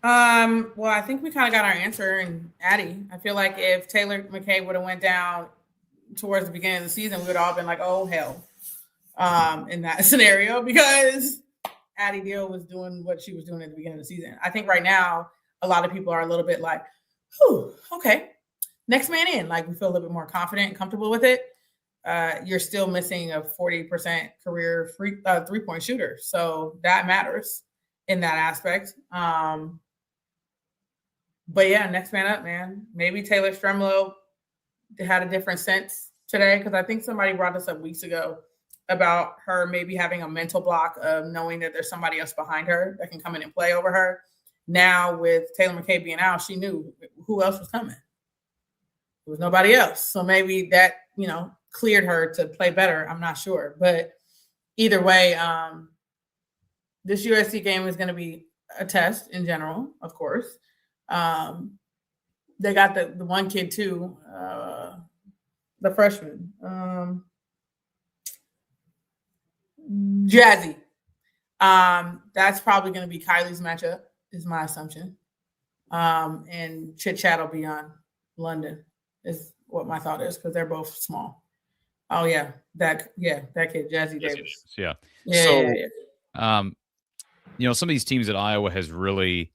I think we kind of got our answer in Addie. I feel like if Taylor McKay would have went down towards the beginning of the season, we would all been like, oh, hell, in that scenario, because Addie Deal was doing what she was doing at the beginning of the season. I think right now, a lot of people are a little bit like, oh, okay, next man in. Like, we feel a little bit more confident and comfortable with it. You're still missing a 40% career three-point shooter. So that matters in that aspect. But yeah, next man up, man. Maybe Taylor Stremlow had a different sense today, because I think somebody brought this up weeks ago about her maybe having a mental block of knowing that there's somebody else behind her that can come in and play over her. Now with Taylor McKay being out, she knew who else was coming. There was nobody else. So maybe that, cleared her to play better. I'm not sure. But either way, this USC game is going to be a test in general, of course. They got the one kid too, the freshman, Jazzy. That's probably going to be Kylie's matchup, is my assumption. And Chit Chat will be on London, is what my thought is, because they're both small. Oh yeah, that kid, Jazzy Davis. Yeah. Yeah. Some of these teams that Iowa has really,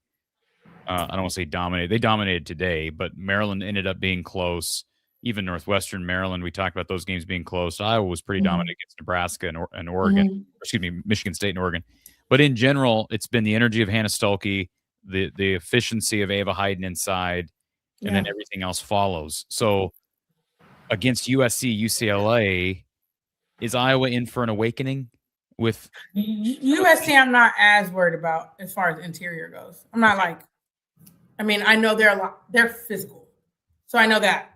I don't want to say dominated. They dominated today, but Maryland ended up being close. Even Northwestern Maryland, we talked about those games being close. Iowa was pretty dominant against Nebraska and Oregon. Excuse me, Michigan State and Oregon. But in general, it's been the energy of Hannah Stuelke, the efficiency of Ava Hayden inside, and then everything else follows. So against USC, UCLA, is Iowa in for an awakening? With USC, I'm not as worried about as far as interior goes. I'm not I know they're physical. So I know that.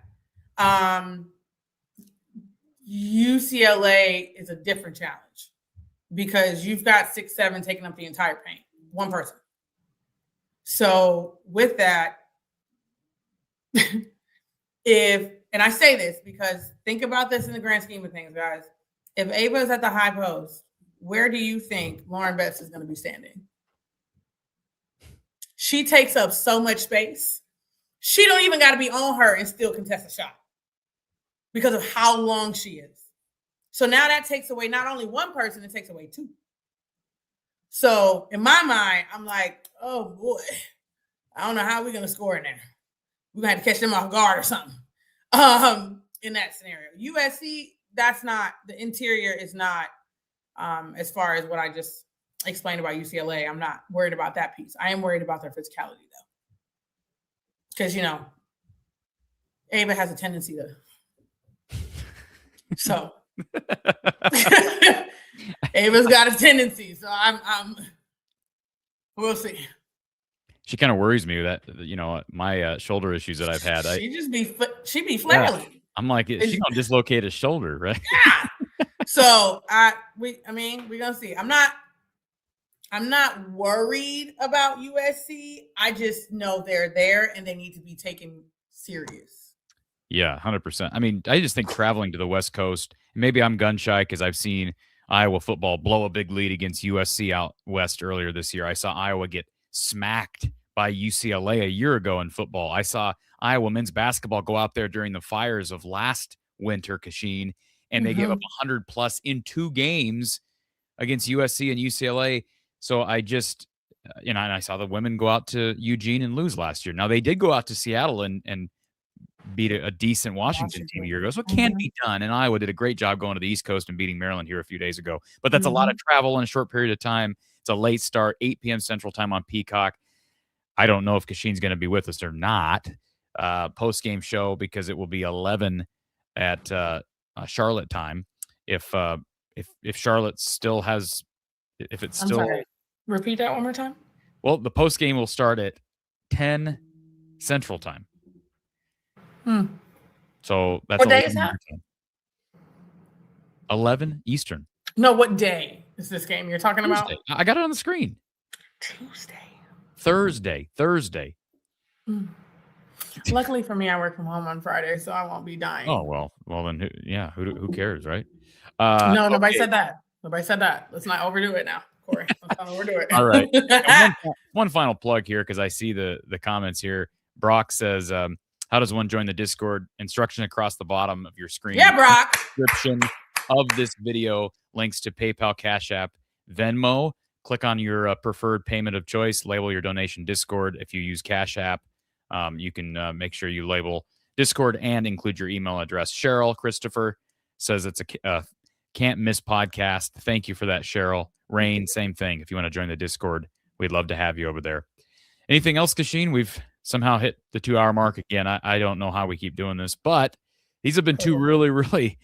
UCLA is a different challenge because you've got 6'7" taking up the entire paint, one person. So with that, and I say this because think about this in the grand scheme of things, guys. If Ava is at the high post, where do you think Lauren Betts is going to be standing? She takes up so much space. She don't even got to be on her and still contest a shot because of how long she is. So now that takes away not only one person, it takes away two. So in my mind, I'm like, oh boy, I don't know how we're going to score in there. We're going to have to catch them off guard or something. In that scenario, USC, that's not, the interior is not, as far as what I just explained about UCLA, I'm not worried about that piece. I am worried about their physicality though. Because, Ava has a tendency to. So Ava's got a tendency. So we'll see. She kind of worries me that, my shoulder issues that I've had. She be flailing. Yeah. I'm like, she's gonna dislocate a shoulder, right? Yeah. So we're gonna see. I'm not worried about USC. I just know they're there and they need to be taken serious. Yeah, 100%. I just think traveling to the West Coast, maybe I'm gun shy because I've seen Iowa football blow a big lead against USC out west earlier this year. I saw Iowa get smacked by UCLA a year ago in football. I saw Iowa men's basketball go out there during the fires of last winter, Kachine, and they gave up 100+ in 2 games against USC and UCLA. So I just, and I saw the women go out to Eugene and lose last year. Now they did go out to Seattle and beat a decent Washington team a year ago. So it can be done. And Iowa did a great job going to the East Coast and beating Maryland here a few days ago. But that's a lot of travel in a short period of time. It's a late start, 8 p.m. Central Time on Peacock. I don't know if Kashine's going to be with us or not. Post-game show because it will be 11 at Charlotte time. If Charlotte still has, if it's still. Sorry. Repeat that one more time. Well, the post-game will start at 10 Central Time. So that's what day is that? 11 Eastern. No, what day is this game you're talking Tuesday. about? I got it on the screen. Thursday. Luckily for me, I work from home on Friday, so I won't be dying. Oh, well then, who cares, right? No, nobody said that. Nobody said that. Let's not overdo it now, Corey. Let's not overdo it. All right. One final plug here because I see the comments here. Brock says, how does one join the Discord? Instruction across the bottom of your screen. Yeah, Brock. Description of this video, links to PayPal, Cash App, Venmo. Click on your preferred payment of choice. Label your donation Discord. If you use Cash App, you can make sure you label Discord and include your email address. Cheryl Christopher says it's a can't miss podcast. Thank you for that, Cheryl. Rain, same thing. If you want to join the Discord, we'd love to have you over there. Anything else, Kachine? We've somehow hit the 2-hour mark again. I don't know how we keep doing this, but these have been 2 really, really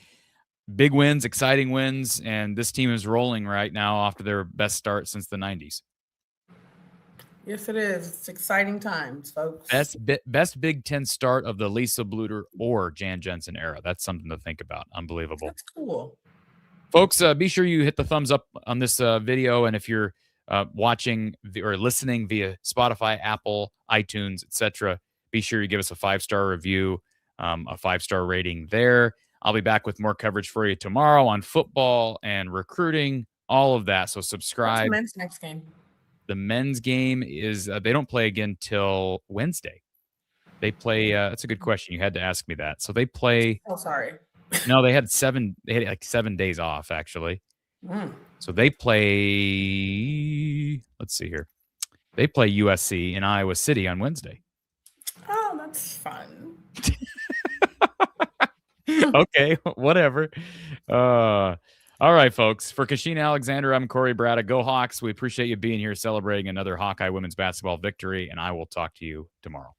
big wins, exciting wins, and this team is rolling right now after their best start since the 90s. Yes, it is. It's exciting times, folks. Best Big Ten start of the Lisa Bluter or Jan Jensen era. That's something to think about. Unbelievable. That's cool. Folks, be sure you hit the thumbs up on this video. And if you're watching or listening via Spotify, Apple, iTunes, etc., be sure you give us a 5-star review, a 5-star rating there. I'll be back with more coverage for you tomorrow on football and recruiting, all of that. So subscribe. What's the men's next game? The men's game is they don't play again till Wednesday. They play. That's a good question. You had to ask me that. So they play. Oh, sorry. No, they had 7. They had like 7 days off actually. Mm. So they play. Let's see here. They play USC in Iowa City on Wednesday. Oh, that's fun. Okay, whatever. All right, folks. For Kachine Alexander, I'm Corey Brada. Go Hawks. We appreciate you being here celebrating another Hawkeye women's basketball victory, and I will talk to you tomorrow.